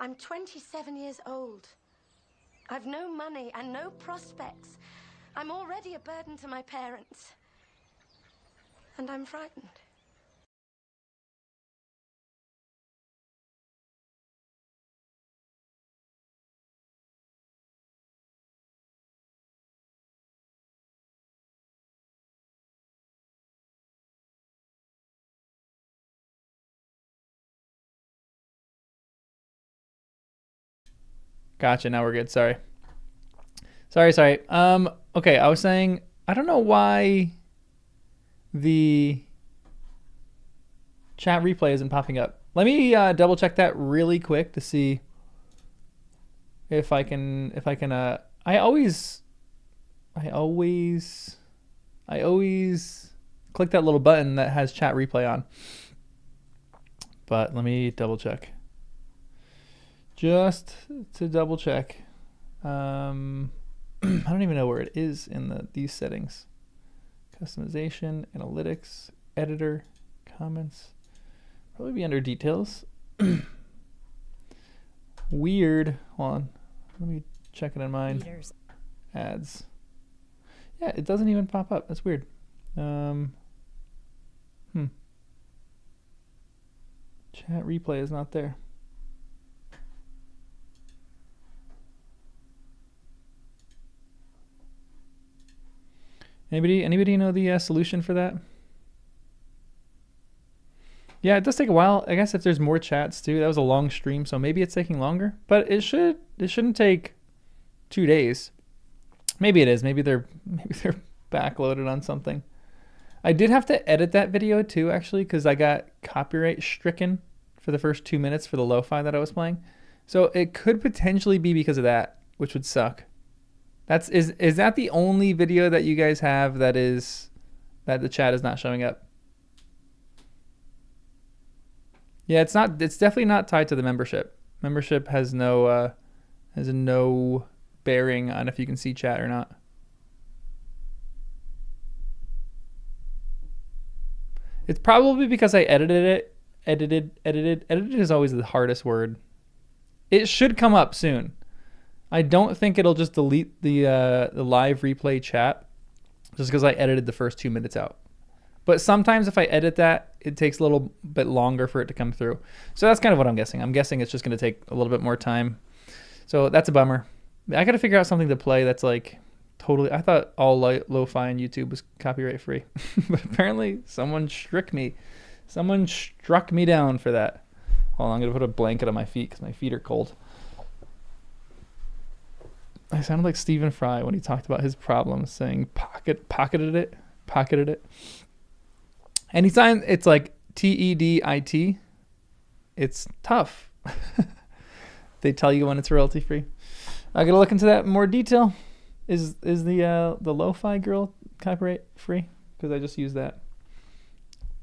I'm 27 years old. I've no money and no prospects. I'm already a burden to my parents. And I'm frightened. Gotcha. Now we're good. Sorry. Okay, I was saying, I don't know why the chat replay isn't popping up. Let me double check that really quick to see if I can, I always click that little button that has chat replay on. But let me double check. Just to double check. I don't even know where it is in these settings. Customization, analytics, editor, comments. Probably be under details. Weird. Hold on. Let me check it in mine. Readers. Ads. Yeah, it doesn't even pop up. That's weird. Chat replay is not there. Anybody know the solution for that? Yeah, it does take a while. I guess if there's more chats too. That was a long stream, so maybe it's taking longer. But it shouldn't take 2 days. Maybe it is. Maybe they're backloaded on something. I did have to edit that video too, actually, because I got copyright stricken for the first 2 minutes for the lo-fi that I was playing. So it could potentially be because of that, which would suck. Is that the only video that you guys have that the chat is not showing up? Yeah, it's definitely not tied to the membership. Membership has no bearing on if you can see chat or not. It's probably because I edited it. Edited is always the hardest word. It should come up soon. I don't think it'll just delete the live replay chat just because I edited the first 2 minutes out. But sometimes if I edit that, it takes a little bit longer for it to come through. So that's kind of what I'm guessing. I'm guessing it's just going to take a little bit more time. So that's a bummer. I got to figure out something to play that's like totally... I thought all lo-fi on YouTube was copyright free. But apparently someone struck me. Someone struck me down for that. Hold on, I'm going to put a blanket on my feet because my feet are cold. I sounded like Stephen Fry when he talked about his problems, saying pocketed it. Anytime it's like TEDIT, it's tough. They tell you when it's royalty free. I gotta look into that in more detail. Is the lo-fi girl copyright free? Because I just used that.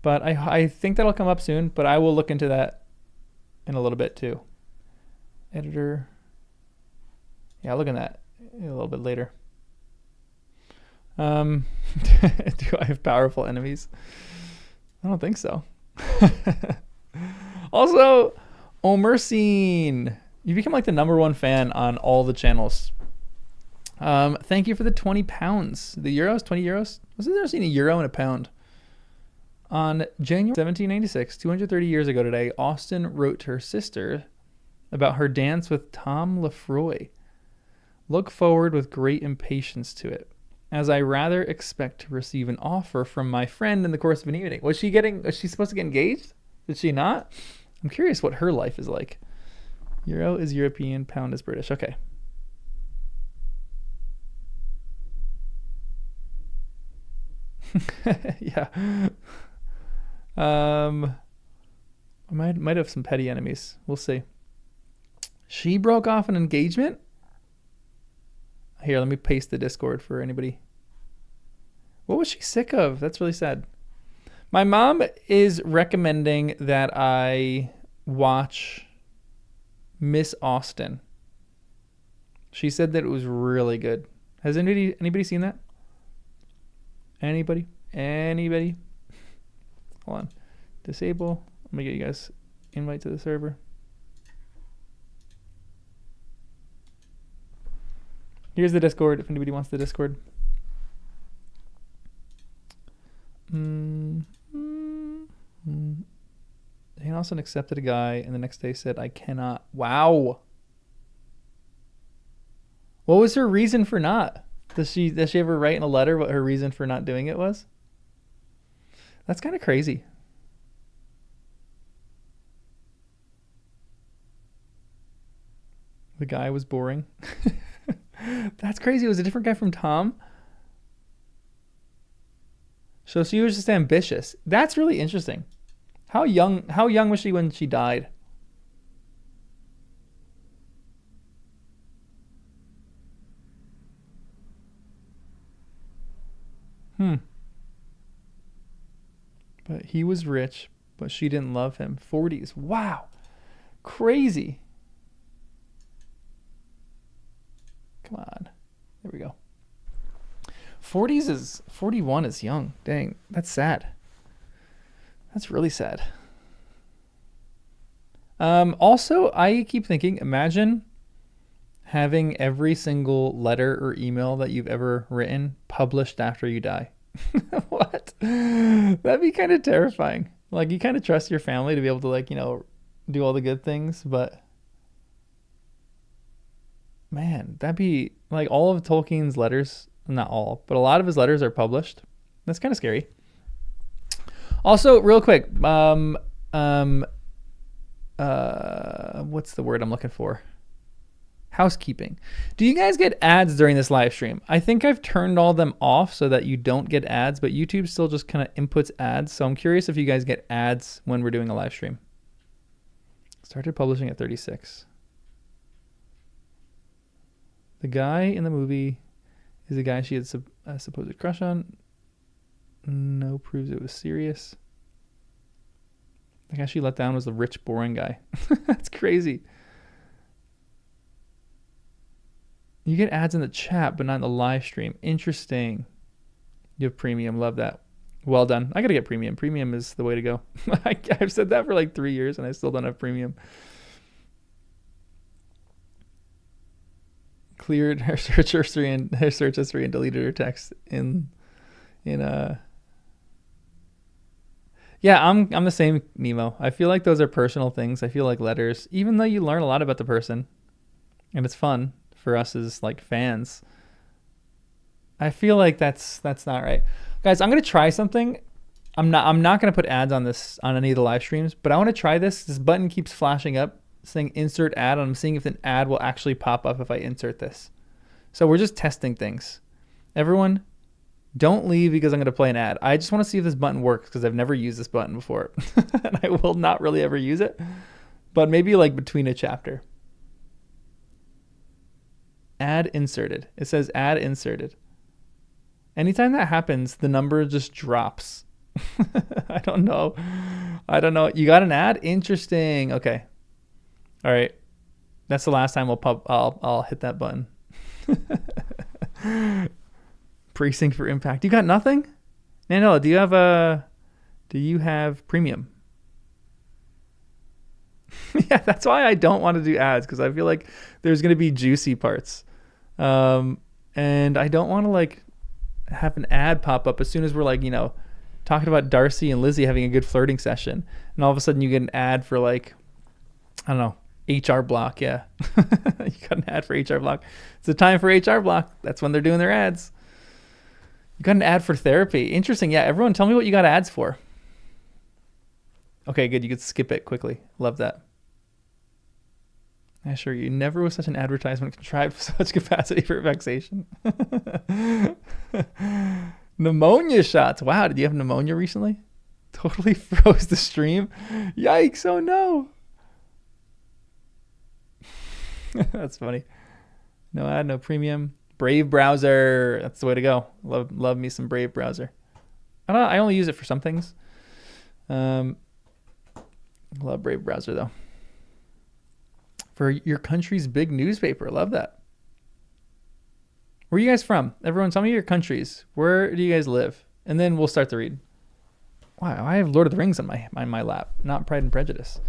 But I think that'll come up soon. But I will look into that in a little bit too. Editor. Yeah, I'll look at that a little bit later. Do I have powerful enemies? I don't think so. Also, Omersine, you become like the #1 fan on all the channels. Thank you for the 20 pounds. The euros, 20 euros. Was there ever seen a euro and a pound? On January 1796, 230 years ago today, Austen wrote to her sister about her dance with Tom Lefroy. Look forward with great impatience to it, as I rather expect to receive an offer from my friend in the course of an evening. Was she supposed to get engaged? Did she not? I'm curious what her life is like. Euro is European, pound is British. Okay. Yeah. I might have some petty enemies. We'll see. She broke off an engagement? Here, let me paste the Discord for anybody. What was she sick of? That's really sad. My mom is recommending that I watch Miss Austen. She said that it was really good. Has anybody seen that? Anybody? Hold on. Disable. Let me get you guys invite to the server. Here's the Discord if anybody wants the Discord. Jane Austen accepted a guy and the next day said, I cannot. Wow. What was her reason for not? Does she ever write in a letter what her reason for not doing it was? That's kind of crazy. The guy was boring. That's crazy. It was a different guy from Tom. So she was just ambitious. That's really interesting. How young was she when she died? But he was rich, but she didn't love him. 40s. Wow. Crazy. Come on. There we go. 41 is young. Dang, that's sad. That's really sad. Also, I keep thinking, imagine having every single letter or email that you've ever written published after you die. What? That'd be kind of terrifying. Like, you kind of trust your family to be able to, like, you know, do all the good things, but man, that'd be like all of Tolkien's letters, not all, but a lot of his letters are published. That's kind of scary. Also, real quick, what's the word I'm looking for? Housekeeping. Do you guys get ads during this live stream? I think I've turned all them off so that you don't get ads, but YouTube still just kind of inputs ads. So I'm curious if you guys get ads when we're doing a live stream. Started publishing at 36. The guy in the movie is the guy she had a supposed crush on. No, proves it was serious. The guy she let down was the rich, boring guy. That's crazy. You get ads in the chat, but not in the live stream. Interesting. You have premium. Love that. Well done. I got to get premium. Premium is the way to go. I've said that for like 3 years, and I still don't have premium. Cleared her search history and deleted her text in Yeah, I'm the same, Nemo. I feel like those are personal things. I feel like letters, even though you learn a lot about the person and it's fun for us as like fans, I feel like that's not right. Guys, I'm going to try something. I'm not going to put ads on this on any of the live streams, but I want to try this. This button keeps flashing up saying insert ad, and I'm seeing if an ad will actually pop up if I insert this. So we're just testing things. Everyone, don't leave because I'm going to play an ad. I just want to see if this button works because I've never used this button before. And I will not really ever use it, but maybe like between a chapter. Ad inserted. It says ad inserted. Anytime that happens, the number just drops. I don't know. You got an ad? Interesting. Okay. All right. That's the last time I'll hit that button. Precinct for impact. You got nothing? Nanola, do you have premium? Yeah, that's why I don't want to do ads, because I feel like there's going to be juicy parts. And I don't want to like have an ad pop up as soon as we're like, talking about Darcy and Lizzie having a good flirting session, and all of a sudden you get an ad for like, I don't know, HR block. Yeah. You got an ad for HR block. It's the time for HR block. That's when they're doing their ads. You got an ad for therapy. Interesting. Yeah. Everyone tell me what you got ads for. Okay, good. You could skip it quickly. Love that. I assure you, never was such an advertisement contrived with such capacity for vexation. Pneumonia shots. Wow. Did you have pneumonia recently? Totally froze the stream. Yikes. Oh no. That's funny. No ad, no premium. Brave browser. That's the way to go. Love me some Brave browser. I only use it for some things. Love Brave browser though. For your country's big newspaper. Love that. Where are you guys from? Everyone, tell me your countries. Where do you guys live? And then we'll start to read. Wow, I have Lord of the Rings on my lap, not Pride and Prejudice.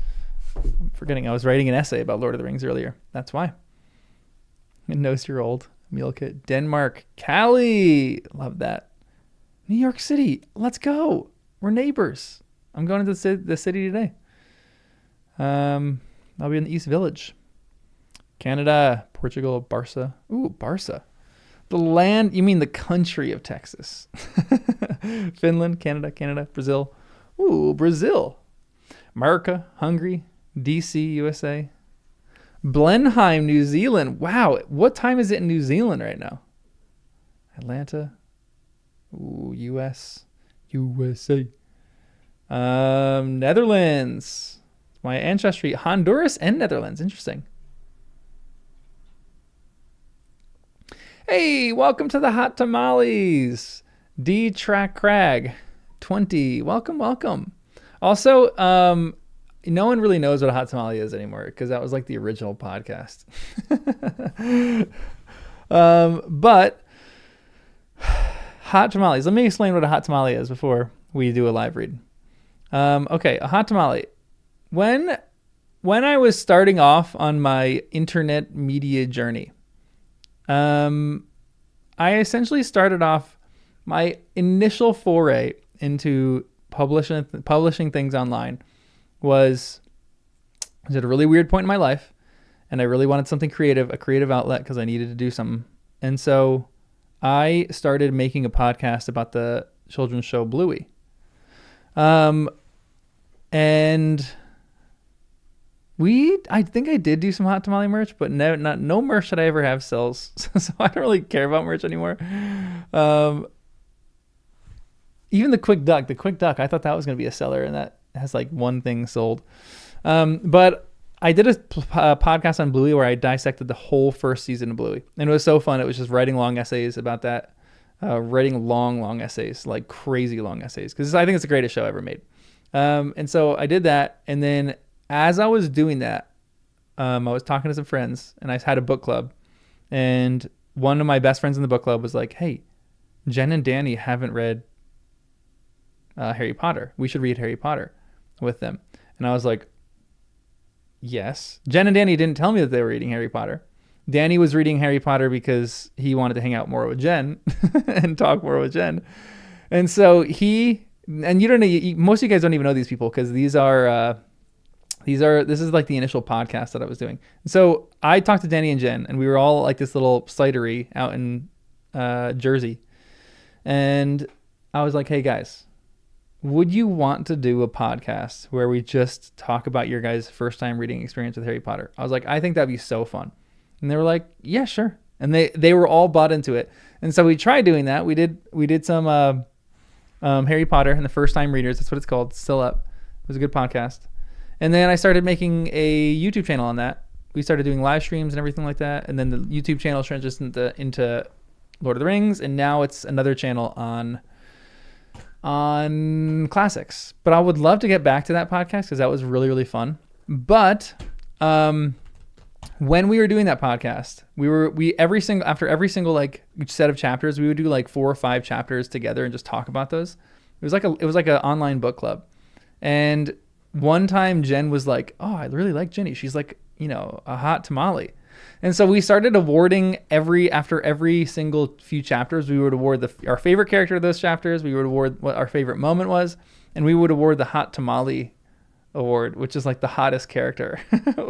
I'm forgetting I was writing an essay about Lord of the Rings earlier. That's why. It knows you're old. Meal kit. Denmark. Cali. Love that. New York City. Let's go. We're neighbors. I'm going to the city today. I'll be in the East Village. Canada. Portugal. Barca. Ooh, Barca. The land, you mean the country of Texas. Finland, Canada, Brazil. Ooh, Brazil. America, Hungary, DC, USA. Blenheim, New Zealand. Wow, what time is it in New Zealand right now? Atlanta. Ooh, USA. Netherlands. My ancestry, Honduras and Netherlands. Interesting. Hey, welcome to the Hot Tamales. D Track Crag 20. Welcome. Also, no one really knows what a hot tamale is anymore because that was like the original podcast. But hot tamales. Let me explain what a hot tamale is before we do a live read. Okay, a hot tamale. When I was starting off on my internet media journey, I essentially started off my initial foray into publishing things online was at a really weird point in my life, and I really wanted something creative, a creative outlet, because I needed to do something. And so I started making a podcast about the children's show Bluey. And I think I did do some hot tamale merch, but no merch that I ever have sells. So I don't really care about merch anymore. Even the Quick Duck, I thought that was going to be a seller, and that has like one thing sold. But I did a podcast on Bluey where I dissected the whole first season of Bluey, and it was so fun. It was just writing long essays about that, writing long essays, like crazy long essays, because I think it's the greatest show ever made. And so I did that, and then as I was doing that, I was talking to some friends, and I had a book club, and one of my best friends in the book club was like, "Hey, Jen and Danny haven't read Harry Potter. We should read Harry Potter with them." And I was like, yes. Jen and Danny didn't tell me that they were reading Harry Potter. Danny was reading Harry Potter because he wanted to hang out more with Jen and talk more with Jen. And so most of you guys don't even know these people, because this is like the initial podcast that I was doing. So I talked to Danny and Jen, and we were all like this little cidery out in Jersey. And I was like, "Hey guys, would you want to do a podcast where we just talk about your guys' first time reading experience with Harry Potter?" I was like, "I think that'd be so fun." And they were like, "Yeah, sure." And they were all bought into it. And so we tried doing that. We did some Harry Potter and the First Time Readers. That's what it's called. It's still up. It was a good podcast. And then I started making a YouTube channel on that. We started doing live streams and everything like that. And then the YouTube channel transitioned into Lord of the Rings, and now it's another channel on classics. But I would love to get back to that podcast because that was really, really fun. But when we were doing that podcast, after every single like set of chapters, we would do like 4 or 5 chapters together and just talk about those. It was like an online book club. And one time Jen was like, "Oh, I really like Jenny. She's like, a hot tamale." And so we started awarding after every single few chapters, we would award our favorite character of those chapters. We would award what our favorite moment was, and we would award the hot tamale award, which is like the hottest character,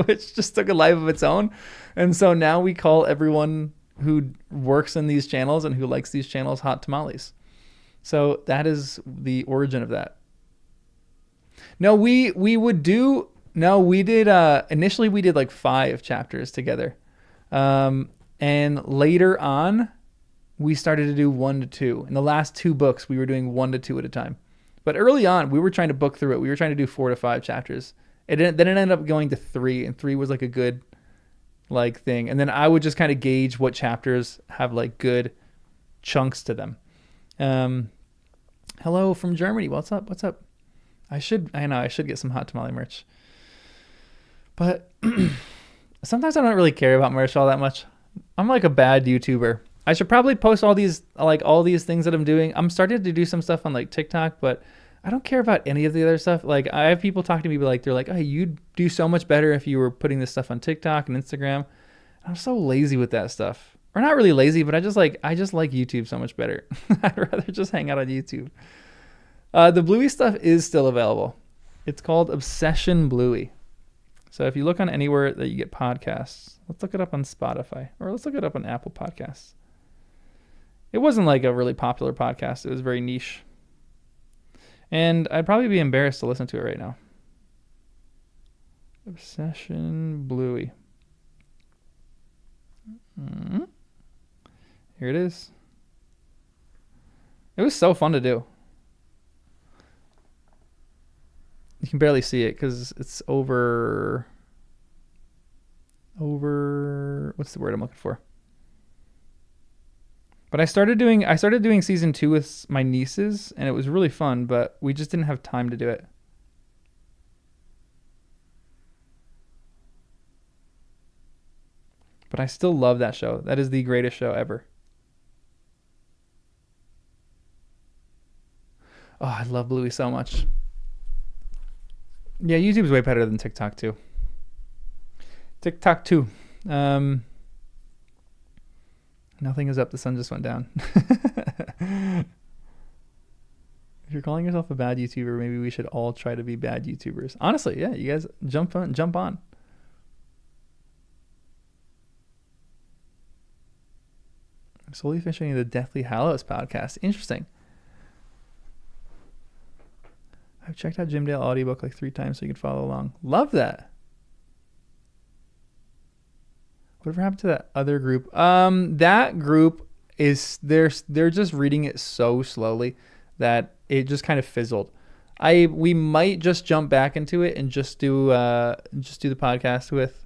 which just took a life of its own. And so now we call everyone who works in these channels and who likes these channels hot tamales. So that is the origin of that. Initially we did like 5 chapters together. And later on, we started to do 1 to 2. In the last 2 books, we were doing 1 to 2 at a time. But early on, we were trying to book through it. We were trying to do 4 to 5 chapters. Then it ended up going to 3, and 3 was like a good like thing. And then I would just kind of gauge what chapters have like good chunks to them. Hello from Germany. What's up? I know I should get some hot tamale merch. But sometimes I don't really care about merch all that much. I'm like a bad YouTuber. I should probably post all these things that I'm doing. I'm starting to do some stuff on like TikTok, but I don't care about any of the other stuff. Like I have people talk to me like, they're like, "Oh, you'd do so much better if you were putting this stuff on TikTok and Instagram." I'm so lazy with that stuff. or not really lazy, but I just like YouTube so much better. I'd rather just hang out on YouTube. The Bluey stuff is still available. It's called Obsession Bluey. So if you look on anywhere that you get podcasts, let's look it up on Spotify, or let's look it up on Apple Podcasts. It wasn't like a really popular podcast. It was very niche. And I'd probably be embarrassed to listen to it right now. Obsession Bluey. Here it is. It was so fun to do. You can barely see it because it's over. What's the word I'm looking for? But I started doing season 2 with my nieces, and it was really fun, but we just didn't have time to do it. But I still love that show. That is the greatest show ever. Oh, I love Bluey so much. Yeah, YouTube's way better than TikTok too. TikTok too. Nothing is up. The sun just went down. If you're calling yourself a bad YouTuber, maybe we should all try to be bad YouTubers. Honestly, yeah, you guys jump on. I'm slowly finishing the Deathly Hallows podcast. Interesting. I've checked out Jim Dale audiobook like 3 times so you can follow along. Love that. Whatever happened to that other group? That group is they're just reading it so slowly that it just kind of fizzled. We might just jump back into it and just do the podcast with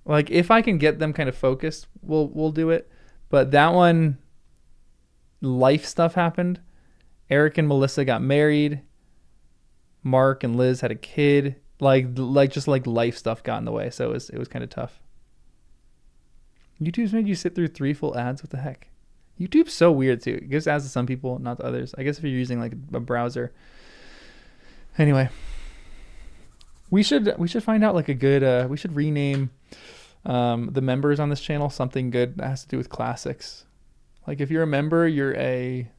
like if I can get them kind of focused, we'll do it. But that one, life stuff happened. Eric and Melissa got married. Mark and Liz had a kid. Like life stuff got in the way, so it was kind of tough. YouTube's made you sit through 3 full ads. What the heck? YouTube's so weird too. It gives ads to some people, not to others. I guess if you're using like a browser. Anyway, we should find out like a good. We should rename the members on this channel something good that has to do with classics. Like if you're a member, you're a,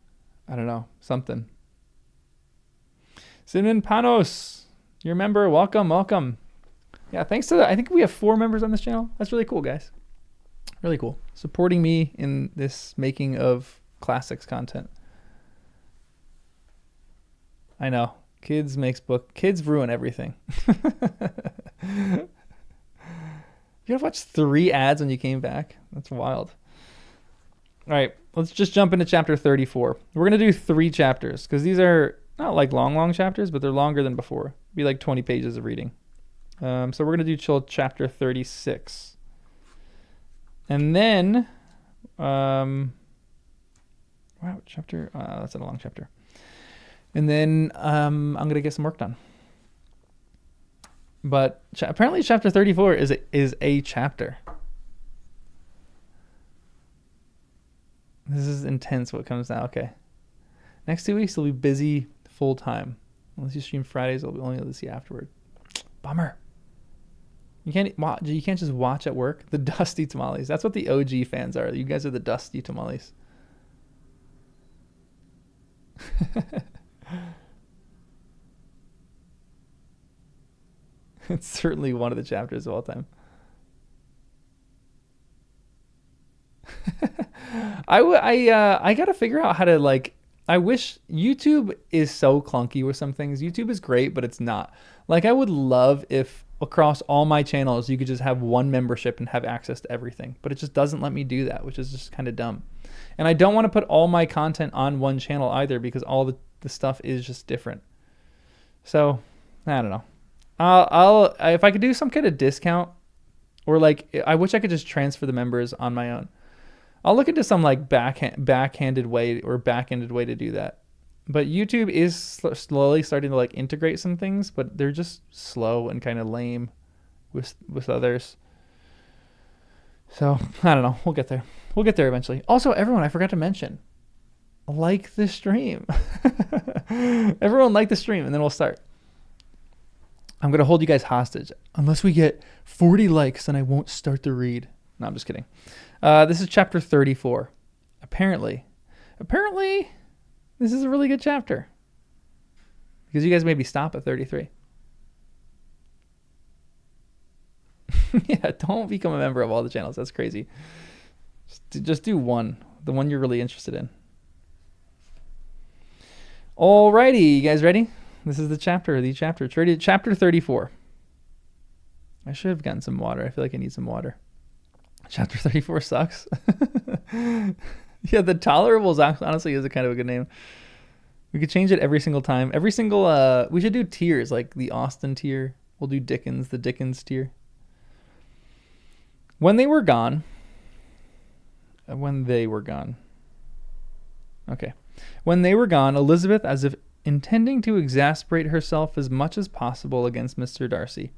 I don't know, something. Cinnamon Panos, you're a member. Welcome. Yeah, thanks to that. I think we have 4 members on this channel. That's really cool, guys. Really cool. Supporting me in this making of classics content. I know. Kids ruin everything. You gotta watch 3 ads when you came back. That's wild. All right, let's just jump into chapter 34. We're gonna do 3 chapters because these are not like long chapters, but they're longer than before. It'd be like 20 pages of reading. So we're gonna do chapter 36, and then, wow, chapter. That's a long chapter. And then I'm gonna get some work done. But apparently, chapter 34 is a chapter. This is intense. What comes now? Okay. Next 2 weeks, we'll be busy full time. Unless you stream Fridays, I'll be only able to see afterward. Bummer. You can't just watch at work. The Dusty Tamales. That's what the OG fans are. You guys are the Dusty Tamales. It's certainly one of the chapters of all time. I gotta figure out how to like. I wish YouTube is so clunky with some things. YouTube is great, but it's not. Like I would love if across all my channels you could just have one membership and have access to everything, but it just doesn't let me do that, which is just kind of dumb. And I don't want to put all my content on one channel either because all the stuff is just different. So I don't know. I'll if I could do some kind of discount, or like I wish I could just transfer the members on my own. I'll look into some like backhanded way to do that. But YouTube is slowly starting to like integrate some things, but they're just slow and kind of lame with others. So I don't know. We'll get there. We'll get there eventually. Also, everyone, I forgot to mention, like the stream. Everyone like the stream, and then we'll start. I'm going to hold you guys hostage. Unless we get 40 likes, then I won't start the read. No, I'm just kidding. This is chapter 34. Apparently, this is a really good chapter. Because you guys maybe stop at 33. Yeah, don't become a member of all the channels. That's crazy. Just do one. The one you're really interested in. Alrighty, you guys ready? This is the chapter. Chapter 34. I should have gotten some water. I feel like I need some water. Chapter 34 sucks. Yeah, the Tolerables honestly is a kind of a good name. We could change it every single time. We should do tiers, like the Austen tier. We'll do Dickens, the Dickens tier. When they were gone. Okay. When they were gone, Elizabeth, as if intending to exasperate herself as much as possible against Mr. Darcy,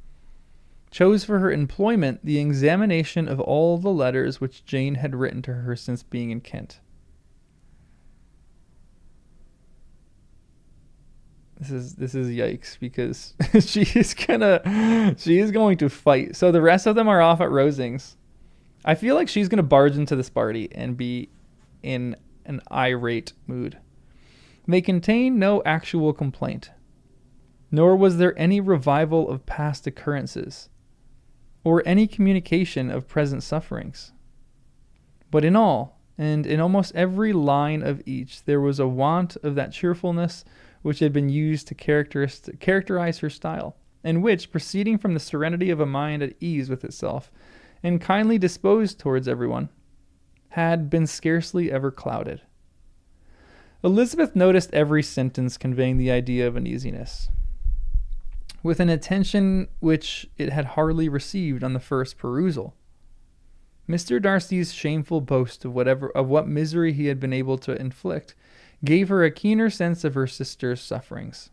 chose for her employment the examination of all the letters which Jane had written to her since being in Kent. This is yikes, because she is going to fight. So the rest of them are off at Rosings. I feel like she's going to barge into this party and be in an irate mood. They contain no actual complaint, nor was there any revival of past occurrences, or any communication of present sufferings. But in all, and in almost every line of each, there was a want of that cheerfulness which had been used to characterize her style, and which, proceeding from the serenity of a mind at ease with itself, and kindly disposed towards everyone, had been scarcely ever clouded. Elizabeth noticed every sentence conveying the idea of uneasiness, with an attention which it had hardly received on the first perusal. Mr. Darcy's shameful boast of what misery he had been able to inflict gave her a keener sense of her sister's sufferings.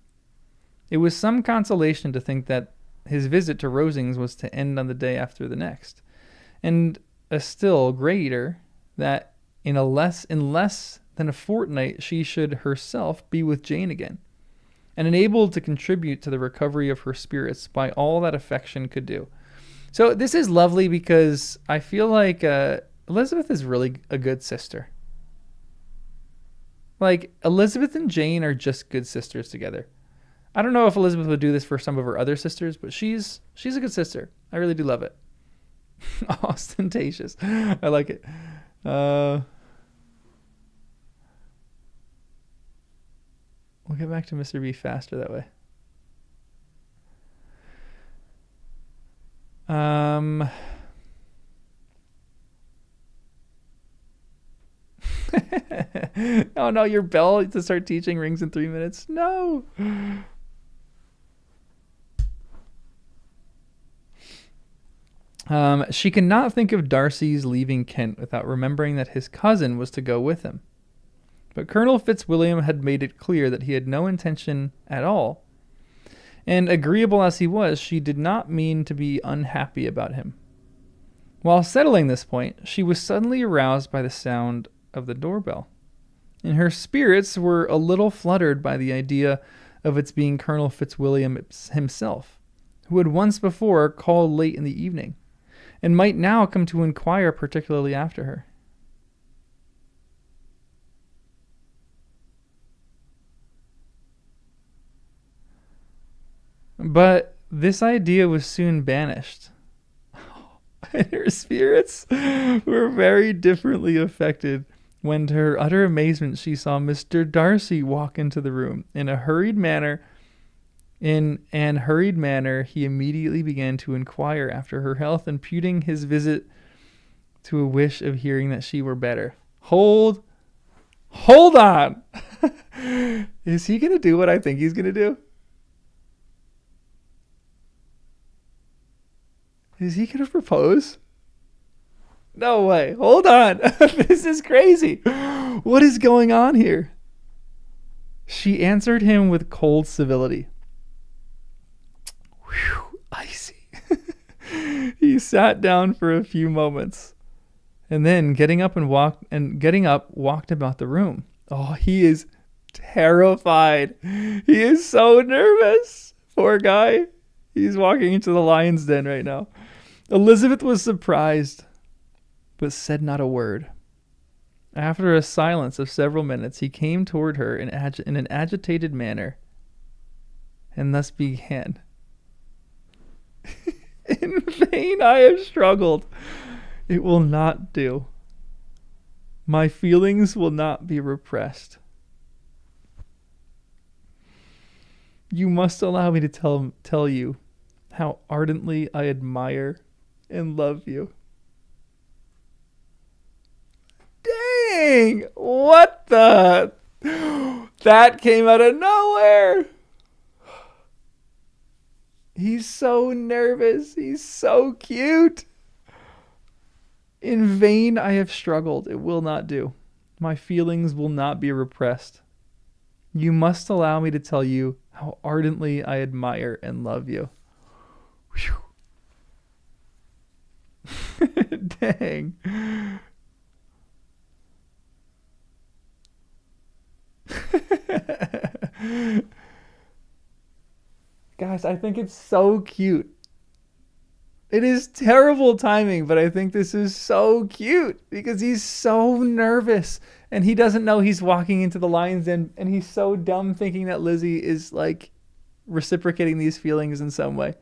It was some consolation to think that his visit to Rosings was to end on the day after the next, and a still greater that in less than a fortnight she should herself be with Jane again, and enabled to contribute to the recovery of her spirits by all that affection could do. So this is lovely because I feel like Elizabeth is really a good sister. Like, Elizabeth and Jane are just good sisters together. I don't know if Elizabeth would do this for some of her other sisters, but she's a good sister. I really do love it. Ostentatious. I like it. We'll get back to Mr. B faster that way. Oh no, your bell to start teaching rings in 3 minutes. No. She could not think of Darcy's leaving Kent without remembering that his cousin was to go with him. But Colonel Fitzwilliam had made it clear that he had no intention at all. And agreeable as he was, she did not mean to be unhappy about him. While settling this point, she was suddenly aroused by the sound of the doorbell, and her spirits were a little fluttered by the idea of its being Colonel Fitzwilliam himself, who had once before called late in the evening, and might now come to inquire particularly after her. But this idea was soon banished, and her spirits were very differently affected when, to her utter amazement, she saw Mr. Darcy walk into the room. In an hurried manner, he immediately began to inquire after her health, imputing his visit to a wish of hearing that she were better. Hold on. Is he going to do what I think he's going to do? Is he going to propose? No way. Hold on. This is crazy. What is going on here? She answered him with cold civility. Whew, icy. He sat down for a few moments, and then getting up, walked about the room. Oh, he is terrified. He is so nervous. Poor guy. He's walking into the lion's den right now. Elizabeth was surprised, but said not a word. After a silence of several minutes, he came toward her in an agitated manner, and thus began. In vain I have struggled. It will not do. My feelings will not be repressed. You must allow me to tell you how ardently I admire and love you. Dang! What the? That came out of nowhere. He's so nervous. He's so cute. In vain I have struggled. It will not do. My feelings will not be repressed. You must allow me to tell you how ardently I admire and love you. Dang. Guys, I think it's so cute. It is terrible timing, but I think this is so cute because he's so nervous and he doesn't know he's walking into the lion's den, and he's so dumb thinking that Lizzie is like reciprocating these feelings in some way.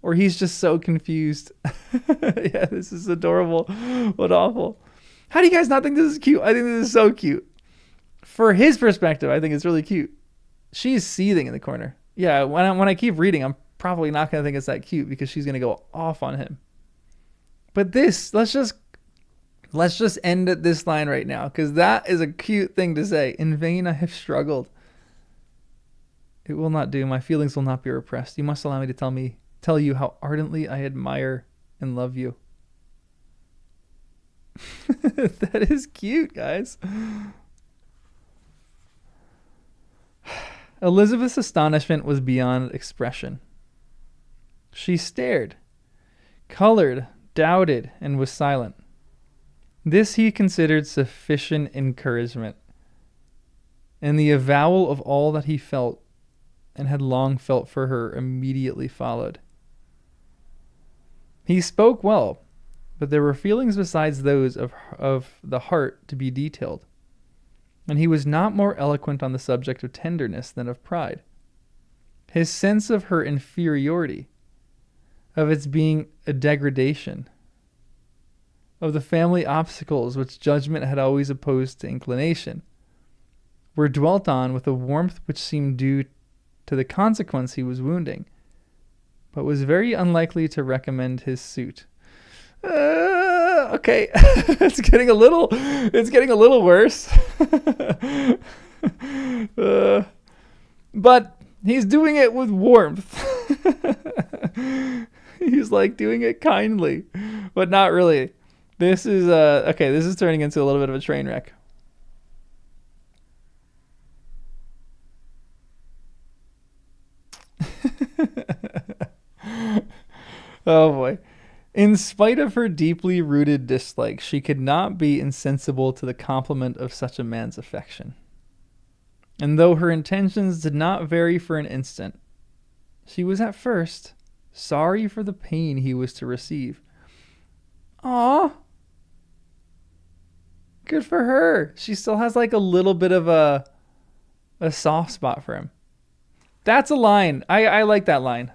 Or he's just so confused. Yeah, this is adorable but awful. How do you guys not think this is cute? I think this is so cute. For his perspective, I think it's really cute. She's seething in the corner. Yeah, when I keep reading, I'm probably not going to think it's that cute because she's going to go off on him. But this, let's just end at this line right now because that is a cute thing to say. In vain I have struggled. It will not do. My feelings will not be repressed. You must allow me to tell you how ardently I admire and love you. That is cute, guys. Elizabeth's astonishment was beyond expression. She stared, colored, doubted, and was silent. This he considered sufficient encouragement, and the avowal of all that he felt and had long felt for her immediately followed. He spoke well, but there were feelings besides those of the heart to be detailed, and he was not more eloquent on the subject of tenderness than of pride. His sense of her inferiority, of its being a degradation, of the family obstacles which judgment had always opposed to inclination, were dwelt on with a warmth which seemed due to the consequence he was wounding, but was very unlikely to recommend his suit. Okay, it's getting a little worse. But he's doing it with warmth. He's like doing it kindly, but not really. This is this is turning into a little bit of a train wreck. Oh boy. In spite of her deeply rooted dislike, she could not be insensible to the compliment of such a man's affection. And though her intentions did not vary for an instant, she was at first sorry for the pain he was to receive. Aw. Good for her. She still has like a little bit of a soft spot for him. That's a line. I like that line.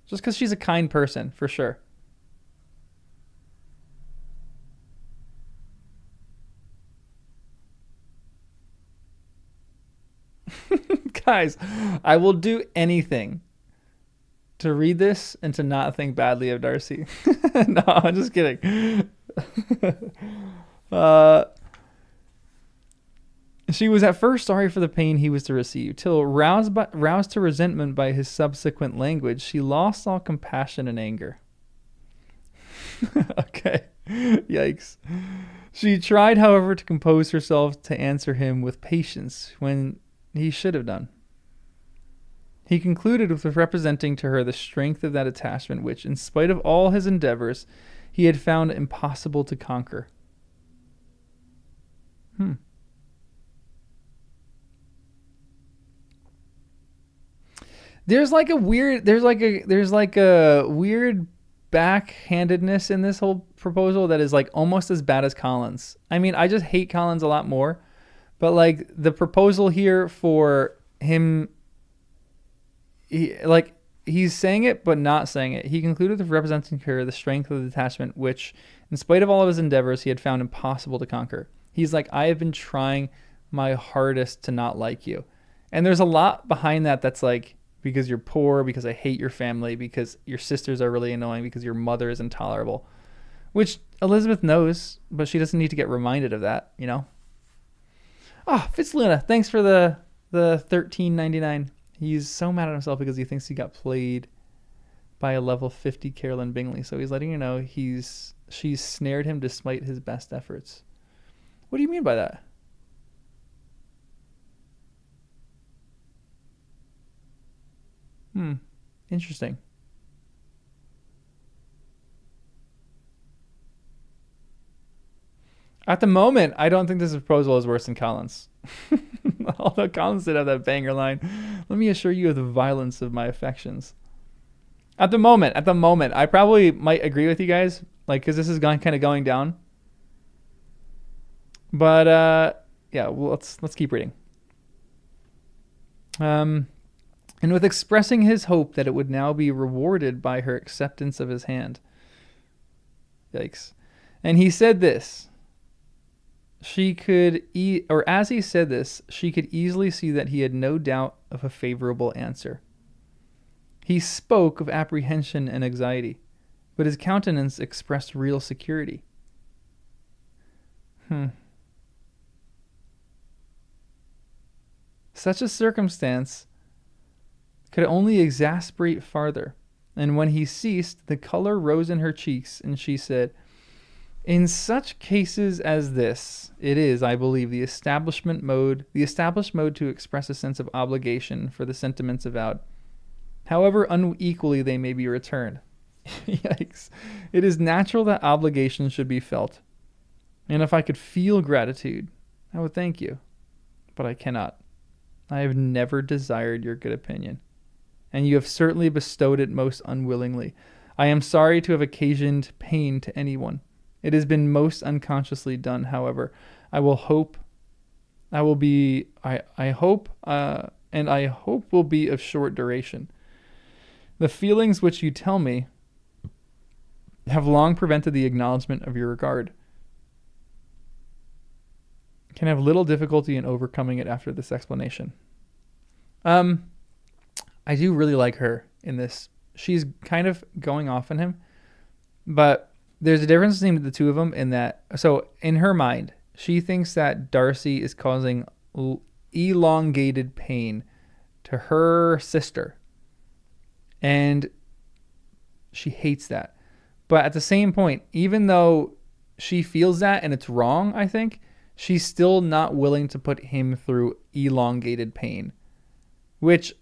Just because she's a kind person, for sure. Guys, I will do anything to read this and to not think badly of Darcy. No, I'm just kidding. She was at first sorry for the pain he was to receive, till roused to resentment by his subsequent language, she lost all compassion and anger. Okay, yikes. She tried, however, to compose herself to answer him with patience when he should have done. He concluded with representing to her the strength of that attachment which, in spite of all his endeavors, he had found impossible to conquer. There's like a weird backhandedness in this whole proposal that is like almost as bad as Collins. I mean, I just hate Collins a lot more, but like the proposal here for him, he's saying it but not saying it. He concluded with representing her the strength of the detachment which, in spite of all of his endeavors, he had found impossible to conquer. He's like, I have been trying my hardest to not like you. And there's a lot behind that that's like, because you're poor, because I hate your family, because your sisters are really annoying, because your mother is intolerable. Which Elizabeth knows, but she doesn't need to get reminded of that, you know? Oh, Fitzluna, thanks for the $13.99. He's so mad at himself because he thinks he got played by a level 50 Carolyn Bingley. So he's letting you know she's snared him despite his best efforts. What do you mean by that? Interesting. At the moment, I don't think this proposal is worse than Collins. Although Collins did have that banger line, let me assure you of the violence of my affections. At the moment, I probably might agree with you guys, like, because this is kind of going down. But yeah, well, let's keep reading. And with expressing his hope that it would now be rewarded by her acceptance of his hand. Yikes. And he said this. As he said this, she could easily see that he had no doubt of a favorable answer. He spoke of apprehension and anxiety, but his countenance expressed real security. Such a circumstance could only exasperate farther, and when he ceased, the color rose in her cheeks, and she said, in such cases as this, it is, I believe, the established mode to express a sense of obligation for the sentiments avowed, however unequally they may be returned. Yikes. It is natural that obligation should be felt, and if I could feel gratitude, I would thank you, but I cannot. I have never desired your good opinion, and you have certainly bestowed it most unwillingly. I am sorry to have occasioned pain to anyone. It has been most unconsciously done, however. I hope will be of short duration. The feelings which you tell me have long prevented the acknowledgement of your regard. Can have little difficulty in overcoming it after this explanation. I do really like her in this. She's kind of going off on him, but there's a difference between the two of them in that. So in her mind, she thinks that Darcy is causing elongated pain to her sister, and she hates that. But at the same point, even though she feels that and it's wrong, I think, she's still not willing to put him through elongated pain, which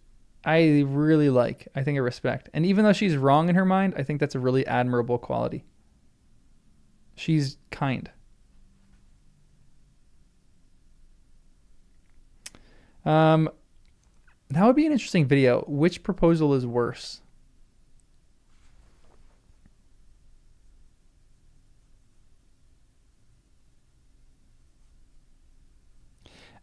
I really like. I think I respect. And even though she's wrong in her mind, I think that's a really admirable quality. She's kind. That would be an interesting video. Which proposal is worse?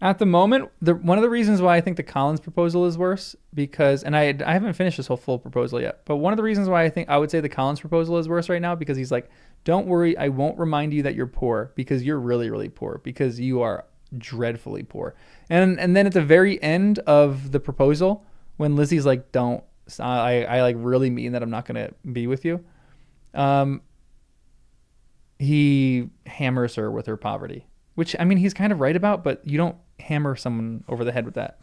At the moment, one of the reasons why I think the Collins proposal is worse, because, and I haven't finished this whole full proposal yet, but one of the reasons why I would say the Collins proposal is worse right now, because he's like, don't worry, I won't remind you that you're poor, because you're really, really poor, because you are dreadfully poor. And then at the very end of the proposal, when Lizzie's like, don't, I like really mean that I'm not going to be with you, he hammers her with her poverty. Which, I mean, he's kind of right about, but you don't hammer someone over the head with that.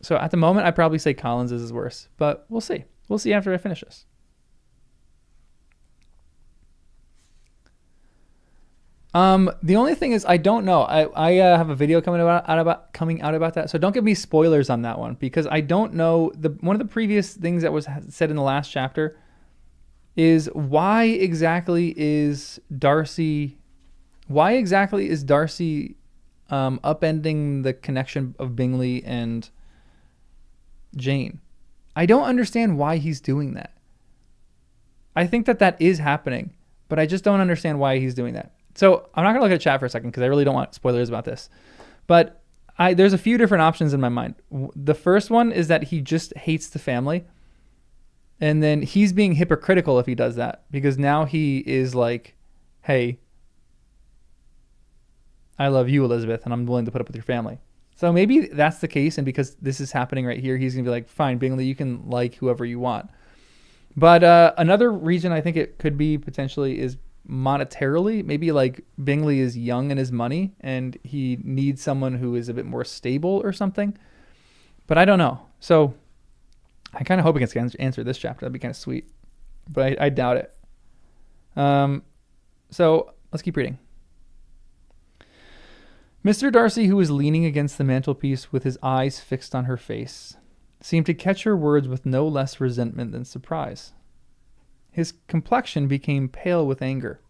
So at the moment, I'd probably say Collins is worse, but we'll see. We'll see after I finish this. The only thing is, I don't know. I have a video coming out about that, so don't give me spoilers on that one, because I don't know. One of the previous things that was said in the last chapter is why exactly is Darcy upending the connection of Bingley and Jane? I don't understand why he's doing that. I think that is happening, but I just don't understand why he's doing that. So I'm not going to look at chat for a second because I really don't want spoilers about this. But there's a few different options in my mind. The first one is that he just hates the family. And then he's being hypocritical if he does that, because now he is like, hey, I love you, Elizabeth, and I'm willing to put up with your family. So maybe that's the case. And because this is happening right here, he's going to be like, fine, Bingley, you can like whoever you want. But another reason I think it could be potentially is monetarily. Maybe like Bingley is young in his money and he needs someone who is a bit more stable or something. But I don't know. So I kind of hope it gets answered this chapter. That'd be kind of sweet. But I doubt it. So let's keep reading. Mr. Darcy, who was leaning against the mantelpiece with his eyes fixed on her face, seemed to catch her words with no less resentment than surprise. His complexion became pale with anger,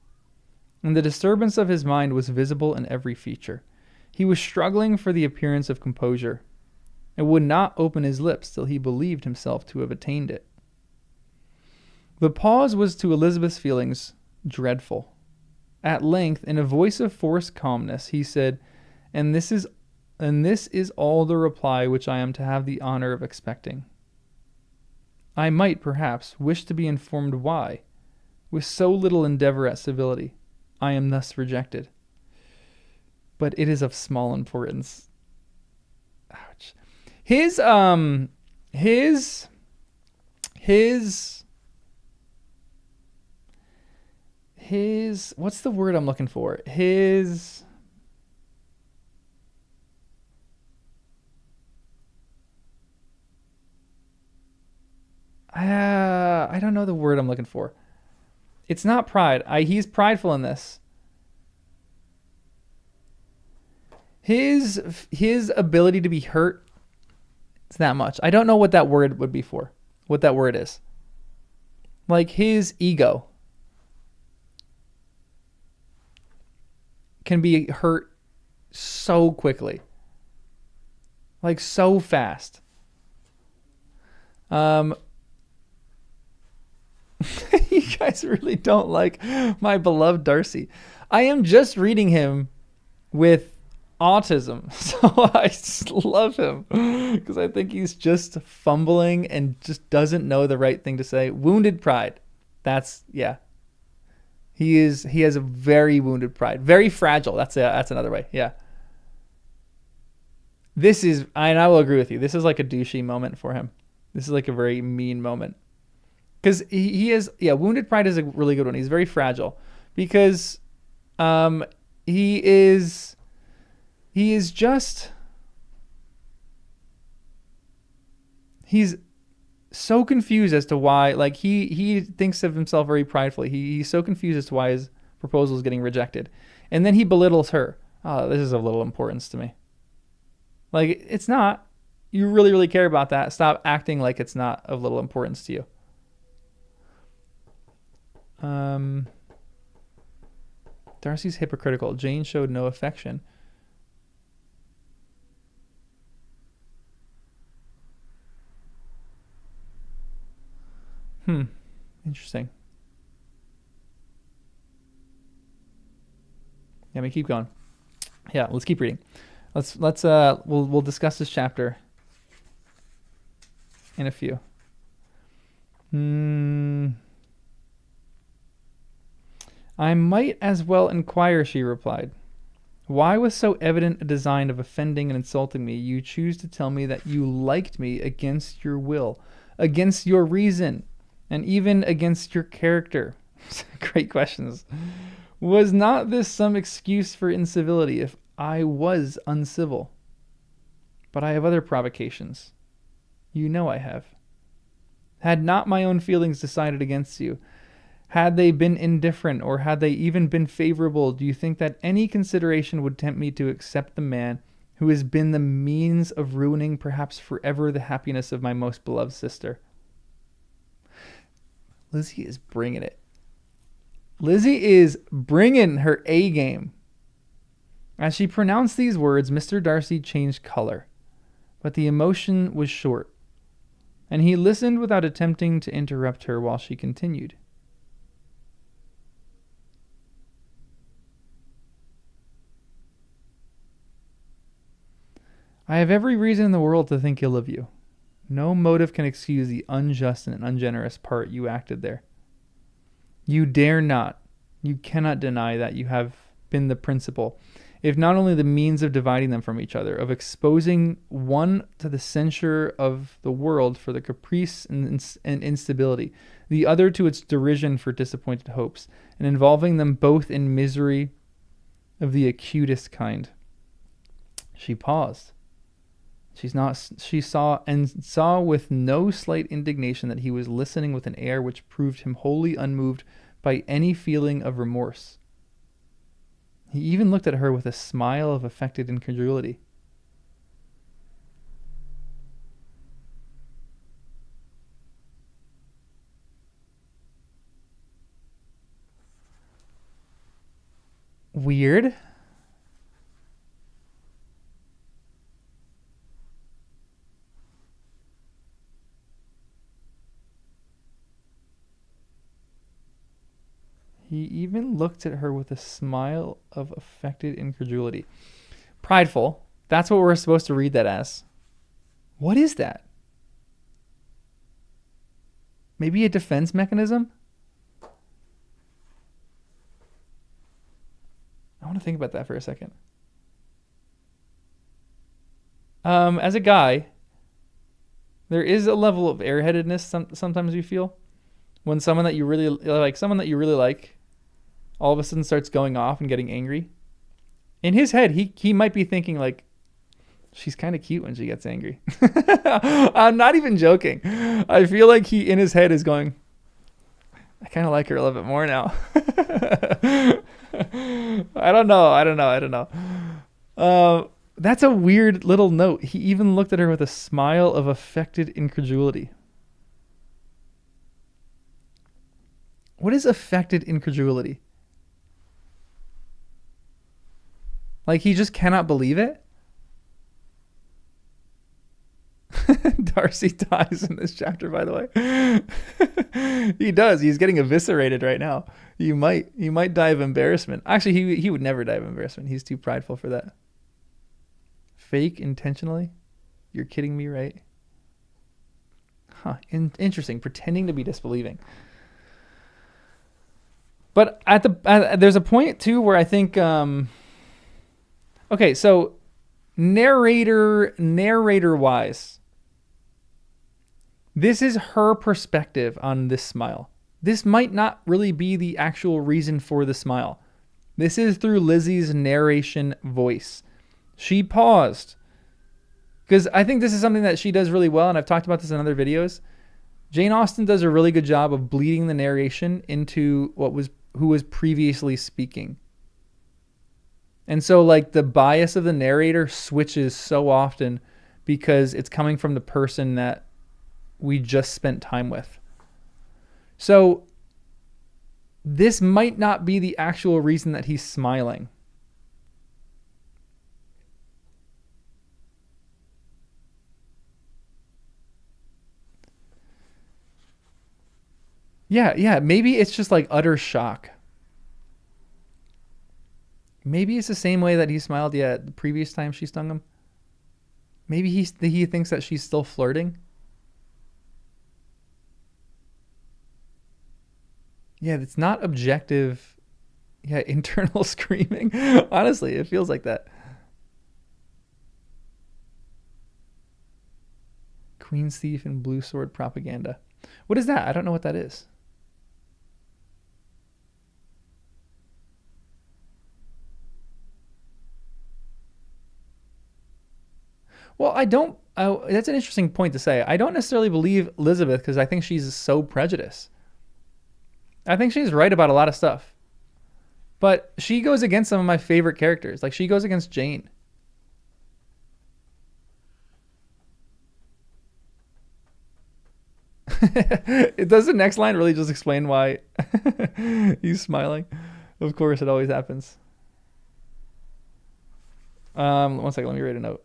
and the disturbance of his mind was visible in every feature. He was struggling for the appearance of composure, and would not open his lips till he believed himself to have attained it. The pause was to Elizabeth's feelings dreadful. At length, in a voice of forced calmness, he said, And this is all the reply which I am to have the honor of expecting. I might, perhaps, wish to be informed why, with so little endeavor at civility, I am thus rejected. But it is of small importance. Ouch. His what's the word I'm looking for? I don't know the word I'm looking for. It's not pride. He's prideful in this. His ability to be hurt, it's that much. I don't know what that word would be for. What that word is. Like his ego can be hurt so quickly. Like so fast. You guys really don't like my beloved Darcy. I am just reading him with autism, so I just love him because I think he's just fumbling and just doesn't know the right thing to say. Wounded pride. He has a very wounded pride, very fragile. That's another way. Yeah. This is, and I will agree with you. This is like a douchey moment for him. This is like a very mean moment. Because he is, wounded pride is a really good one. He's very fragile because he's so confused as to why, like he thinks of himself very pridefully. He's so confused as to why his proposal is getting rejected. And then he belittles her. Oh, this is of little importance to me. Like, it's not. You really, really care about that. Stop acting like it's not of little importance to you. Darcy's hypocritical. Jane showed no affection. Interesting. Yeah, we keep going. Yeah, let's keep reading. We'll discuss this chapter in a few. I might as well inquire, she replied. Why, with so evident a design of offending and insulting me, you choose to tell me that you liked me against your will, against your reason, and even against your character? Great questions. Was not this some excuse for incivility if I was uncivil? But I have other provocations. You know I have. Had not my own feelings decided against you, had they been indifferent, or had they even been favorable, do you think that any consideration would tempt me to accept the man who has been the means of ruining perhaps forever the happiness of my most beloved sister? Lizzie is bringing it. Lizzie is bringing her A game. As she pronounced these words, Mr. Darcy changed color, but the emotion was short. and he listened without attempting to interrupt her while she continued. I have every reason in the world to think ill of you. No motive can excuse the unjust and ungenerous part you acted there. You dare not, you cannot deny that you have been the principal, if not only the means of dividing them from each other, of exposing one to the censure of the world for the caprice and instability, the other to its derision for disappointed hopes, and involving them both in misery of the acutest kind. She paused. She saw with no slight indignation that he was listening with an air which proved him wholly unmoved by any feeling of remorse. He even looked at her with a smile of affected incredulity. Weird. He even looked at her with a smile of affected incredulity. Prideful. That's what we're supposed to read that as. What is that? Maybe a defense mechanism? I want to think about that for a second. As a guy, there is a level of airheadedness sometimes you feel when someone that you really like all of a sudden starts going off and getting angry. In his head, he might be thinking like, she's kind of cute when she gets angry. I'm not even joking. I feel like he in his head is going, I kind of like her a little bit more now. I don't know. That's a weird little note. He even looked at her with a smile of affected incredulity. What is affected incredulity? Like he just cannot believe it? Darcy dies in this chapter, by the way. He does. He's getting eviscerated right now. He might die of embarrassment. Actually, he would never die of embarrassment. He's too prideful for that. Fake intentionally? You're kidding me, right? Huh. Interesting. Pretending to be disbelieving. But there's a point too where I think okay, so narrator wise, this is her perspective on this smile. This might not really be the actual reason for the smile. This is through Lizzie's narration voice. She paused because I think this is something that she does really well, and I've talked about this in other videos. Jane Austen does a really good job of bleeding the narration into who was previously speaking. And so like the bias of the narrator switches so often because it's coming from the person that we just spent time with. So this might not be the actual reason that he's smiling. Yeah, maybe it's just like utter shock. Maybe it's the same way that he smiled the previous time she stung him. Maybe he thinks that she's still flirting. Yeah, it's not objective. Yeah, internal screaming. Honestly, it feels like that. Queen's Thief and Blue Sword propaganda. What is that? I don't know what that is. Well, that's an interesting point to say. I don't necessarily believe Elizabeth because I think she's so prejudiced. I think she's right about a lot of stuff. But she goes against some of my favorite characters. Like she goes against Jane. Does the next line really just explain why he's smiling? Of course, it always happens. 1 second, let me write a note.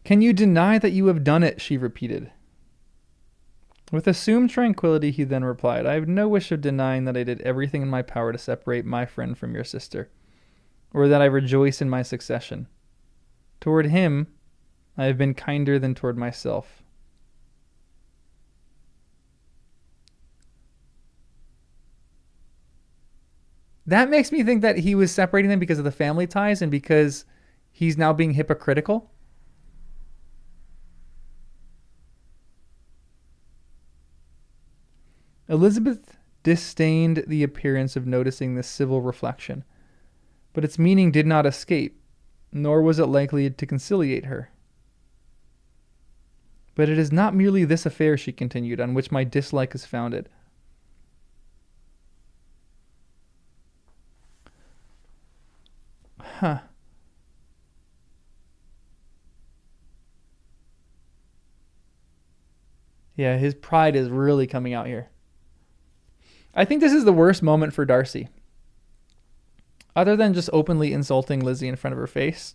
Can you deny that you have done it? She repeated. With assumed tranquility, he then replied, I have no wish of denying that I did everything in my power to separate my friend from your sister, or that I rejoice in my succession. Toward him, I have been kinder than toward myself. That makes me think that he was separating them because of the family ties and because he's now being hypocritical. Elizabeth disdained the appearance of noticing this civil reflection, but its meaning did not escape, nor was it likely to conciliate her. But it is not merely this affair, she continued, on which my dislike is founded. Huh. Yeah, his pride is really coming out here. I think this is the worst moment for Darcy. Other than just openly insulting Lizzie in front of her face,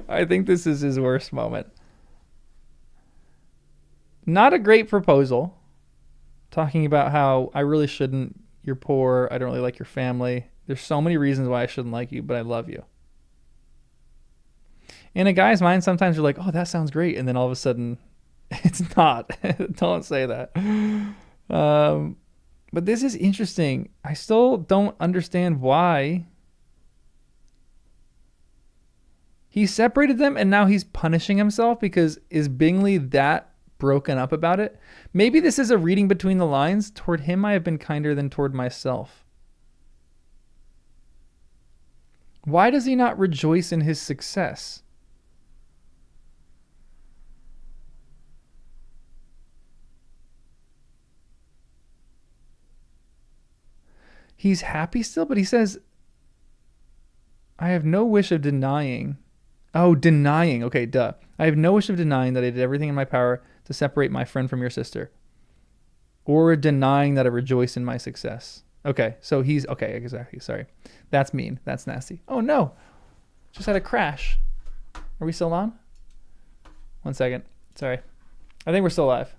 I think this is his worst moment. Not a great proposal. Talking about how I really shouldn't, you're poor, I don't really like your family. There's so many reasons why I shouldn't like you, but I love you. In a guy's mind, sometimes you're like, oh, that sounds great. And then all of a sudden, it's not. Don't say that. But this is interesting. I still don't understand why he separated them and now he's punishing himself, because is Bingley that broken up about it? Maybe this is a reading between the lines. Toward him I have been kinder than toward myself. Why does he not rejoice in his success? He's happy still, but he says, I have no wish of denying. Oh, denying. Okay, duh. I have no wish of denying that I did everything in my power to separate my friend from your sister, or denying that I rejoice in my success. Okay, so he's, okay, exactly, sorry. That's mean. That's nasty. Oh, no. Just had a crash. Are we still on? 1 second. Sorry. I think we're still live.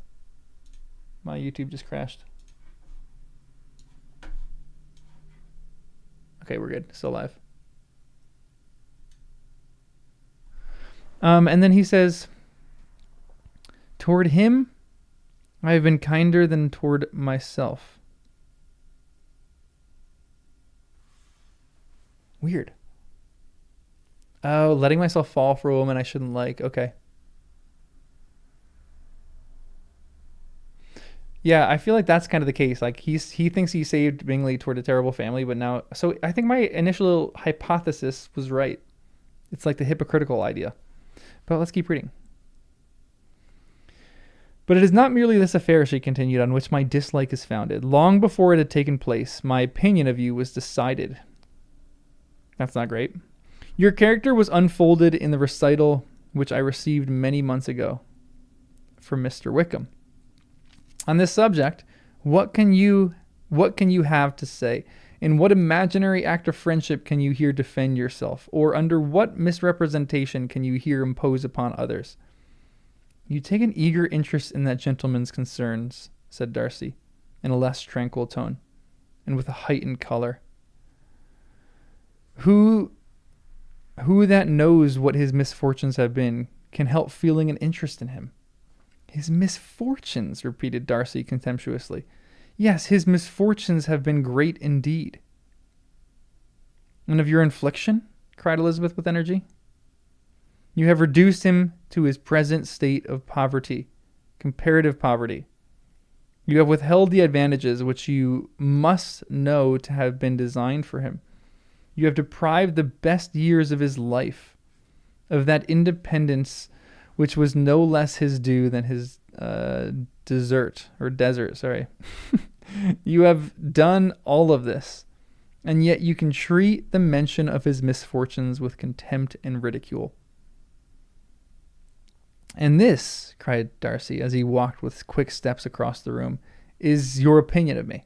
My YouTube just crashed. Okay, we're good. Still live. And then he says, toward him, I have been kinder than toward myself. Weird. Oh, letting myself fall for a woman I shouldn't like. Okay. Yeah, I feel like that's kind of the case. Like he thinks he saved Bingley toward a terrible family, but now, so I think my initial hypothesis was right. It's like the hypocritical idea. But let's keep reading. But it is not merely this affair, she continued, on which my dislike is founded. Long before it had taken place, my opinion of you was decided. That's not great. Your character was unfolded in the recital which I received many months ago from Mr. Wickham. On this subject, what can you have to say? In what imaginary act of friendship can you here defend yourself? Or under what misrepresentation can you here impose upon others? You take an eager interest in that gentleman's concerns, said Darcy, in a less tranquil tone, and with a heightened color. Who that knows what his misfortunes have been can help feeling an interest in him? His misfortunes, repeated Darcy contemptuously. Yes, his misfortunes have been great indeed. And of your infliction? Cried Elizabeth with energy. You have reduced him to his present state of poverty, comparative poverty. You have withheld the advantages which you must know to have been designed for him. You have deprived the best years of his life of that independence which was no less his due than his desert. You have done all of this, and yet you can treat the mention of his misfortunes with contempt and ridicule. And this, cried Darcy, as he walked with quick steps across the room, is your opinion of me.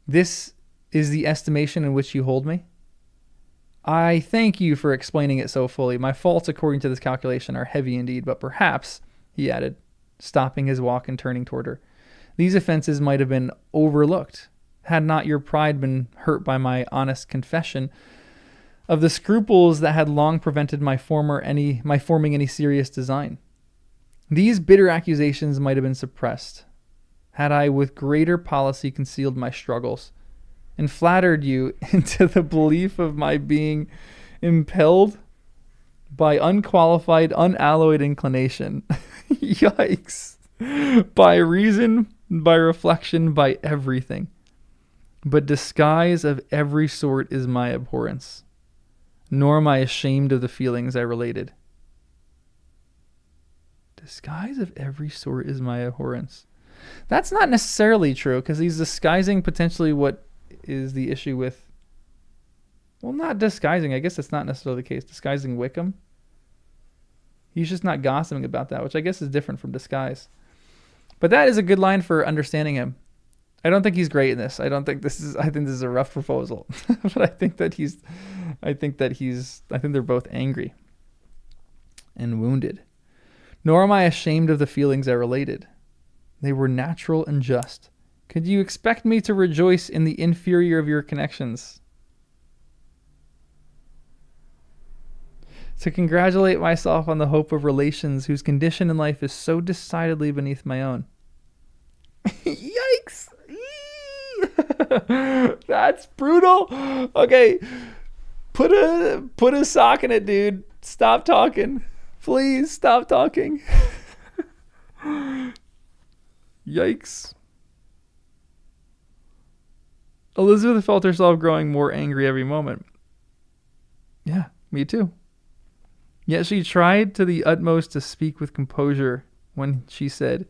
This is the estimation in which you hold me? I thank you for explaining it so fully. My faults, according to this calculation, are heavy indeed, but perhaps, he added, stopping his walk and turning toward her, these offenses might have been overlooked, had not your pride been hurt by my honest confession of the scruples that had long prevented my forming any serious design. These bitter accusations might have been suppressed, had I with greater policy concealed my struggles, and flattered you into the belief of my being impelled by unqualified, unalloyed inclination. Yikes. By reason, by reflection, by everything. But disguise of every sort is my abhorrence, nor am I ashamed of the feelings I related. Disguise of every sort is my abhorrence. That's not necessarily true, because he's disguising potentially what is the issue with, well, not disguising, I guess that's not necessarily the case, disguising Wickham. He's just not gossiping about that, which I guess is different from disguise. But that is a good line for understanding him. I don't think he's great in this. I think this is a rough proposal. But I think they're both angry and wounded. Nor am I ashamed of the feelings I related. They were natural and just. Could you expect me to rejoice in the inferior of your connections? To congratulate myself on the hope of relations whose condition in life is so decidedly beneath my own. Yikes! That's brutal. Okay, put a sock in it, dude. Stop talking. Please stop talking. Yikes. Elizabeth felt herself growing more angry every moment. Yeah, me too. Yet she tried to the utmost to speak with composure when she said,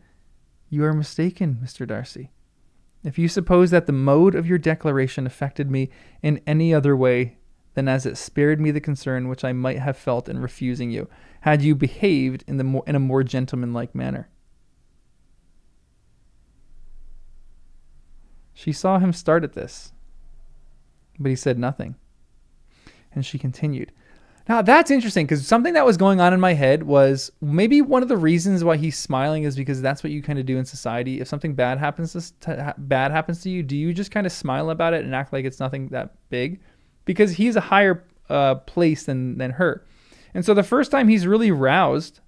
"You are mistaken, Mr. Darcy. If you suppose that the mode of your declaration affected me in any other way than as it spared me the concern which I might have felt in refusing you, had you behaved in a more gentlemanlike manner." She saw him start at this, but he said nothing. And she continued. Now, that's interesting, because something that was going on in my head was maybe one of the reasons why he's smiling is because that's what you kind of do in society. If something bad happens to you, do you just kind of smile about it and act like it's nothing that big? Because he's a higher place than her. And so the first time he's really roused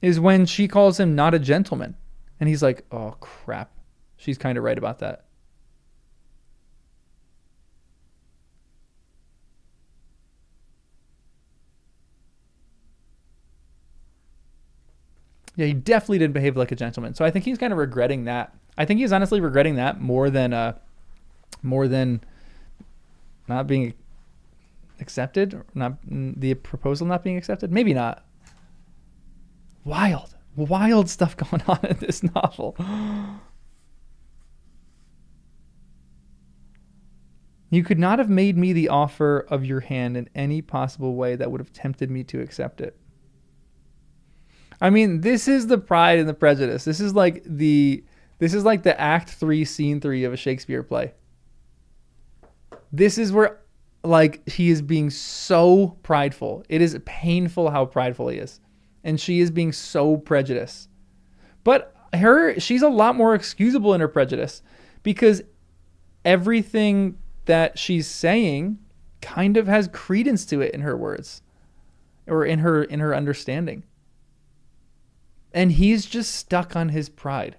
is when she calls him not a gentleman. And he's like, oh, crap. She's kind of right about that. Yeah, he definitely didn't behave like a gentleman. So I think he's kind of regretting that. I think he's honestly regretting that more than not being accepted, not the proposal not being accepted. Maybe not. Wild stuff going on in this novel. You could not have made me the offer of your hand in any possible way that would have tempted me to accept it. I mean, this is the Pride and the Prejudice. This is like the Act 3, Scene 3 of a Shakespeare play. This is where, like, he is being so prideful. It is painful how prideful he is. And she is being so prejudiced. But she's a lot more excusable in her prejudice, because everything that she's saying kind of has credence to it in her words, or in her understanding. And he's just stuck on his pride.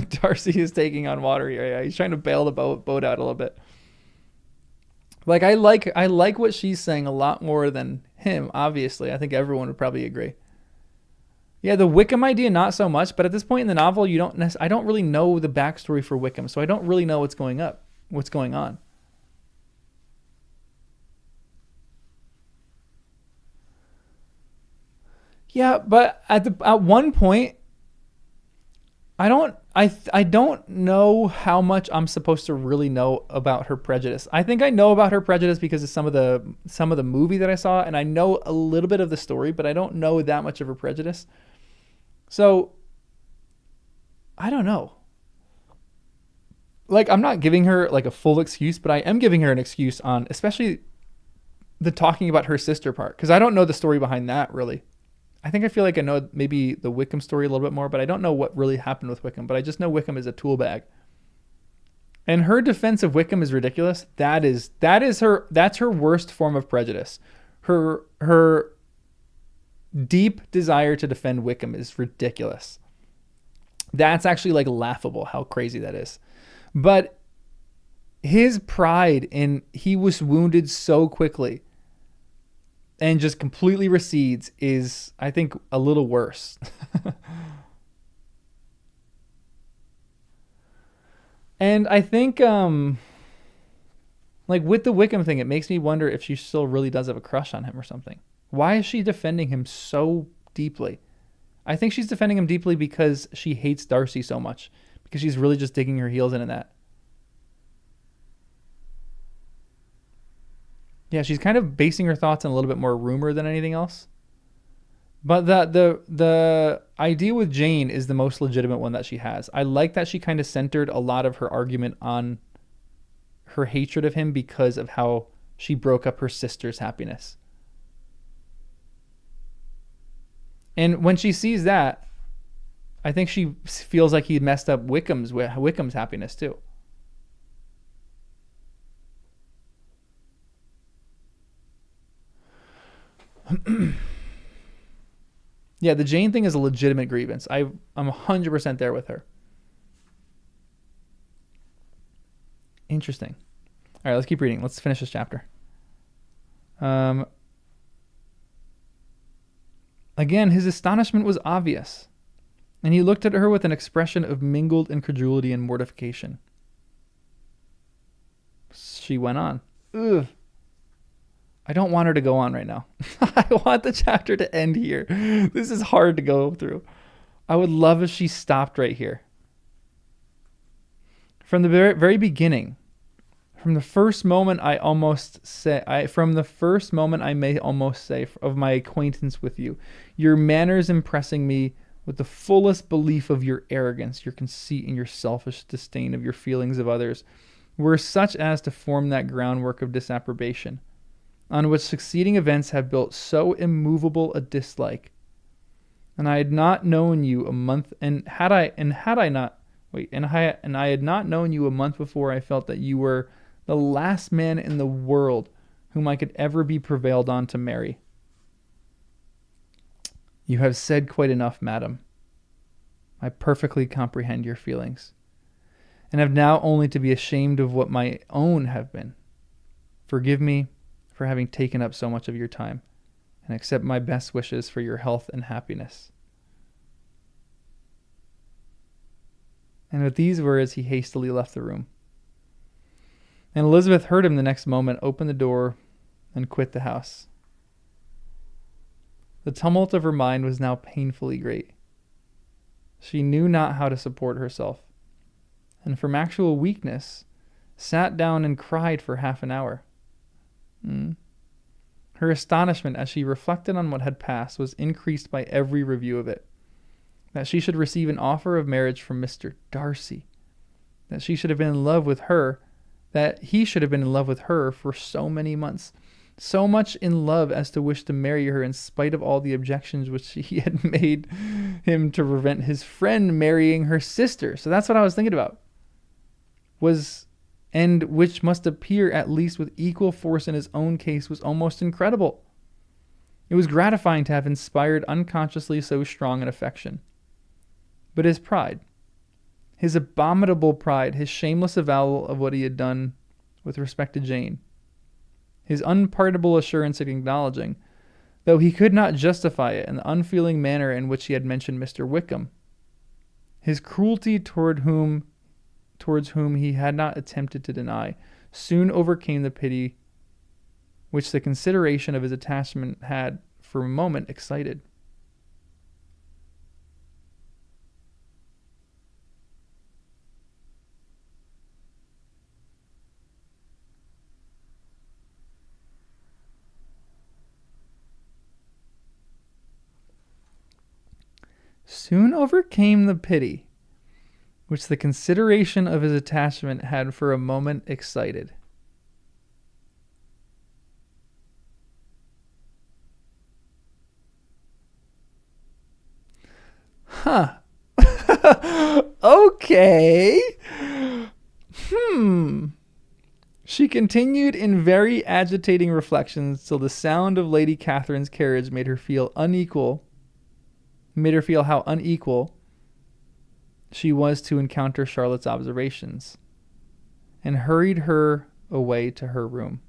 Darcy is taking on water here. Yeah, he's trying to bail the boat out a little bit. Like I like what she's saying a lot more than him, obviously. I think everyone would probably agree. Yeah, the Wickham idea, not so much. But at this point in the novel, I don't really know the backstory for Wickham, so I don't really know what's going on. Yeah, but at one point, I don't know how much I'm supposed to really know about her prejudice. I think I know about her prejudice because of some of the movie that I saw, and I know a little bit of the story, but I don't know that much of her prejudice. So I don't know. like, I'm not giving her like a full excuse, but I am giving her an excuse on especially the talking about her sister part, because I don't know the story behind that really. I think I feel like I know maybe the Wickham story a little bit more, but I don't know what really happened with Wickham. But I just know Wickham is a tool bag. And her defense of Wickham is ridiculous. That's her worst form of prejudice. Her deep desire to defend Wickham is ridiculous. That's actually like laughable how crazy that is. But his pride in he was wounded so quickly and just completely recedes is, I think, a little worse. And I think, like with the Wickham thing, it makes me wonder if she still really does have a crush on him or something. Why is she defending him so deeply? I think she's defending him deeply because she hates Darcy so much, because she's really just digging her heels in that. Yeah, she's kind of basing her thoughts on a little bit more rumor than anything else. But the idea with Jane is the most legitimate one that she has. I like that she kind of centered a lot of her argument on her hatred of him because of how she broke up her sister's happiness. And when she sees that, I think she feels like he messed up Wickham's happiness too. Yeah, the Jane thing is a legitimate grievance. I'm 100% there with her. Interesting. All right, let's keep reading. Let's finish this chapter. Again, his astonishment was obvious, and he looked at her with an expression of mingled incredulity and mortification. She went on. Ugh. I don't want her to go on right now. I want the chapter to end here. This is hard to go through. I would love if she stopped right here. From the very beginning, from the first moment I may almost say of my acquaintance with you, your manners impressing me with the fullest belief of your arrogance, your conceit, and your selfish disdain of your feelings of others, were such as to form that groundwork of disapprobation, on which succeeding events have built so immovable a dislike. And I had not known you a month, and I had not known you a month before I felt that you were the last man in the world whom I could ever be prevailed on to marry. You have said quite enough, madam. I perfectly comprehend your feelings, and have now only to be ashamed of what my own have been. Forgive me for having taken up so much of your time, and accept my best wishes for your health and happiness. And with these words, he hastily left the room. And Elizabeth heard him the next moment open the door and quit the house. The tumult of her mind was now painfully great. She knew not how to support herself, and from actual weakness, sat down and cried for half an hour. Her astonishment as she reflected on what had passed was increased by every review of it. That she should receive an offer of marriage from Mr. Darcy. That she should have been in love with her. That he should have been in love with her for so many months. So much in love as to wish to marry her in spite of all the objections which he had made him to prevent his friend marrying her sister. So that's what I was thinking about. And which must appear at least with equal force in his own case was almost incredible. It was gratifying to have inspired unconsciously so strong an affection. But his pride, his abominable pride, his shameless avowal of what he had done with respect to Jane, his unpardonable assurance in acknowledging, though he could not justify it in the unfeeling manner in which he had mentioned Mr. Wickham, his cruelty towards whom he had not attempted to deny, soon overcame the pity which the consideration of his attachment had for a moment excited. Soon overcame the pity which the consideration of his attachment had for a moment excited. Huh. Okay. She continued in very agitating reflections till the sound of Lady Catherine's carriage made her feel how unequal she was to encounter Charlotte's observations, and hurried her away to her room.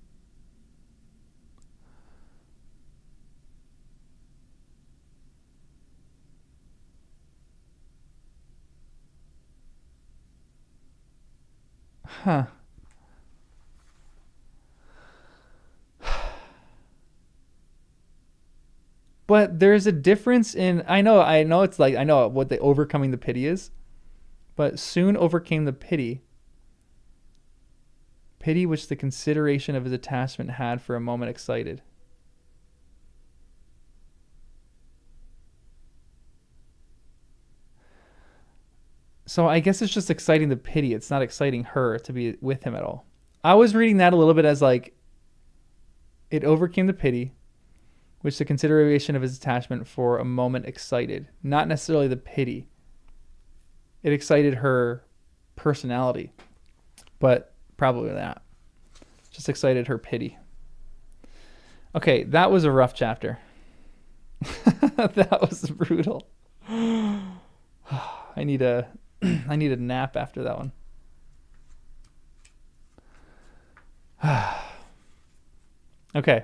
Huh. But there's a difference in, I know it's like, I know what the overcoming the pity is, but soon overcame the pity which the consideration of his attachment had for a moment excited. So I guess it's just exciting the pity. It's not exciting her to be with him at all. I was reading that a little bit as like, it overcame the pity, which the consideration of his attachment for a moment excited. Not necessarily the pity. It excited her personality, but probably that. Just excited her pity. Okay, that was a rough chapter. That was brutal. I need a nap after that one. Okay.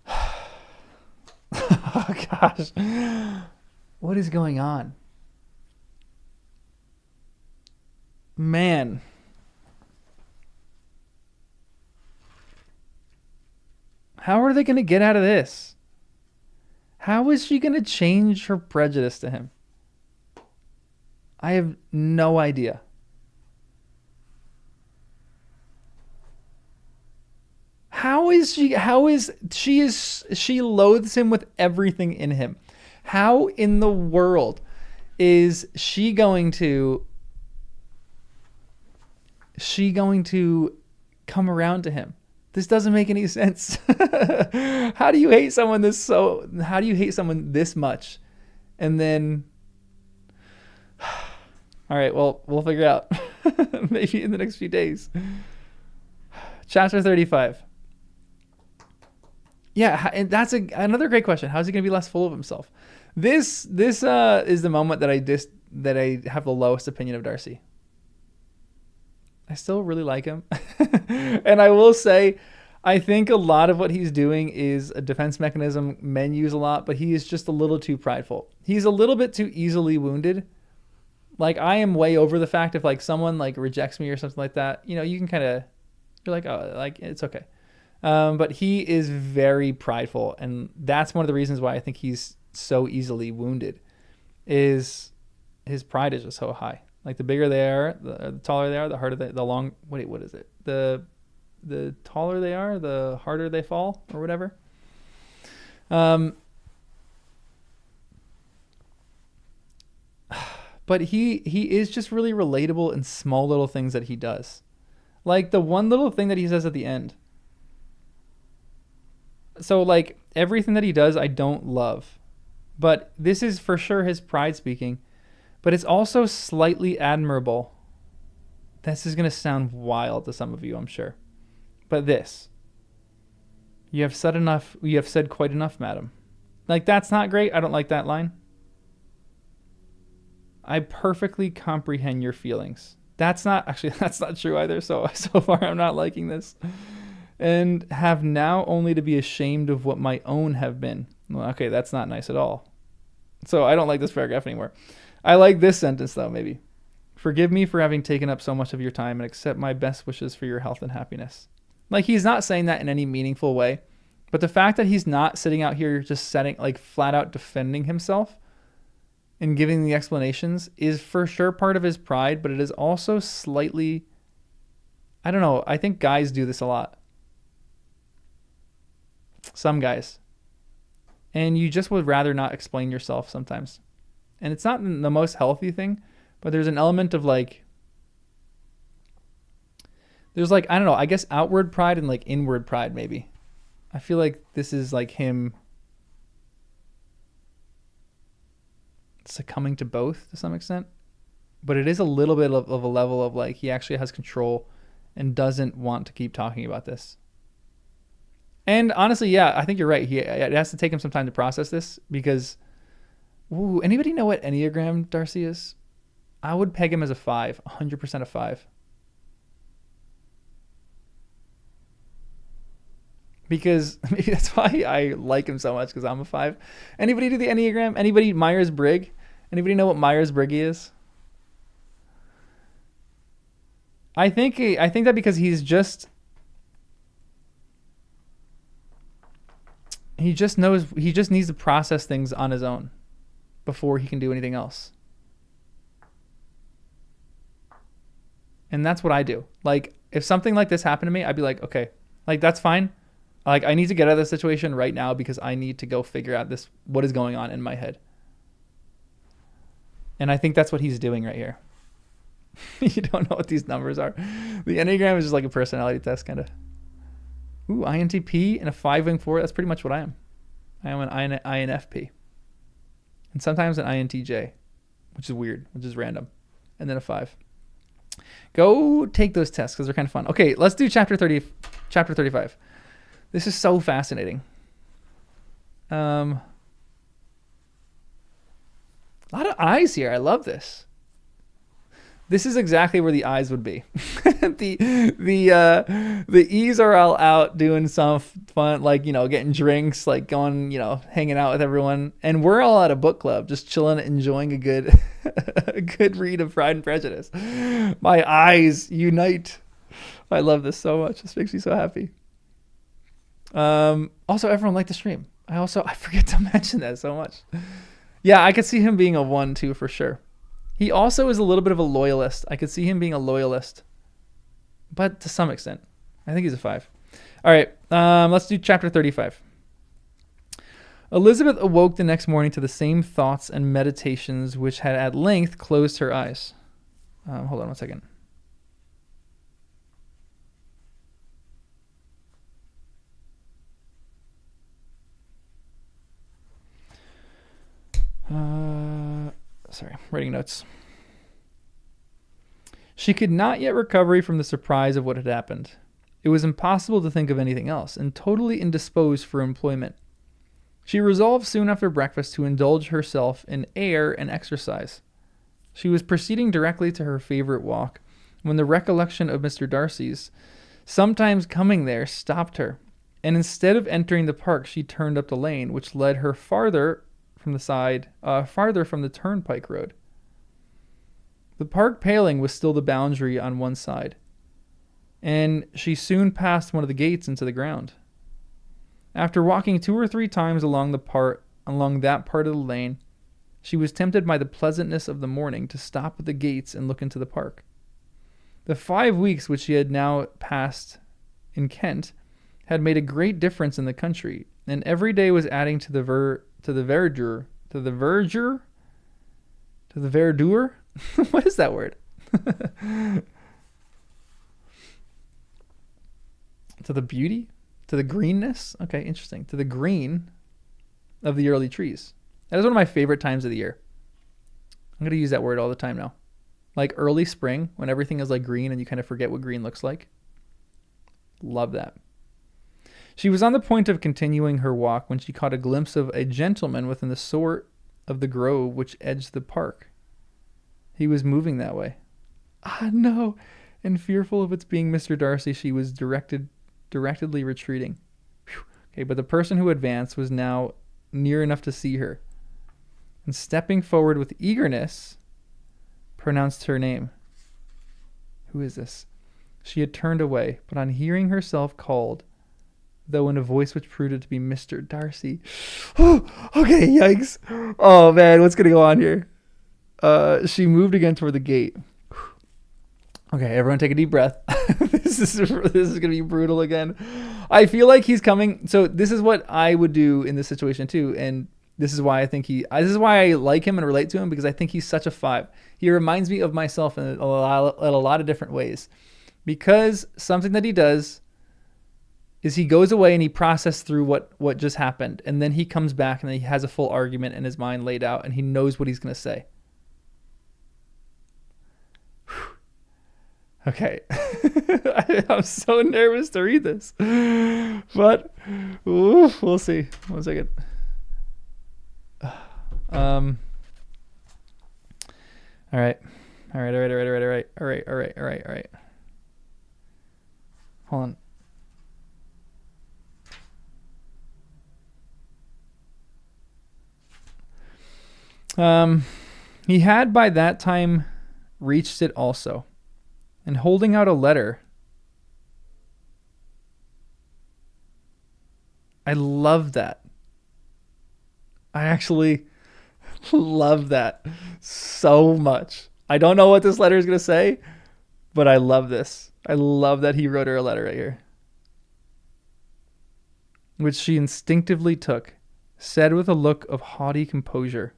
Oh gosh. What is going on? Man. How are they going to get out of this? How is she going to change her prejudice to him? I have no idea. She loathes him with everything in him. How in the world is she going to come around to him? This doesn't make any sense. How do you hate someone this much? And then all right, well, we'll figure out maybe in the next few days. Chapter 35. Yeah, and that's another great question. How's he going to be less full of himself? This is the moment that I have the lowest opinion of Darcy. I still really like him. And I will say, I think a lot of what he's doing is a defense mechanism men use a lot, but he is just a little too prideful. He's a little bit too easily wounded. Like, I am way over the fact if like someone like rejects me or something like that, you know, you can kind of, you're like, oh, like it's okay. But he is very prideful, and that's one of the reasons why I think he's so easily wounded. Is his pride is just so high. Like the bigger they are, the taller they are, the harder what is it? The taller they are, the harder they fall, or whatever. But he is just really relatable in small little things that he does. Like the one little thing that he says at the end. So like everything that he does, I don't love. But this is for sure his pride speaking. But it's also slightly admirable. This is going to sound wild to some of you, I'm sure. But this. You have said quite enough, madam. Like, that's not great. I don't like that line. I perfectly comprehend your feelings. That's not true either. So far I'm not liking this. And have now only to be ashamed of what my own have been. Well, okay, that's not nice at all. So I don't like this paragraph anymore. I like this sentence though, maybe. Forgive me for having taken up so much of your time and accept my best wishes for your health and happiness. Like, he's not saying that in any meaningful way. But the fact that he's not sitting out here just flat out defending himself and giving the explanations is for sure part of his pride, but it is also slightly, I don't know, I think guys do this a lot. Some guys. And you just would rather not explain yourself sometimes. And it's not the most healthy thing, But there's an element of like, there's like, I don't know, I guess outward pride and like inward pride maybe. I feel like this is like him succumbing to both to some extent. But it is a little bit of a level of like, he actually has control and doesn't want to keep talking about this. And honestly, yeah, I think you're right. It has to take him some time to process this because, ooh, anybody know what Enneagram Darcy is? I would peg him as a 5, 100% a 5. Because maybe that's why I like him so much, because I'm a 5. Anybody do the Enneagram? Anybody Myers-Briggs? Anybody know what Myers-Briggs is? I think that because he just needs to process things on his own before he can do anything else. And that's what I do. Like, if something like this happened to me, I'd be like, okay, like, that's fine. Like, I need to get out of this situation right now because I need to go figure out what is going on in my head. And I think that's what he's doing right here. You don't know what these numbers are. The Enneagram is just like a personality test, kind of. Ooh, INTP and a 5 wing 4. That's pretty much what I am. I am an INFP. And sometimes an INTJ, which is weird, which is random. And then a 5. Go take those tests because they're kind of fun. Okay, let's do chapter 35. This is so fascinating. A lot of eyes here. I love this. This is exactly where the eyes would be. the E's are all out doing some fun, like, you know, getting drinks, like going, you know, hanging out with everyone. And we're all at a book club, just chilling, enjoying a good read of Pride and Prejudice. My eyes unite. I love this so much. This makes me so happy. Also, everyone liked the stream. I forget to mention that so much. Yeah, I could see him being a 1 too, for sure. He also is a little bit of a loyalist. I could see him being a loyalist, but to some extent. I think he's a 5. All right, let's do chapter 35. Elizabeth awoke the next morning to the same thoughts and meditations which had at length closed her eyes. Hold on one second. Sorry, writing notes. She could not yet recover from the surprise of what had happened. It was impossible to think of anything else, and totally indisposed for employment. She resolved soon after breakfast to indulge herself in air and exercise. She was proceeding directly to her favorite walk, when the recollection of Mr. Darcy's sometimes coming there stopped her, and instead of entering the park, she turned up the lane, which led her farther from the turnpike road. The park paling was still the boundary on one side, and she soon passed one of the gates into the ground. After walking 2 or 3 times along that part of the lane, she was tempted by the pleasantness of the morning to stop at the gates and look into the park. The 5 weeks which she had now passed in Kent had made a great difference in the country, and every day was adding to the verdure. What is that word? To the beauty, to the greenness. Okay, interesting. To the green of the early trees. That is one of my favorite times of the year. I'm going to use that word all the time now. Like early spring, when everything is like green and you kind of forget what green looks like. Love that. She was on the point of continuing her walk when she caught a glimpse of a gentleman within the sort of the grove which edged the park. He was moving that way. Ah, no. And fearful of its being Mr. Darcy, she was directedly retreating. Whew. Okay, but the person who advanced was now near enough to see her, and stepping forward with eagerness, pronounced her name. Who is this? She had turned away, but on hearing herself called, though in a voice which proved to be Mr. Darcy. Oh, okay, yikes. Oh, man, what's going to go on here? She moved again toward the gate. Okay, everyone take a deep breath. This is going to be brutal again. I feel like he's coming. So this is what I would do in this situation too. And This is why this is why I like him and relate to him, because I think he's such a 5. He reminds me of myself in a lot of different ways, because something that he does is he goes away and he processes through what just happened. And then he comes back and he has a full argument in his mind laid out and he knows what he's going to say. Okay. I'm so nervous to read this, but we'll see. 1 second. All right. Hold on. He had by that time reached it also, and holding out a letter. I love that. I actually love that so much. I don't know what this letter is going to say, but I love this. I love that he wrote her a letter right here, which she instinctively took, said with a look of haughty composure,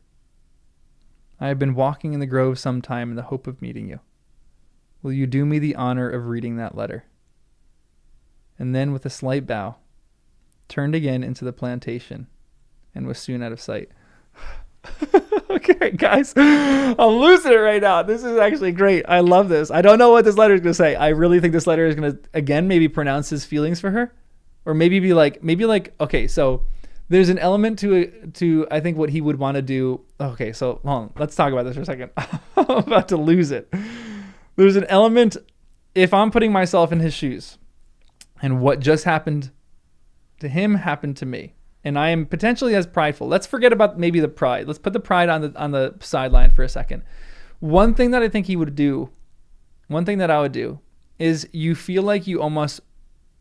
I have been walking in the grove some time in the hope of meeting you. Will you do me the honor of reading that letter? And then with a slight bow, turned again into the plantation and was soon out of sight. Okay, guys, I'm losing it right now. This is actually great. I love this. I don't know what this letter is going to say. I really think this letter is going to, again, maybe pronounce his feelings for her, or maybe be like, okay, so there's an element to I think what he would want to do. Okay, so hold on. Let's talk about this for a second. I'm about to lose it. There's an element, if I'm putting myself in his shoes and what just happened to him happened to me, and I am potentially as prideful. Let's forget about maybe the pride. Let's put the pride on the sideline for a second. One thing that I think he would do, one thing that I would do, is you feel like you almost,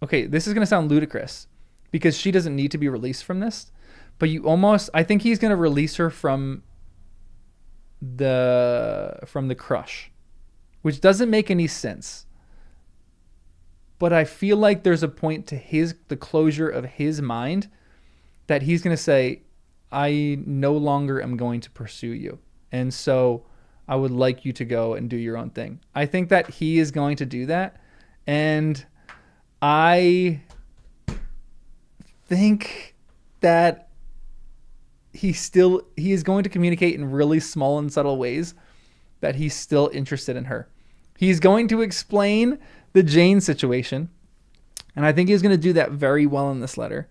okay, this is going to sound ludicrous because she doesn't need to be released from this, but you almost, I think he's going to release her from the crush, which doesn't make any sense. But I feel like there's a point to the closure of his mind that he's going to say, I no longer am going to pursue you. And so I would like you to go and do your own thing. I think that he is going to do that. And I think that he is going to communicate in really small and subtle ways that he's still interested in her. He's going to explain the Jane situation, and I think he's going to do that very well in this letter.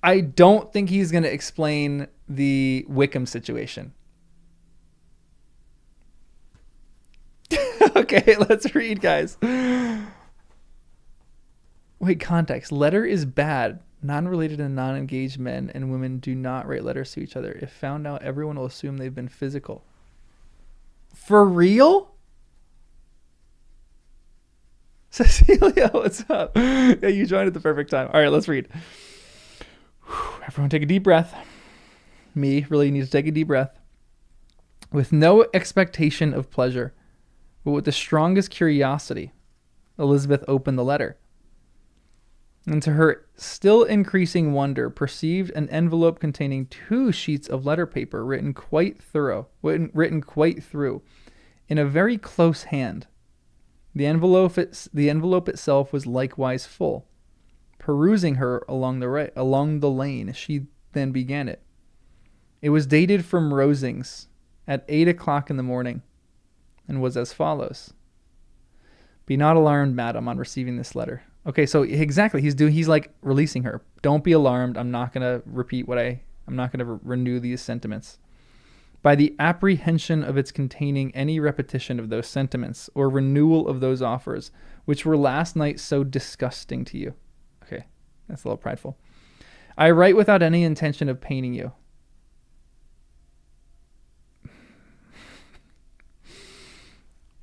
I don't think he's going to explain the Wickham situation. Okay, let's read, guys. Wait, context. Letter is bad. Non-related and non-engaged men and women do not write letters to each other. If found out, everyone will assume they've been physical. For real? Cecilia, what's up? Yeah, you joined at the perfect time. All right, let's read. Everyone take a deep breath. Me really need to take a deep breath. With no expectation of pleasure, but with the strongest curiosity, Elizabeth opened the letter. And to her still increasing wonder, perceived an envelope containing 2 sheets of letter paper written quite through, in a very close hand. The envelope itself was likewise full. Perusing her along the lane, she then began it. It was dated from Rosings at 8 o'clock in the morning, and was as follows: Be not alarmed, madam, on receiving this letter. Okay, so exactly, he's like releasing her. Don't be alarmed. I'm not going to repeat I'm not going to renew these sentiments. By the apprehension of its containing any repetition of those sentiments or renewal of those offers, which were last night so disgusting to you. Okay, that's a little prideful. I write without any intention of paining you.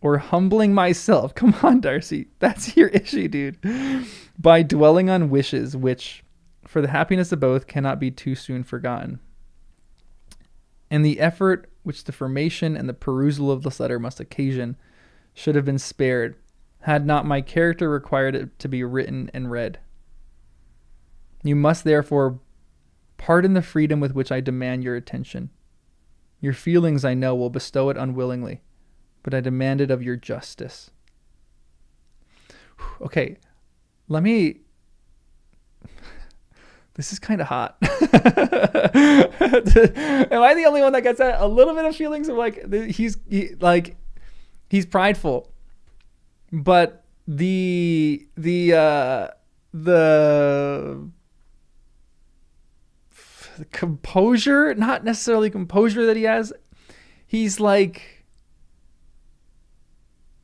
Or humbling myself. Come on, Darcy. That's your issue, dude. By dwelling on wishes which, for the happiness of both, cannot be too soon forgotten. And the effort which the formation and the perusal of this letter must occasion should have been spared, had not my character required it to be written and read. You must therefore Pardon the freedom with which I demand your attention. Your feelings, I know, will bestow it unwillingly, but I demand it of your justice. Okay, let me... This is kind of hot. Am I the only one that gets that? A little bit of feelings of like he's prideful, but the composure, not necessarily composure that he has. He's like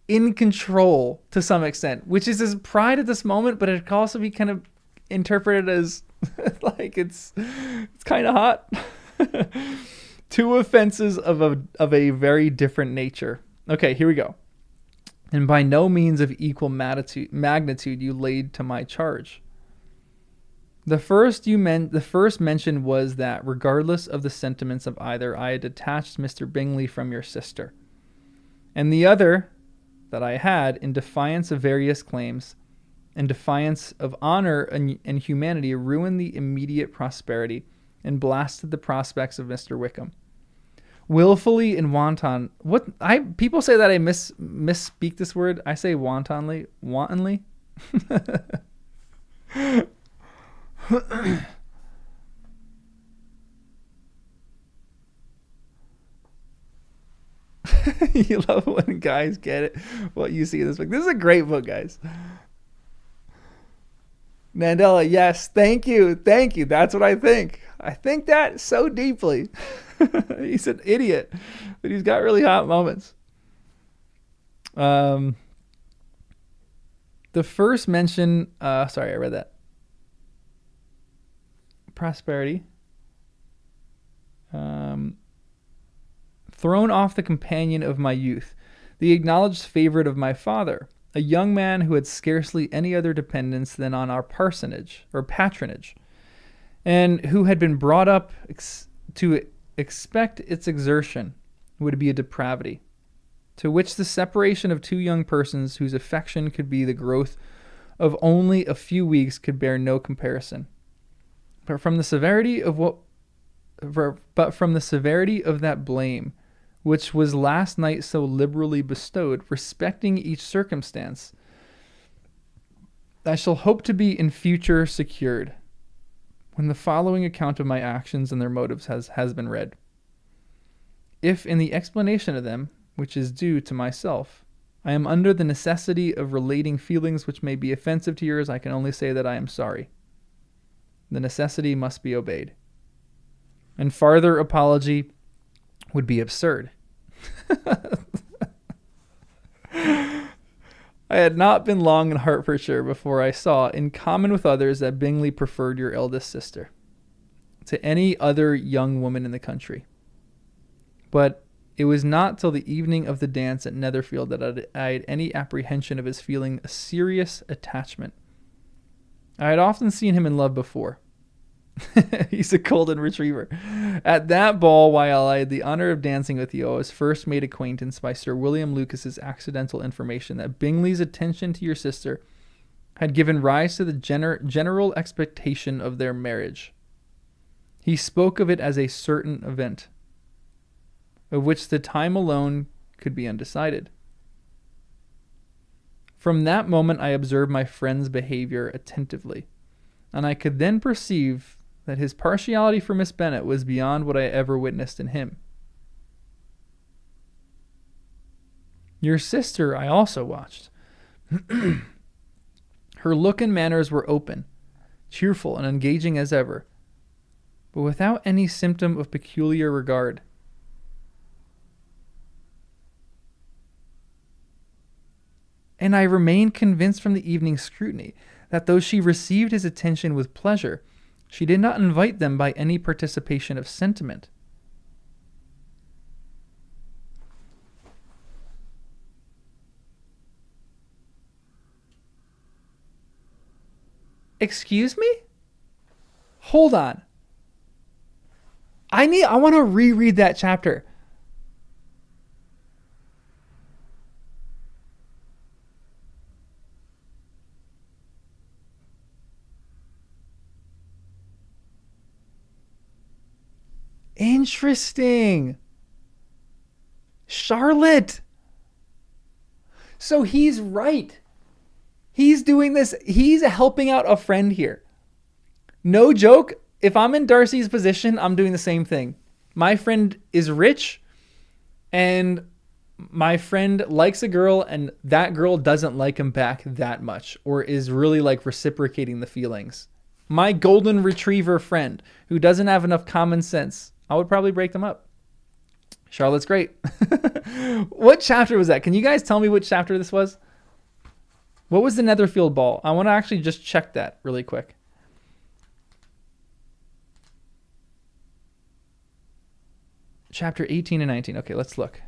in control to some extent, which is his pride at this moment, but it can also be kind of interpreted as like it's kind of hot. Two offenses of a very different nature. Okay, here we go. And by no means of equal magnitude you laid to my charge. The first mention was that regardless of the sentiments of either, I had detached Mr. Bingley from your sister. And the other, that I had, in defiance of various claims, in defiance of honor and humanity, ruined the immediate prosperity and blasted the prospects of Mr. Wickham. Willfully and wanton. People say that I misspeak this word. I say wantonly. Wantonly. You love it when guys get it. What you see in this book. This is a great book, guys. Mandela, yes, thank you. That's what I think. I think that so deeply. He's an idiot, but he's got really hot moments. The first mention, sorry, I read that. Prosperity. Thrown off the companion of my youth, the acknowledged favorite of my father, a young man who had scarcely any other dependence than on our patronage, and who had been brought up to expect its exertion would be a depravity, to which the separation of two young persons whose affection could be the growth of only a few weeks could bear no comparison. But from the severity of that blame, which was last night so liberally bestowed, respecting each circumstance, I shall hope to be in future secured, when the following account of my actions and their motives has been read. If in the explanation of them, which is due to myself, I am under the necessity of relating feelings which may be offensive to yours, I can only say that I am sorry. The necessity must be obeyed. And farther apology would be absurd. I had not been long in Hertfordshire before I saw, in common with others, that Bingley preferred your eldest sister to any other young woman in the country. But it was not till the evening of the dance at Netherfield that I had any apprehension of his feeling a serious attachment. I had often seen him in love before. He's a golden retriever. At that ball, while I had the honor of dancing with you, I was first made acquaintance by Sir William Lucas's accidental information that Bingley's attention to your sister had given rise to the general expectation of their marriage. He spoke of it as a certain event, of which the time alone could be undecided. From that moment I observed my friend's behavior attentively, and I could then perceive that his partiality for Miss Bennet was beyond what I ever witnessed in him. Your sister I also watched. Her look and manners were open, cheerful, and engaging as ever, but without any symptom of peculiar regard. And I remained convinced from the evening's scrutiny that though she received his attention with pleasure, she did not invite them by any participation of sentiment. Excuse me? Hold on. I want to reread that chapter. Interesting. Charlotte. So he's right. He's doing this. He's helping out a friend here. No joke. If I'm in Darcy's position, I'm doing the same thing. My friend is rich and my friend likes a girl and that girl doesn't like him back that much or is really like reciprocating the feelings. My golden retriever friend who doesn't have enough common sense, I would probably break them up. Charlotte's great. What chapter was that? Can you guys tell me which chapter this was? What was the Netherfield ball? I want to actually just check that really quick. Chapter 18 and 19. Okay, let's look.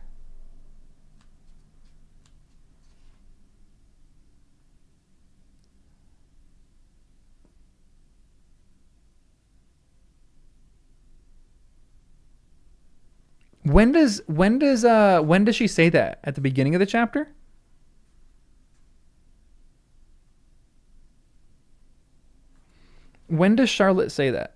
When does she say that? At the beginning of the chapter? When does Charlotte say that?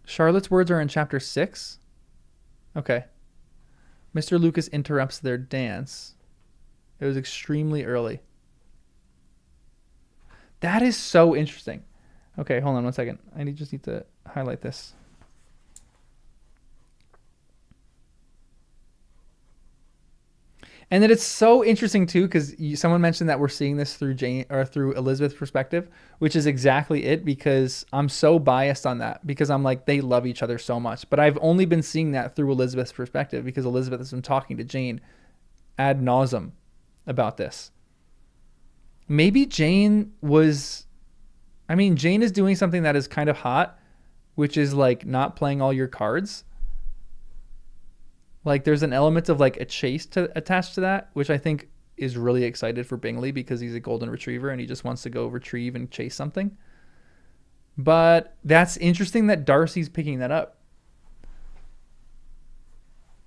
Charlotte's words are in chapter 6. Okay. Mr. Lucas interrupts their dance. It was extremely early. That is so interesting. Okay, hold on one second. I just need to highlight this. And then it's so interesting too, because someone mentioned that we're seeing this through Jane or through Elizabeth's perspective, which is exactly it. Because I'm so biased on that, because I'm like, they love each other so much. But I've only been seeing that through Elizabeth's perspective, because Elizabeth has been talking to Jane ad nauseum about this. Maybe Jane is doing something that is kind of hot, which is like not playing all your cards. Like there's an element of like a chase attached to that, which I think is really excited for Bingley because he's a golden retriever and he just wants to go retrieve and chase something. But that's interesting that Darcy's picking that up.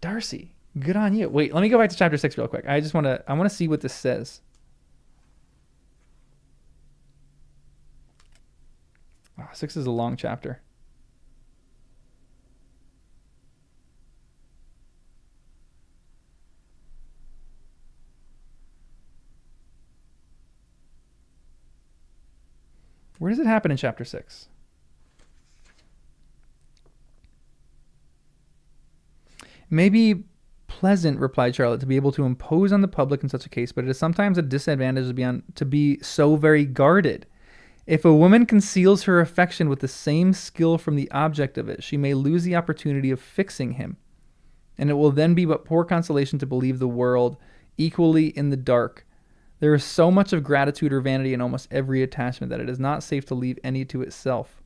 Darcy, good on you. Wait, let me go back to chapter 6 real quick. I want to see what this says. Wow, 6 is a long chapter. Where does it happen in chapter 6? Maybe pleasant, replied Charlotte, to be able to impose on the public in such a case, but it is sometimes a disadvantage to be so very guarded. If a woman conceals her affection with the same skill from the object of it, she may lose the opportunity of fixing him, and it will then be but poor consolation to believe the world equally in the dark. There is so much of gratitude or vanity in almost every attachment that it is not safe to leave any to itself.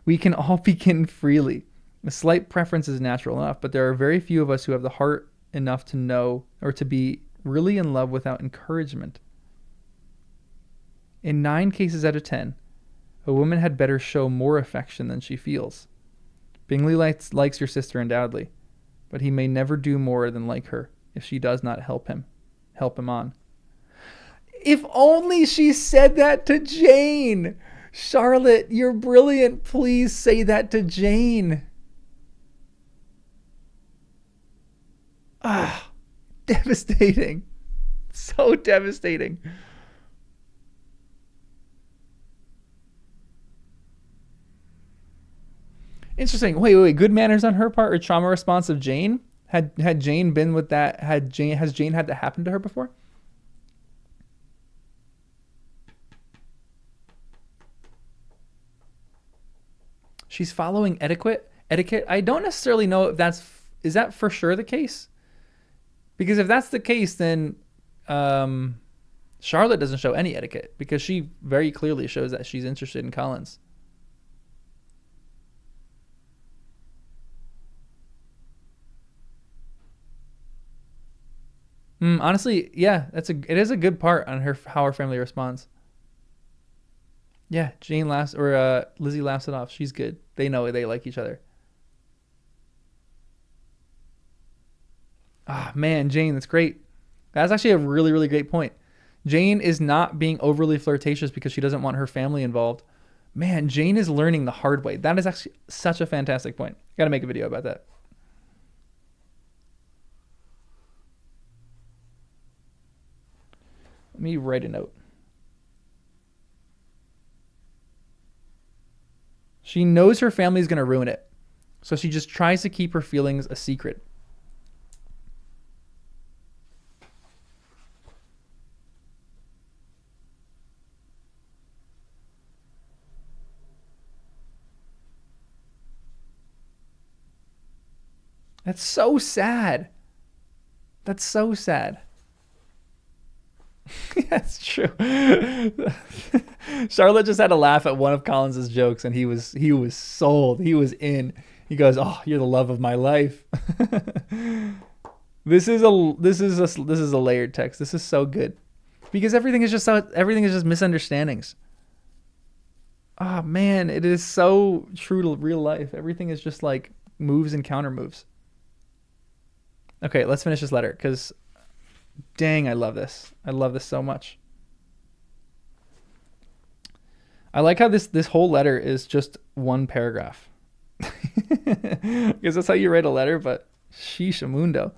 We can all begin freely. A slight preference is natural enough, but there are very few of us who have the heart enough to know or to be really in love without encouragement. In 9 cases out of 10, a woman had better show more affection than she feels. Bingley likes your sister undoubtedly, but he may never do more than like her if she does not help him on. If only she said that to Jane. Charlotte, you're brilliant. Please say that to Jane. Ah, devastating. So devastating. Interesting. Wait. Good manners on her part or trauma response of Jane? Had Jane been with that? Has Jane had that happen to her before? She's following etiquette. I don't necessarily know if is that for sure the case? Because if that's the case, then Charlotte doesn't show any etiquette because she very clearly shows that she's interested in Collins. Honestly, yeah, it is a good part on how her family responds. Yeah, Jane laughs, or Lizzie laughs it off. She's good. They know they like each other. Ah, man, Jane, that's great. That's actually a really, really great point. Jane is not being overly flirtatious because she doesn't want her family involved. Man, Jane is learning the hard way. That is actually such a fantastic point. Got to make a video about that. Let me write a note. She knows her family is going to ruin it. So she just tries to keep her feelings a secret. That's so sad. That's so sad. That's true. Charlotte just had a laugh at one of Collins's jokes, and he was sold. He was in. He goes, "Oh, you're the love of my life." This is a layered text. This is so good because everything is just misunderstandings. Oh man, it is so true to real life. Everything is just like moves and counter moves. Okay, let's finish this letter because dang, I love this. I love this so much. I like how this whole letter is just one paragraph. Because that's how you write a letter, but sheesh amundo.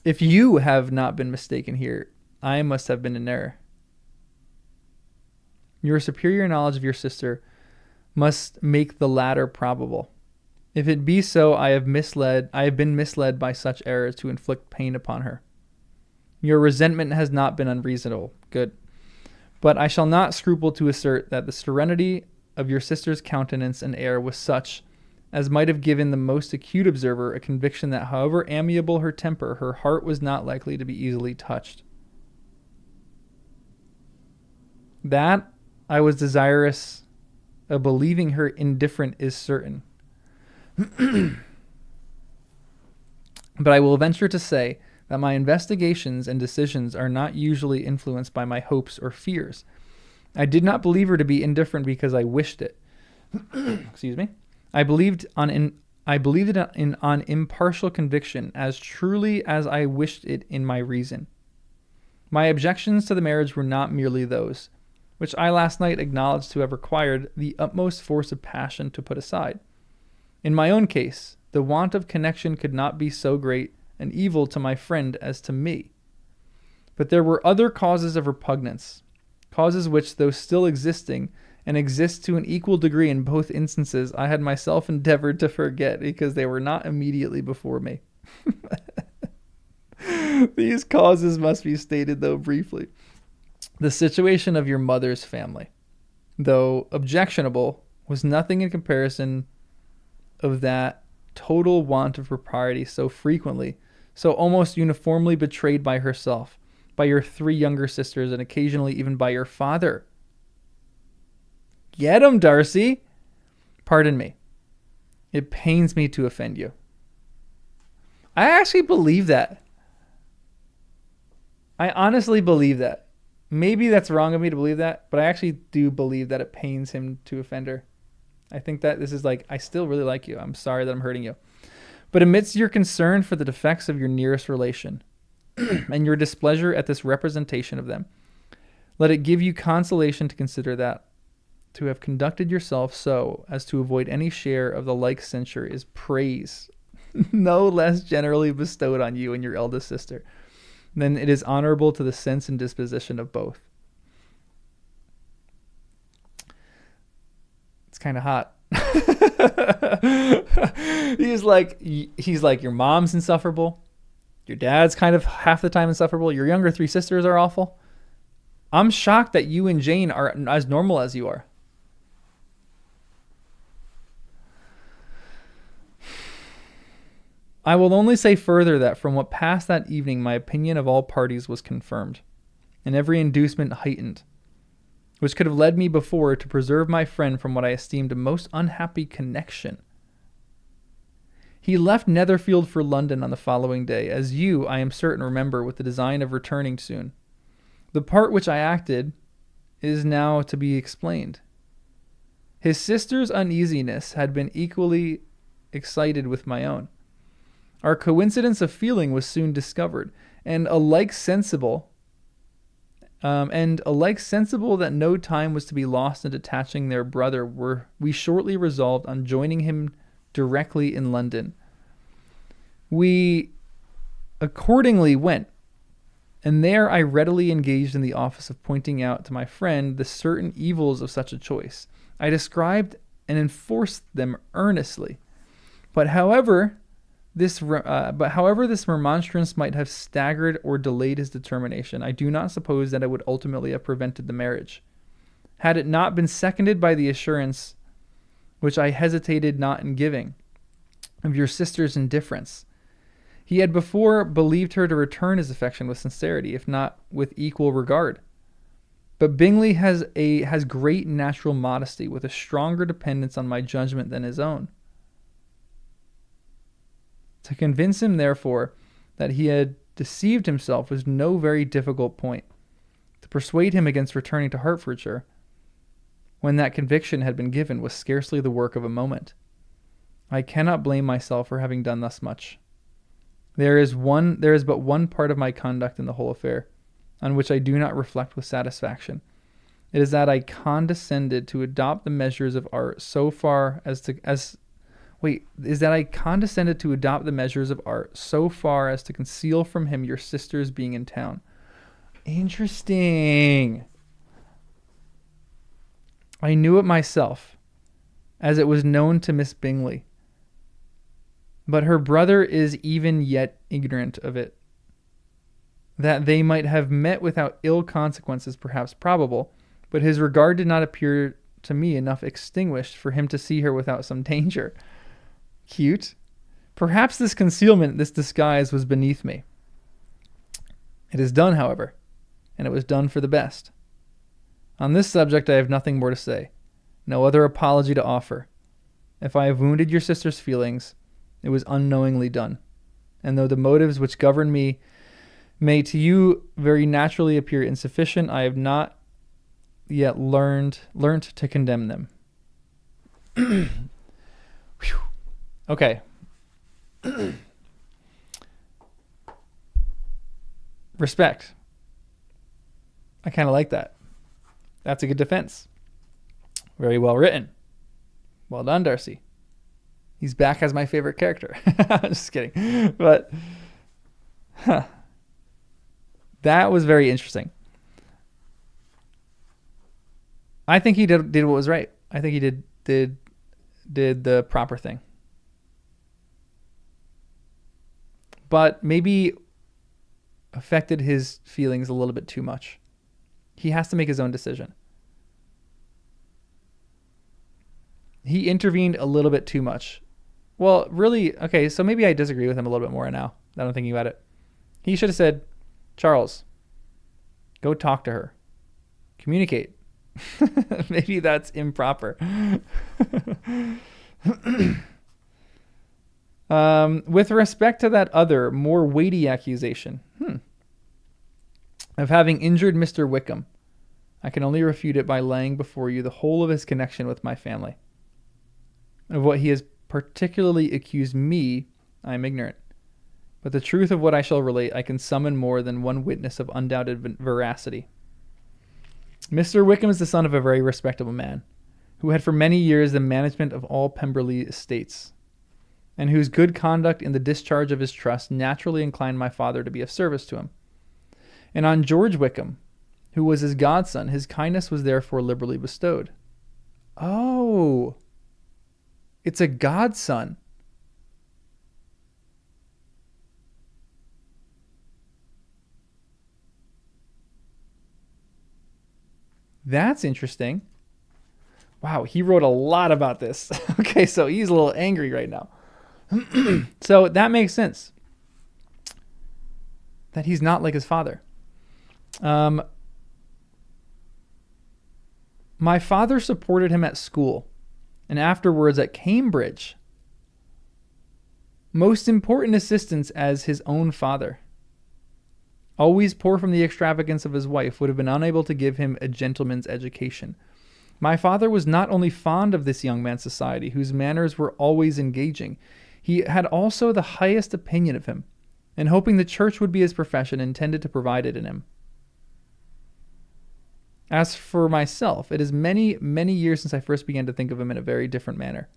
If you have not been mistaken here, I must have been in error. Your superior knowledge of your sister must make the latter probable. If it be so, I have been misled by such errors to inflict pain upon her. Your resentment has not been unreasonable. Good. But I shall not scruple to assert that the serenity of your sister's countenance and air was such as might have given the most acute observer a conviction that however amiable her temper, her heart was not likely to be easily touched. That I was desirous of believing her indifferent is certain. But I will venture to say that my investigations and decisions are not usually influenced by my hopes or fears. I did not believe her to be indifferent because I wished it. Excuse me. I believed it on impartial conviction as truly as I wished it in my reason. My objections to the marriage were not merely those, which I last night acknowledged to have required the utmost force of passion to put aside. In my own case, the want of connection could not be so great an evil to my friend as to me. But there were other causes of repugnance, causes which, though still existing, and exist to an equal degree in both instances, I had myself endeavored to forget because they were not immediately before me. These causes must be stated, though briefly. The situation of your mother's family, though objectionable, was nothing in comparison of that total want of propriety so frequently, so almost uniformly betrayed by herself, by your 3 younger sisters, and occasionally even by your father. Get 'em, Darcy. Pardon me. It pains me to offend you. I actually believe that. I honestly believe that. Maybe that's wrong of me to believe that, but I actually do believe that it pains him to offend her. I think that this is like, I still really like you. I'm sorry that I'm hurting you. But amidst your concern for the defects of your nearest relation and your displeasure at this representation of them, let it give you consolation to consider that to have conducted yourself so as to avoid any share of the like censure is praise no less generally bestowed on you and your eldest sister than it is honorable to the sense and disposition of both. It's kind of hot. He's like, your mom's insufferable. Your dad's kind of half the time insufferable. Your younger 3 sisters are awful. I'm shocked that you and Jane are as normal as you are. I will only say further that from what passed that evening, my opinion of all parties was confirmed, and every inducement heightened, which could have led me before to preserve my friend from what I esteemed a most unhappy connection. He left Netherfield for London on the following day, as you, I am certain, remember, with the design of returning soon. The part which I acted is now to be explained. His sister's uneasiness had been equally excited with my own. Our coincidence of feeling was soon discovered, and alike sensible that no time was to be lost in detaching their brother, we shortly resolved on joining him directly in London. We accordingly went, and there I readily engaged in the office of pointing out to my friend the certain evils of such a choice. I described and enforced them earnestly. But however this remonstrance might have staggered or delayed his determination, I do not suppose that it would ultimately have prevented the marriage, had it not been seconded by the assurance, which I hesitated not in giving, of your sister's indifference. He had before believed her to return his affection with sincerity, if not with equal regard. But Bingley has great natural modesty, with a stronger dependence on my judgment than his own. To convince him, therefore, that he had deceived himself was no very difficult point. To persuade him against returning to Hertfordshire, when that conviction had been given, was scarcely the work of a moment. I cannot blame myself for having done thus much. There is but one part of my conduct in the whole affair on which I do not reflect with satisfaction. It is that I condescended to adopt the measures of art so far as to conceal from him your sister's being in town. Interesting. I knew it myself, as it was known to Miss Bingley. But her brother is even yet ignorant of it. That they might have met without ill consequences, perhaps probable, but his regard did not appear to me enough extinguished for him to see her without some danger. Cute. Perhaps this concealment, this disguise, was beneath me. It is done, however, and it was done for the best. On this subject I have nothing more to say, no other apology to offer. If I have wounded your sister's feelings, it was unknowingly done, and though the motives which govern me may to you very naturally appear insufficient, I have not yet learnt to condemn them. Okay. Respect. I kind of like that. That's a good defense. Very well written. Well done, Darcy. He's back as my favorite character. Just kidding. But that was very interesting. I think he did what was right. I think he did the proper thing. But maybe affected his feelings a little bit too much. He has to make his own decision. He intervened a little bit too much. Well, really, okay, so maybe I disagree with him a little bit more now that I'm thinking about it. He should have said, Charles, go talk to her. Communicate. Maybe that's improper. With respect to that other, more weighty accusation of having injured Mr. Wickham, I can only refute it by laying before you the whole of his connection with my family. Of what he has particularly accused me, I am ignorant. But the truth of what I shall relate, I can summon more than one witness of undoubted veracity. Mr. Wickham is the son of a very respectable man, who had for many years the management of all Pemberley estates, and whose good conduct in the discharge of his trust naturally inclined my father to be of service to him. And on George Wickham, who was his godson, his kindness was therefore liberally bestowed. Oh, it's a godson. That's interesting. Wow, he wrote a lot about this. Okay, so he's a little angry right now. So that makes sense. That he's not like his father. My father supported him at school and afterwards at Cambridge. Most important assistance as his own father. Always poor from the extravagance of his wife, would have been unable to give him a gentleman's education. My father was not only fond of this young man's society, whose manners were always engaging, He had also the highest opinion of him, and hoping the church would be his profession, intended to provide it in him. As for myself, it is many, many years since I first began to think of him in a very different manner.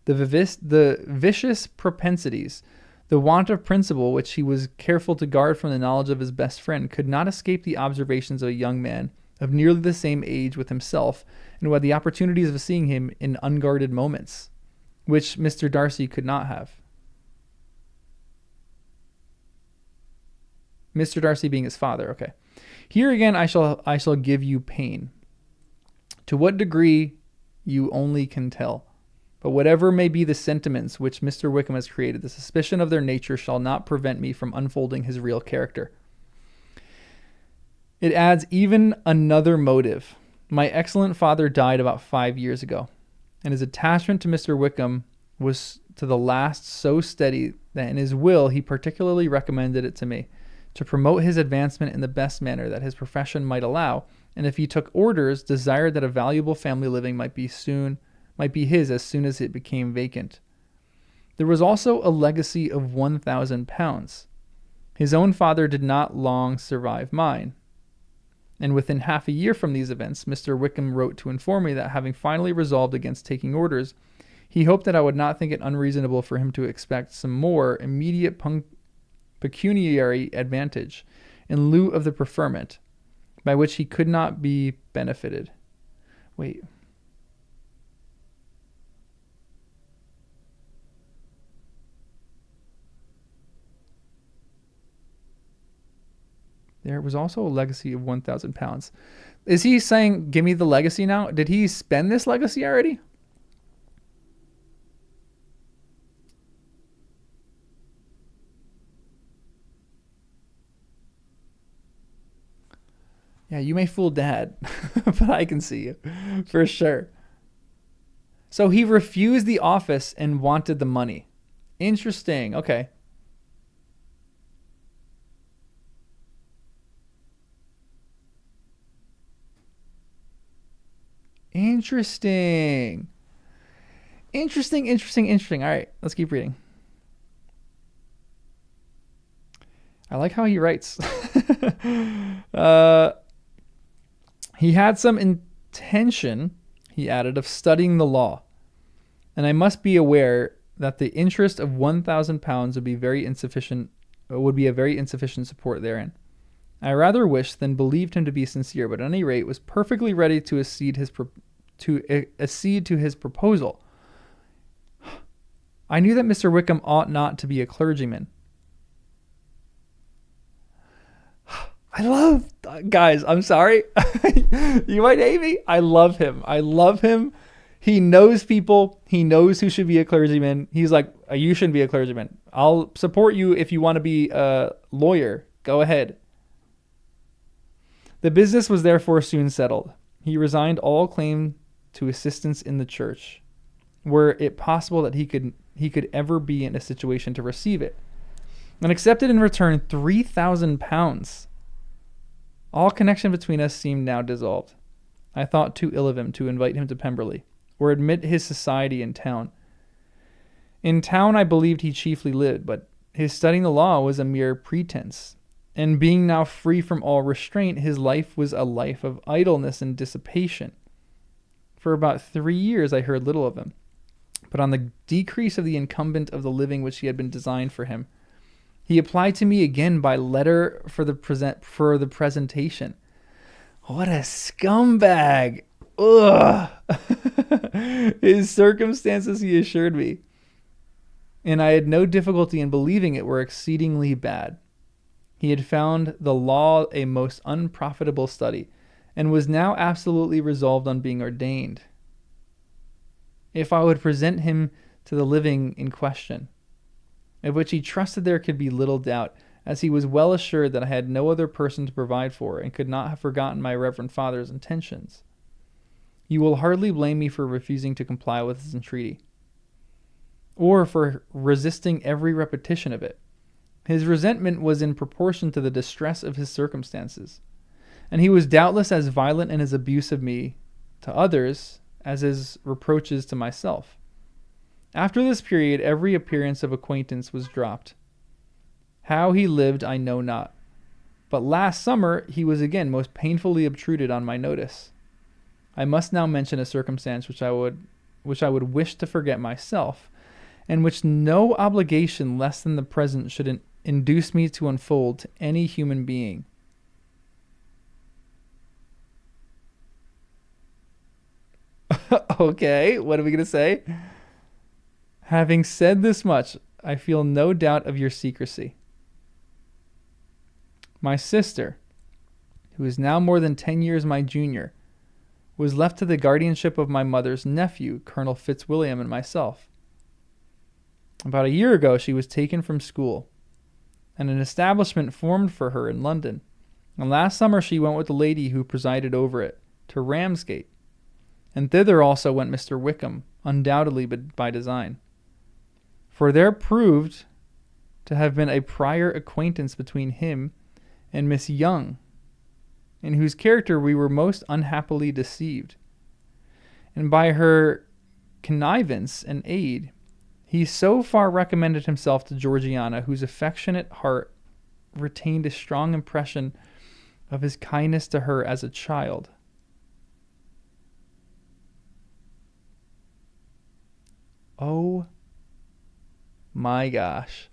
The vicious propensities, the want of principle which he was careful to guard from the knowledge of his best friend, could not escape the observations of a young man of nearly the same age with himself, and who had the opportunities of seeing him in unguarded moments, which Mr. Darcy could not have. Mr. Darcy being his father, okay. Here again I shall give you pain. To what degree you only can tell. But whatever may be the sentiments which Mr. Wickham has created, the suspicion of their nature shall not prevent me from unfolding his real character. It adds even another motive. My excellent father died about 5 years ago, and his attachment to Mr. Wickham was to the last so steady that in his will he particularly recommended it to me, to promote his advancement in the best manner that his profession might allow, and if he took orders, desired that a valuable family living might be his as soon as it became vacant. There was also a legacy of £1,000. His own father did not long survive mine, and within half a year from these events, Mr. Wickham wrote to inform me that, having finally resolved against taking orders, he hoped that I would not think it unreasonable for him to expect some more immediate pecuniary advantage in lieu of the preferment, by which he could not be benefited. Wait. There was also a legacy of £1,000. Is he saying, give me the legacy now? Did he spend this legacy already? Yeah, you may fool Dad, but I can see you for sure. So he refused the office and wanted the money. Interesting. Okay. Interesting. Interesting. All right, let's keep reading. I like how he writes. He had some intention, he added, of studying the law, and I must be aware that the interest of £1,000 would be a very insufficient support therein. I rather wished than believed him to be sincere, but at any rate was perfectly ready to accede to his proposal. I knew that Mr. Wickham ought not to be a clergyman. Guys, I'm sorry. You might hate me. I love him. He knows people. He knows who should be a clergyman. He's like, you shouldn't be a clergyman. I'll support you if you want to be a lawyer. Go ahead. The business was therefore soon settled. He resigned all claim to assistance in the church, were it possible that he could ever be in a situation to receive it, and accepted in return £3,000. All connection between us seemed now dissolved. I thought too ill of him to invite him to Pemberley, or admit his society in town. In town I believed he chiefly lived, but his studying the law was a mere pretense, and being now free from all restraint, his life was a life of idleness and dissipation. For about 3 years I heard little of him, but on the decrease of the incumbent of the living which he had been designed for him, he applied to me again by letter for the presentation. What a scumbag! Ugh! His circumstances, he assured me, and I had no difficulty in believing it, were exceedingly bad. He had found the law a most unprofitable study, and was now absolutely resolved on being ordained. If I would present him to the living in question, of which he trusted there could be little doubt, as he was well assured that I had no other person to provide for, and could not have forgotten my reverend father's intentions, you will hardly blame me for refusing to comply with his entreaty, or for resisting every repetition of it. His resentment was in proportion to the distress of his circumstances, and he was doubtless as violent in his abuse of me to others as his reproaches to myself. After this period, every appearance of acquaintance was dropped. How he lived, I know not. But last summer, he was again most painfully obtruded on my notice. I must now mention a circumstance which I would wish to forget myself, and which no obligation less than the present should induce me to unfold to any human being. Okay, what are we going to say? Having said this much, I feel no doubt of your secrecy. My sister, who is now more than 10 years my junior, was left to the guardianship of my mother's nephew, Colonel Fitzwilliam, and myself. About a year ago, she was taken from school, and an establishment formed for her in London. And last summer, she went with the lady who presided over it to Ramsgate, and thither also went Mr. Wickham, undoubtedly by design. For there proved to have been a prior acquaintance between him and Miss Young, in whose character we were most unhappily deceived. And by her connivance and aid, he so far recommended himself to Georgiana, whose affectionate heart retained a strong impression of his kindness to her as a child. Oh my gosh.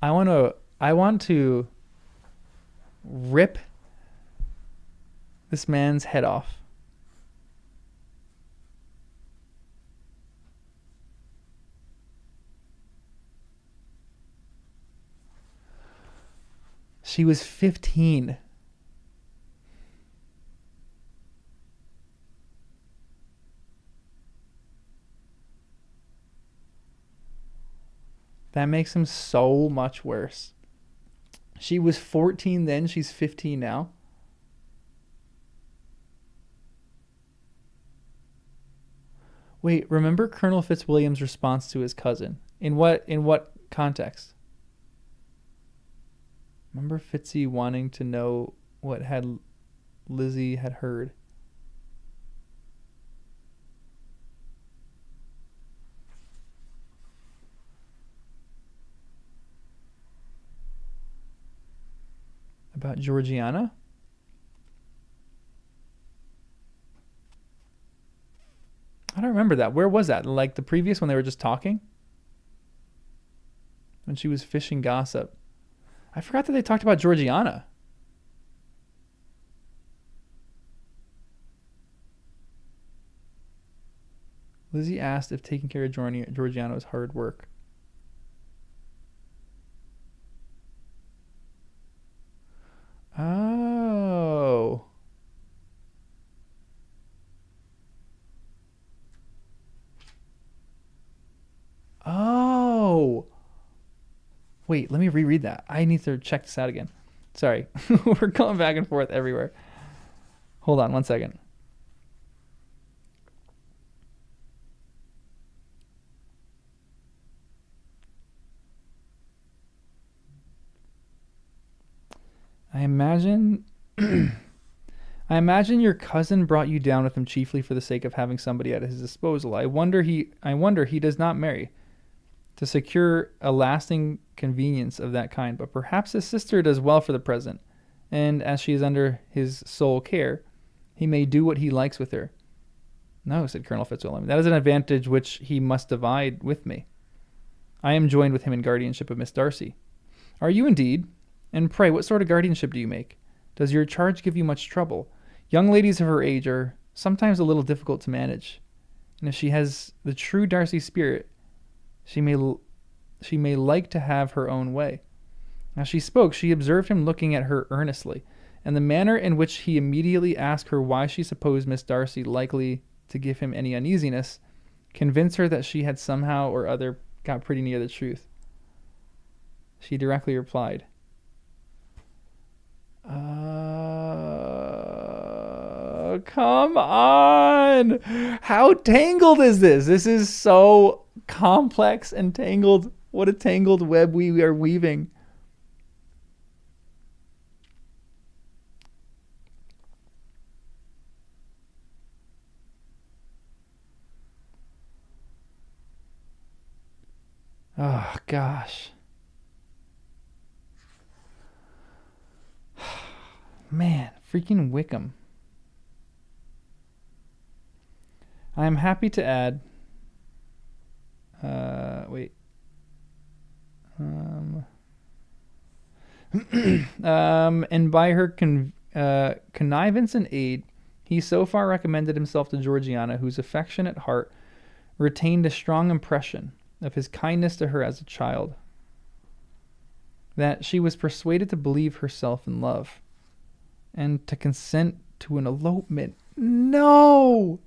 I want to rip this man's head off. She was 15. That makes him so much worse. She was 14 then, she's 15 now. Wait, remember Colonel Fitzwilliam's response to his cousin? In what context? Remember Fitzy wanting to know what Lizzie had heard? About Georgiana? I don't remember that. Where was that? Like the previous when they were just talking? When she was fishing gossip. I forgot that they talked about Georgiana. Lizzie asked if taking care of Georgiana was hard work. Oh. Oh. Wait, let me reread that. I need to check this out again. Sorry. We're going back and forth everywhere. Hold on one second. I imagine your cousin brought you down with him chiefly for the sake of having somebody at his disposal. I wonder he does not marry to secure a lasting convenience of that kind, but perhaps his sister does well for the present, and as she is under his sole care, he may do what he likes with her. No, said Colonel Fitzwilliam, that is an advantage which he must divide with me. I am joined with him in guardianship of Miss Darcy. Are you indeed? And pray, what sort of guardianship do you make? Does your charge give you much trouble? Young ladies of her age are sometimes a little difficult to manage, and if she has the true Darcy spirit, she may like to have her own way. As she spoke, she observed him looking at her earnestly, and the manner in which he immediately asked her why she supposed Miss Darcy likely to give him any uneasiness convinced her that she had somehow or other got pretty near the truth. She directly replied, come on! How tangled is this? This is so complex and tangled. What a tangled web we are weaving. Oh, gosh. Man, freaking Wickham. I am happy to add... wait. And by her connivance and aid, he so far recommended himself to Georgiana, whose affectionate heart retained a strong impression of his kindness to her as a child, that she was persuaded to believe herself in love and to consent to an elopement. No!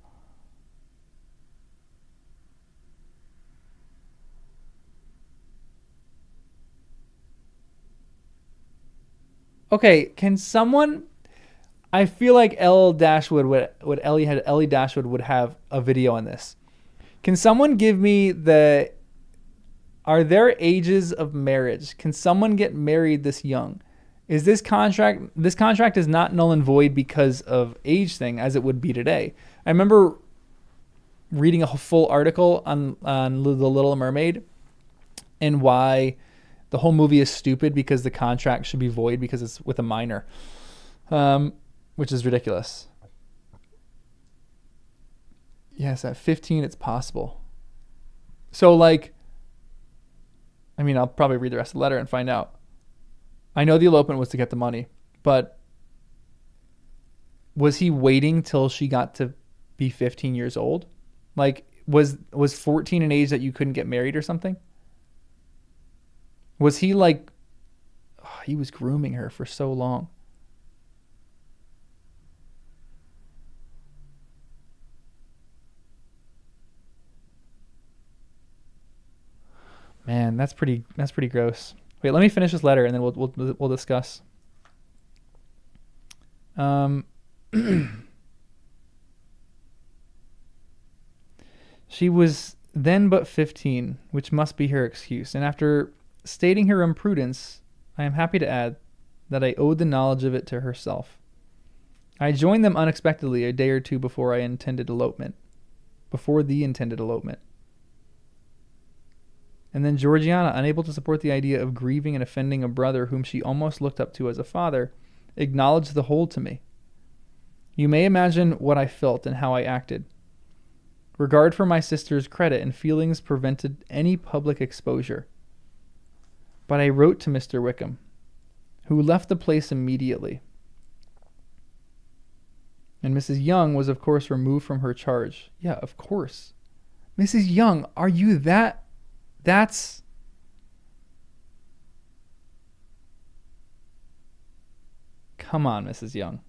Okay, can someone... I feel like Ellie Dashwood would have a video on this. Can someone give me the... Are there ages of marriage? Can someone get married this young? Is this contract... This contract is not null and void because of age thing, as it would be today. I remember reading a full article on The Little Mermaid and why the whole movie is stupid because the contract should be void because it's with a minor. Which is ridiculous. Yes, at 15, it's possible. So, like, I mean, I'll probably read the rest of the letter and find out. I know the elopement was to get the money, but was he waiting till she got to be 15 years old? Like, was 14 an age that you couldn't get married or something? Was he like, he was grooming her for so long. Man, that's pretty gross. Wait, let me finish this letter and then we'll discuss. She was then but 15, which must be her excuse. And after stating her imprudence, I am happy to add that I owed the knowledge of it to herself. I joined them unexpectedly a day or two before the intended elopement. And then Georgiana, unable to support the idea of grieving and offending a brother whom she almost looked up to as a father, acknowledged the whole to me. You may imagine what I felt and how I acted. Regard for my sister's credit and feelings prevented any public exposure. But I wrote to Mr. Wickham, who left the place immediately. And Mrs. Young was, of course, removed from her charge. Yeah, of course. Mrs. Young, are you that... That's... Come on, Mrs. Young.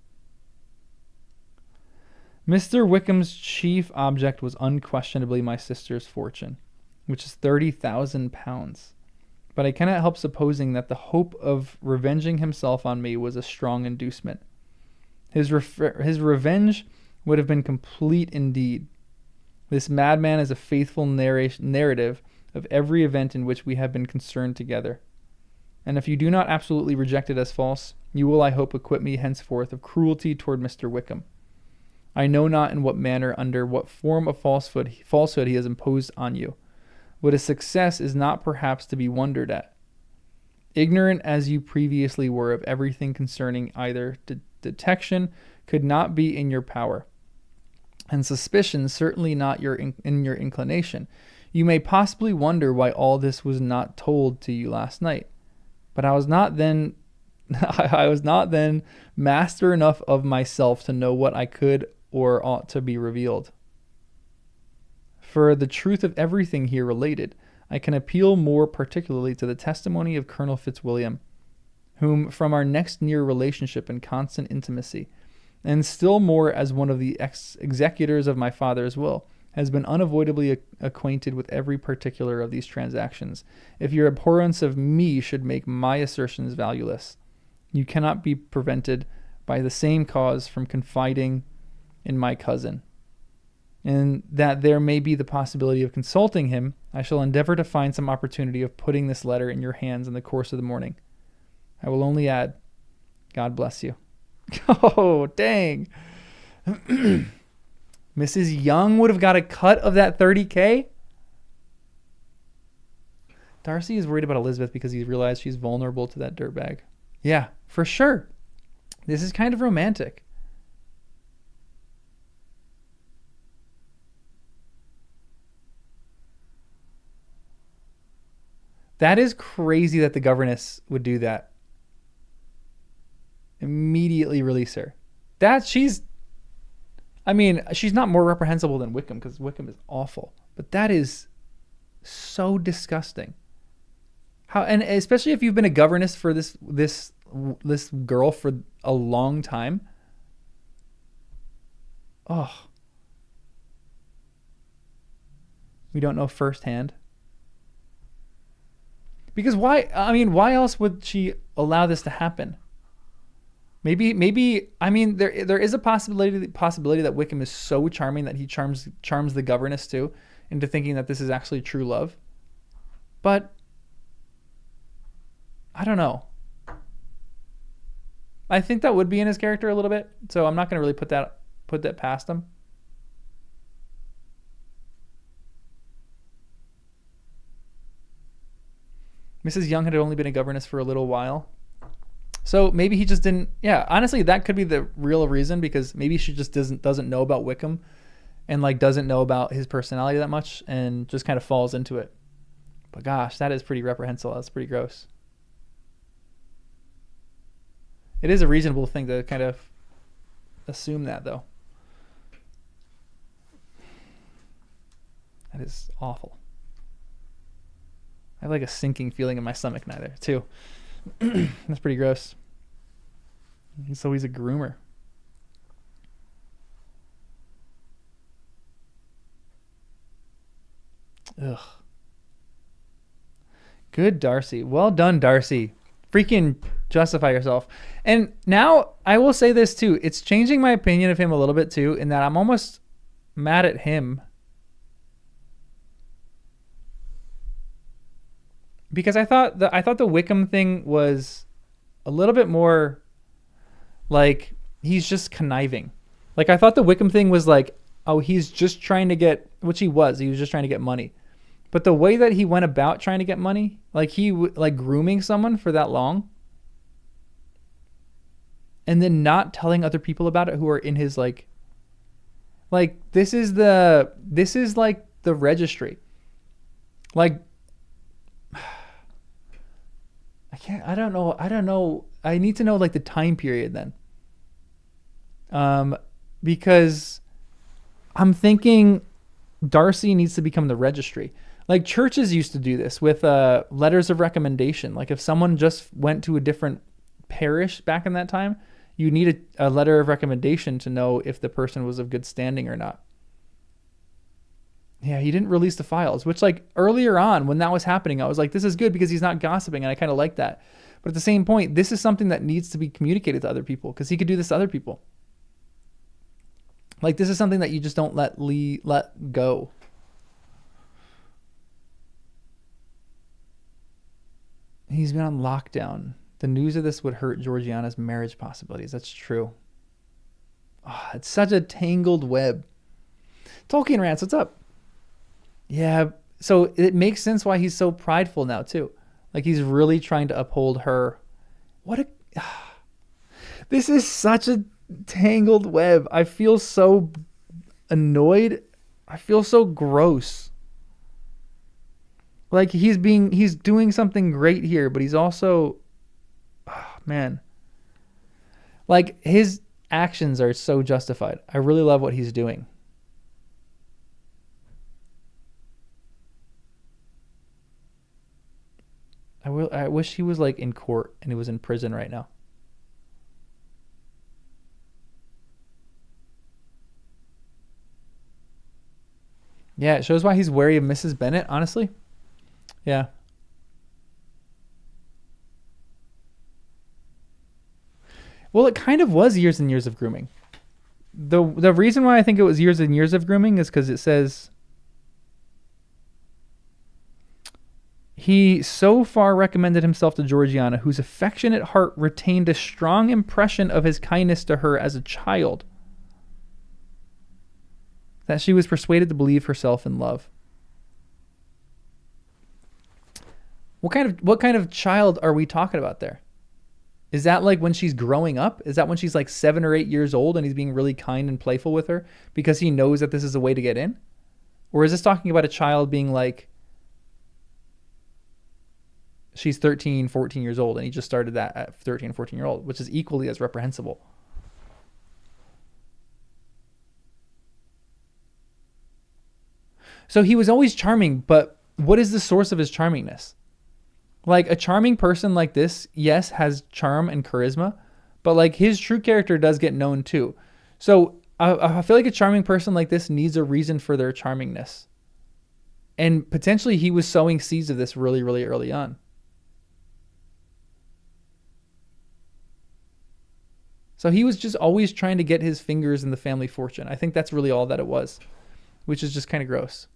Mr. Wickham's chief object was unquestionably my sister's fortune, which is £30,000. But I cannot help supposing that the hope of revenging himself on me was a strong inducement. His revenge would have been complete indeed. This madman is a faithful narrative of every event in which we have been concerned together. And if you do not absolutely reject it as false, you will, I hope, acquit me henceforth of cruelty toward Mr. Wickham. I know not in what manner, under what form of falsehood he has imposed on you. But his success is not perhaps to be wondered at. Ignorant as you previously were of everything concerning either detection could not be in your power, and suspicion certainly not in your inclination. You may possibly wonder why all this was not told to you last night, but I was not then master enough of myself to know what I could or ought to be revealed. For the truth of everything here related, I can appeal more particularly to the testimony of Colonel Fitzwilliam, whom from our next near relationship and constant intimacy, and still more as one of the executors of my father's will, has been unavoidably acquainted with every particular of these transactions. If your abhorrence of me should make my assertions valueless, you cannot be prevented by the same cause from confiding in my cousin. And that there may be the possibility of consulting him, I shall endeavor to find some opportunity of putting this letter in your hands in the course of the morning. I will only add, God bless you. Oh, dang. Mrs. Young would have got a cut of that $30K? Darcy is worried about Elizabeth because he realized she's vulnerable to that dirtbag. Yeah, for sure. This is kind of romantic. That is crazy that the governess would do that. Immediately release her. She's not more reprehensible than Wickham, because Wickham is awful. But that is so disgusting. How, and especially if you've been a governess for this girl for a long time. Oh. We don't know firsthand. Because why else would she allow this to happen? Maybe there is a possibility that Wickham is so charming that he charms the governess too into thinking that this is actually true love. But I don't know. I think that would be in his character a little bit, so I'm not going to really put that past him. Mrs. Young had only been a governess for a little while. So maybe he just didn't. Yeah, honestly, that could be the real reason, because maybe she just doesn't know about Wickham and like doesn't know about his personality that much and just kind of falls into it. But gosh, that is pretty reprehensible. That's pretty gross. It is a reasonable thing to kind of assume that, though. That is awful. I have like a sinking feeling in my stomach neither, too. That's pretty gross. So he's a groomer. Ugh. Good, Darcy. Well done, Darcy. Freaking justify yourself. And now I will say this too. It's changing my opinion of him a little bit too, in that I'm almost mad at him. Because I thought the Wickham thing was a little bit more like he's just conniving. Like I thought the Wickham thing was like, oh, he's just trying to get, which he was just trying to get money. But the way that he went about trying to get money, like like grooming someone for that long, and then not telling other people about it who are in his like this is like the registry. Like I don't know. I need to know like the time period then. Because I'm thinking Darcy needs to become the registry. Like churches used to do this with letters of recommendation. Like if someone just went to a different parish back in that time, you need a letter of recommendation to know if the person was of good standing or not. Yeah, he didn't release the files, which like earlier on when that was happening, I was like, this is good because he's not gossiping, and I kind of like that. But at the same point, this is something that needs to be communicated to other people because he could do this to other people. Like this is something that you just don't let go. He's been on lockdown. The news of this would hurt Georgiana's marriage possibilities. That's true. Oh, it's such a tangled web. Tolkien Rants, what's up? Yeah, so it makes sense why he's so prideful now too. Like he's really trying to uphold her. This is such a tangled web. I feel so annoyed. I feel so gross. Like he's doing something great here, but he's also, man. Like his actions are so justified. I really love what he's doing. I wish he was like in court and he was in prison right now. Yeah, it shows why he's wary of Mrs. Bennet, honestly. Yeah. Well, it kind of was years and years of grooming. The reason why I think it was years and years of grooming is because it says he so far recommended himself to Georgiana, whose affectionate heart retained a strong impression of his kindness to her as a child, that she was persuaded to believe herself in love. What kind of child are we talking about there? Is that like when she's growing up? Is that when she's like 7 or 8 years old and he's being really kind and playful with her because he knows that this is a way to get in? Or is this talking about a child being like, she's 13, 14 years old and he just started that at 13, 14 year old, which is equally as reprehensible. So he was always charming, but what is the source of his charmingness? Like a charming person like this, yes, has charm and charisma, but like his true character does get known too. So I feel like a charming person like this needs a reason for their charmingness. And potentially he was sowing seeds of this really, really early on. So he was just always trying to get his fingers in the family fortune. I think that's really all that it was, which is just kind of gross.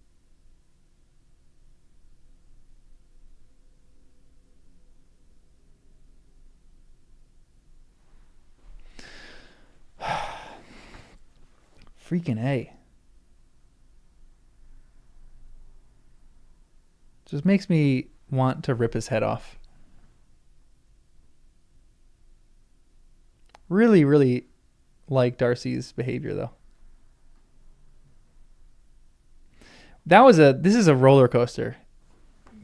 Freaking A. Just makes me want to rip his head off. Really, really like Darcy's behavior though. This is a roller coaster.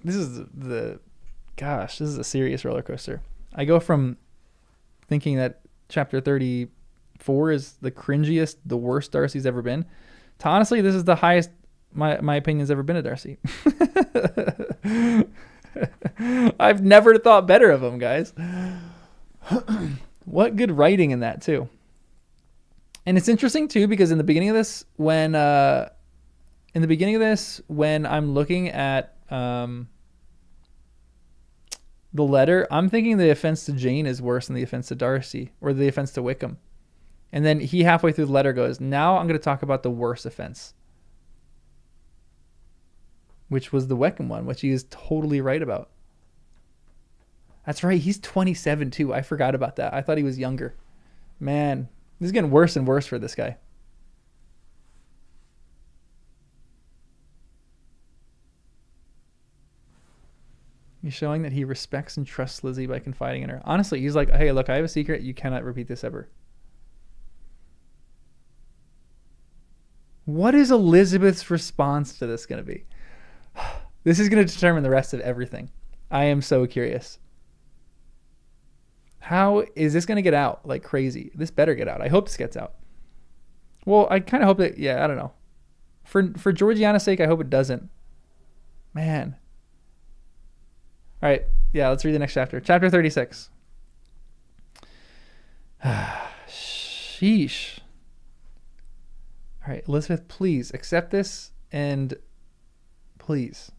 This is this is a serious roller coaster. I go from thinking that chapter 34 is the cringiest, the worst Darcy's ever been, to honestly, this is the highest my opinion's ever been of Darcy. I've never thought better of him, guys. What good writing in that too. And it's interesting too, because in the beginning of this, when I'm looking at the letter, I'm thinking the offense to Jane is worse than the offense to Darcy or the offense to Wickham. And then he halfway through the letter goes, now I'm going to talk about the worst offense, which was the Wickham one, which he is totally right about. That's right. He's 27 too. I forgot about that. I thought he was younger. Man, this is getting worse and worse for this guy. He's showing that he respects and trusts Lizzie by confiding in her. Honestly, he's like, hey, look, I have a secret. You cannot repeat this ever. What is Elizabeth's response to this going to be? This is going to determine the rest of everything. I am so curious. How is this going to get out like crazy? This better get out. I hope this gets out. Well, I kind of hope that, I don't know. For Georgiana's sake, I hope it doesn't. Man. All right. Yeah, let's read the next chapter. Chapter 36. Sheesh. All right, Elizabeth, please accept this and please.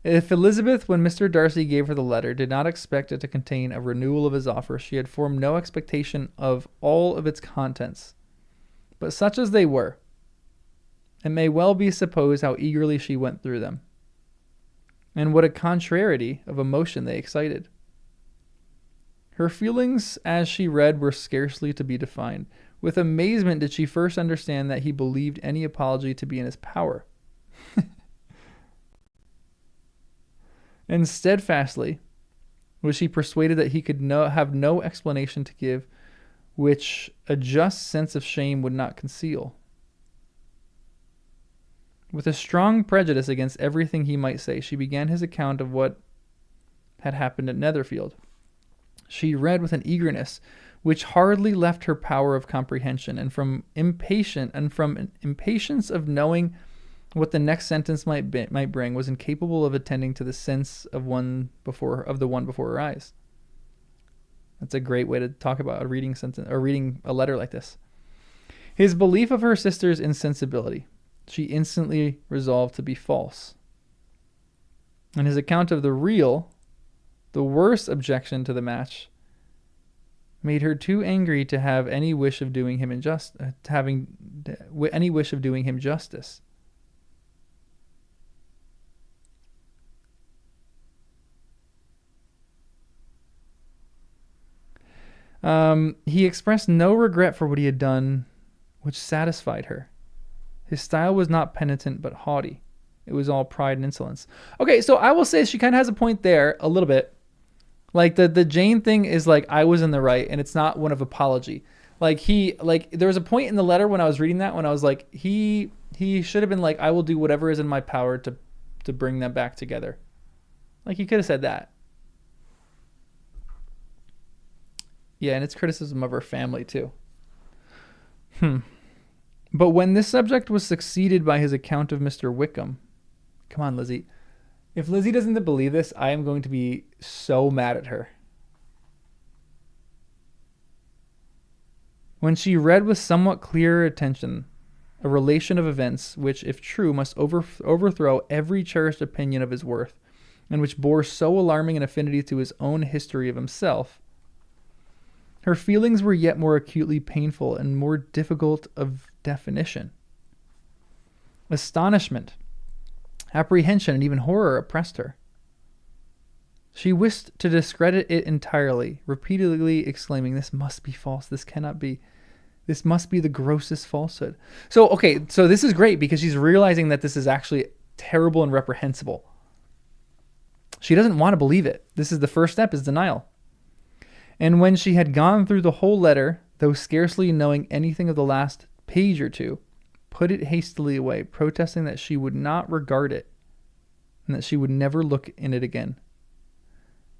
If Elizabeth, when Mr. Darcy gave her the letter, did not expect it to contain a renewal of his offer, she had formed no expectation of all of its contents. But such as they were, it may well be supposed how eagerly she went through them, and what a contrariety of emotion they excited. Her feelings as she read were scarcely to be defined. With amazement did she first understand that he believed any apology to be in his power. And steadfastly was she persuaded that he could have no explanation to give which a just sense of shame would not conceal. With a strong prejudice against everything he might say, she began his account of what had happened at Netherfield. She read with an eagerness which hardly left her power of comprehension, and from impatience of knowing what the next sentence might bring, was incapable of attending to the sense of the one before her eyes. That's a great way to talk about a reading a letter like this. His belief of her sister's insensibility, she instantly resolved to be false. And his account of the worst objection to the match, made her too angry to have any wish of doing him justice. He expressed no regret for what he had done, which satisfied her. His style was not penitent but haughty. It was all pride and insolence. Okay, so I will say she kind of has a point there a little bit. Like the Jane thing is like, I was in the right, and it's not one of apology. Like there was a point in the letter when I was reading that when I was like, he should have been like, I will do whatever is in my power to bring them back together. Like he could have said that. Yeah, and it's criticism of her family too. But when this subject was succeeded by his account of Mr. Wickham, come on, Lizzie. If Lizzie doesn't believe this, I am going to be so mad at her. When she read with somewhat clearer attention a relation of events which, if true, must overthrow every cherished opinion of his worth, and which bore so alarming an affinity to his own history of himself, her feelings were yet more acutely painful and more difficult of definition. Astonishment, apprehension, and even horror oppressed her. She wished to discredit it entirely, repeatedly exclaiming, "This must be false. This cannot be. This must be the grossest falsehood." So this is great because she's realizing that this is actually terrible and reprehensible. She doesn't want to believe it. This is the first step, is denial. And when she had gone through the whole letter, though scarcely knowing anything of the last page or two, put it hastily away, protesting that she would not regard it and that she would never look in it again.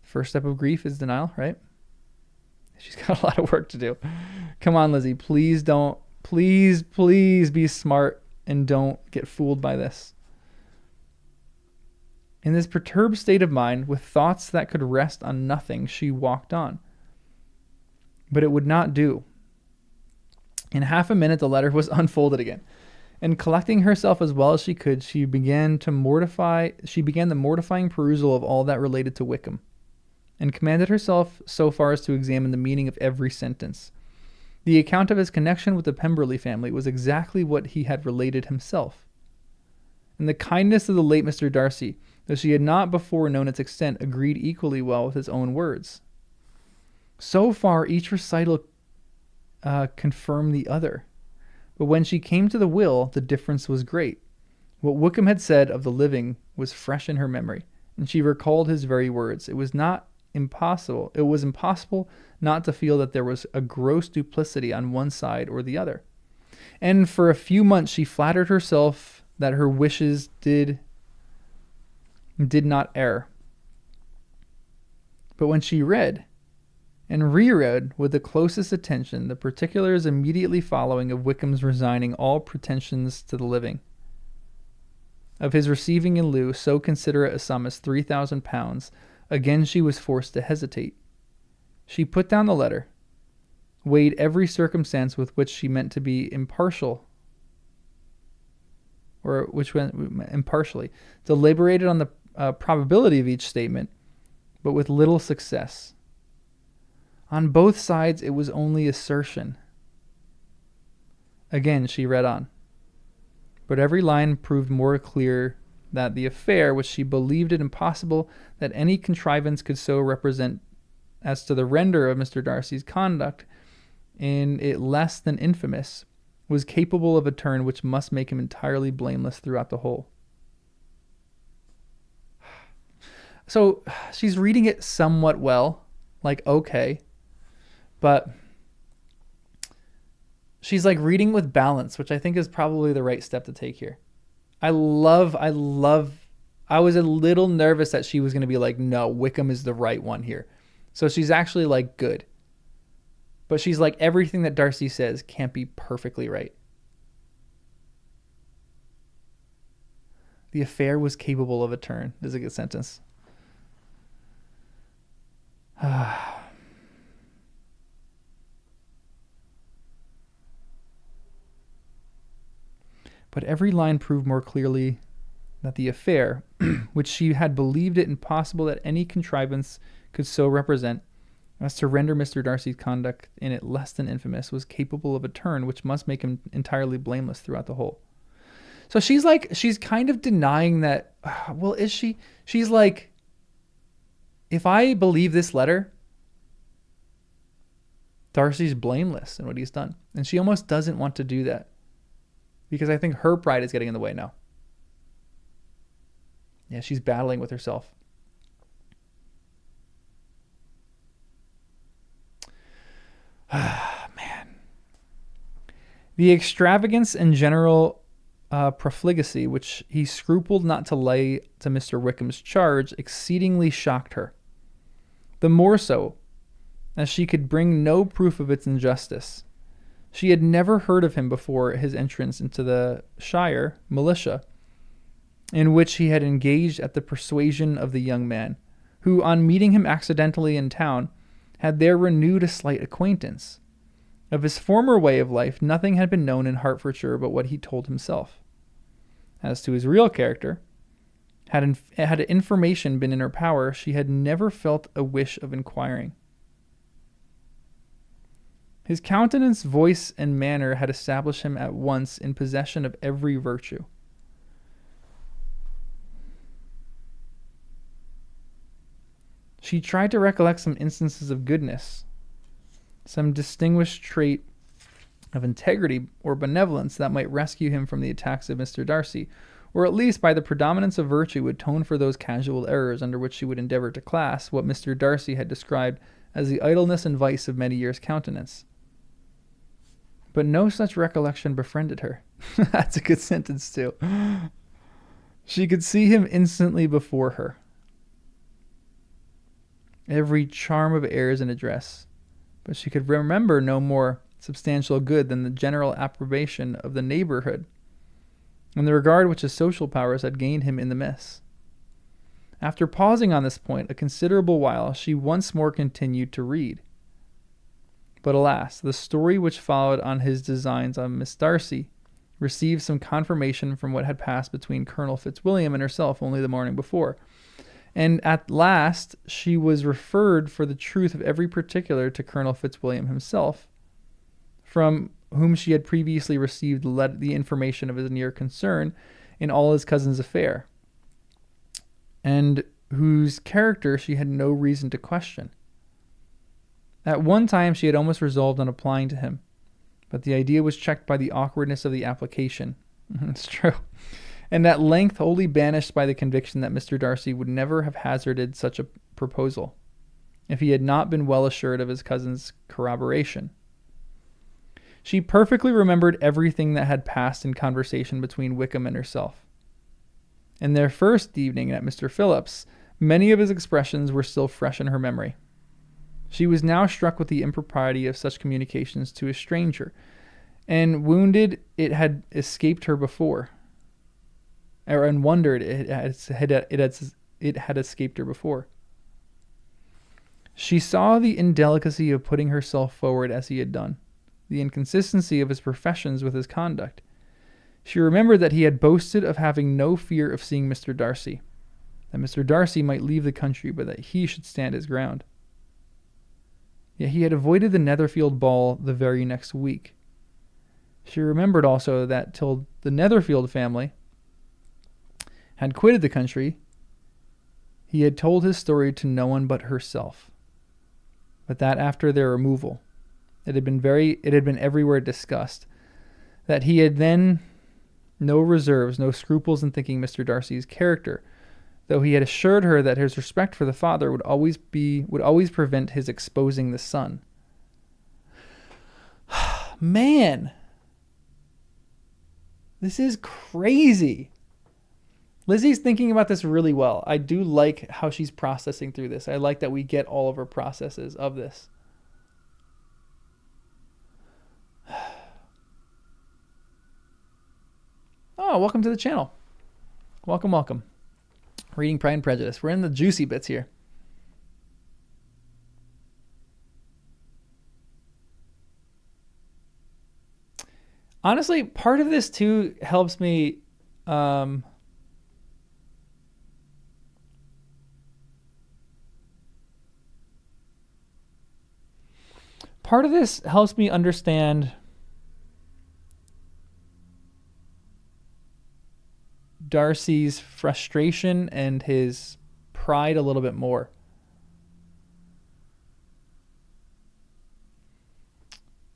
First step of grief is denial, right? She's got a lot of work to do. Come on, Lizzie. Please be smart and don't get fooled by this. In this perturbed state of mind, with thoughts that could rest on nothing, she walked on. But it would not do. In half a minute, the letter was unfolded again. And collecting herself as well as she could, she began the mortifying perusal of all that related to Wickham, and commanded herself so far as to examine the meaning of every sentence. The account of his connection with the Pemberley family was exactly what he had related himself. And the kindness of the late Mr. Darcy, though she had not before known its extent, agreed equally well with his own words. So far, each recital confirmed the other. But when she came to the will, the difference was great. What Wickham had said of the living was fresh in her memory, and she recalled his very words. It was impossible not to feel that there was a gross duplicity on one side or the other. And for a few months she flattered herself that her wishes did not err. But when she read and reread with the closest attention the particulars immediately following of Wickham's resigning all pretensions to the living, of his receiving in lieu so considerate a sum as £3,000, again she was forced to hesitate. She put down the letter, weighed every circumstance with which she meant to be impartially, deliberated on the probability of each statement, but with little success. On both sides, it was only assertion. Again, she read on. But every line proved more clear that the affair, which she believed it impossible that any contrivance could so represent as to the render of Mr. Darcy's conduct in it less than infamous, was capable of a turn which must make him entirely blameless throughout the whole. So she's reading it somewhat well, like okay, but she's like reading with balance, which I think is probably the right step to take here. I was a little nervous that she was going to be like, no, Wickham is the right one here. So she's actually like good. But she's like, everything that Darcy says can't be perfectly right. The affair was capable of a turn. This is a good sentence. But every line proved more clearly that the affair, which she had believed it impossible that any contrivance could so represent as to render Mr. Darcy's conduct in it less than infamous, was capable of a turn which must make him entirely blameless throughout the whole. So she's kind of denying that. Well, is she? She's like, if I believe this letter, Darcy's blameless in what he's done. And she almost doesn't want to do that, because I think her pride is getting in the way now. Yeah, she's battling with herself. Man. The extravagance and general profligacy which he scrupled not to lay to Mr. Wickham's charge exceedingly shocked her. The more so, as she could bring no proof of its injustice. She had never heard of him before his entrance into the Shire militia, in which he had engaged at the persuasion of the young man, who, on meeting him accidentally in town, had there renewed a slight acquaintance. Of his former way of life, nothing had been known in Hertfordshire but what he told himself. As to his real character, had information been in her power, she had never felt a wish of inquiring. His countenance, voice, and manner had established him at once in possession of every virtue. She tried to recollect some instances of goodness, some distinguished trait of integrity or benevolence that might rescue him from the attacks of Mr. Darcy, or at least by the predominance of virtue would atone for those casual errors under which she would endeavor to class what Mr. Darcy had described as the idleness and vice of many years' countenance. But no such recollection befriended her. That's a good sentence, too. She could see him instantly before her. Every charm of airs and address, but she could remember no more substantial good than the general approbation of the neighborhood, and the regard which his social powers had gained him in the mess. After pausing on this point a considerable while, she once more continued to read. But alas, the story which followed on his designs on Miss Darcy received some confirmation from what had passed between Colonel Fitzwilliam and herself only the morning before. And at last she was referred for the truth of every particular to Colonel Fitzwilliam himself, from whom she had previously received the information of his near concern in all his cousin's affair, and whose character she had no reason to question. At one time she had almost resolved on applying to him, but the idea was checked by the awkwardness of the application. It's true. And at length wholly banished by the conviction that Mr. Darcy would never have hazarded such a proposal, if he had not been well assured of his cousin's corroboration. She perfectly remembered everything that had passed in conversation between Wickham and herself. In their first evening at Mr. Phillip's, many of his expressions were still fresh in her memory. She was now struck with the impropriety of such communications to a stranger, and wounded it had escaped her before, and wondered it had escaped her before. She saw the indelicacy of putting herself forward as he had done, the inconsistency of his professions with his conduct. She remembered that he had boasted of having no fear of seeing Mr. Darcy, that Mr. Darcy might leave the country, but that he should stand his ground. Yet he had avoided the Netherfield ball the very next week. She remembered also that till the Netherfield family had quitted the country, he had told his story to no one but herself, but that after their removal, it had been everywhere discussed, that he had then no reserves, no scruples in thinking Mr. Darcy's character, though he had assured her that his respect for the father would always prevent his exposing the son. Man, this is crazy. Lizzie's thinking about this really well. I do like how she's processing through this. I like that we get all of her processes of this. Oh, welcome to the channel. Welcome. Reading Pride and Prejudice. We're in the juicy bits here. Honestly, part of this too helps me part of this helps me understand Darcy's frustration and his pride a little bit more.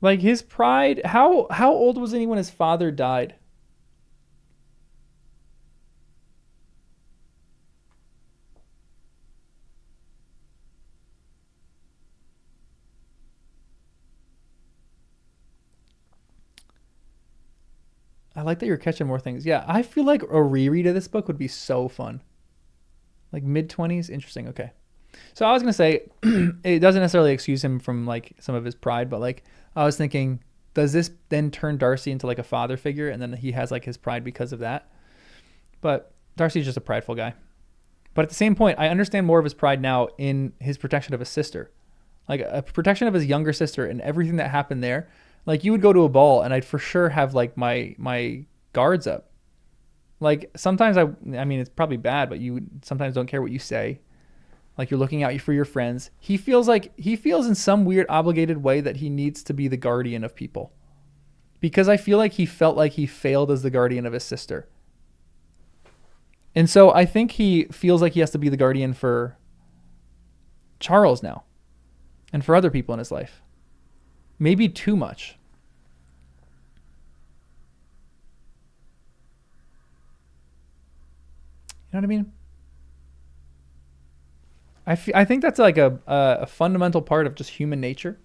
Like his pride, how old was he when his father died? I like that you're catching more things. Yeah, I feel like a reread of this book would be so fun. Like mid-20s, interesting. Okay. So I was going to say, it doesn't necessarily excuse him from like some of his pride, but like I was thinking, does this then turn Darcy into like a father figure, and then he has like his pride because of that? But Darcy's just a prideful guy. But at the same point, I understand more of his pride now in his protection of his sister. Like a protection of his younger sister and everything that happened there. Like you would go to a ball and I'd for sure have like my guards up. Like sometimes I mean, it's probably bad, but you sometimes don't care what you say. Like you're looking out for your friends. He feels in some weird obligated way that he needs to be the guardian of people. Because I feel like he felt like he failed as the guardian of his sister. And so I think he feels like he has to be the guardian for Charles now. And for other people in his life. Maybe too much. You know what I mean? I think that's like a fundamental part of just human nature,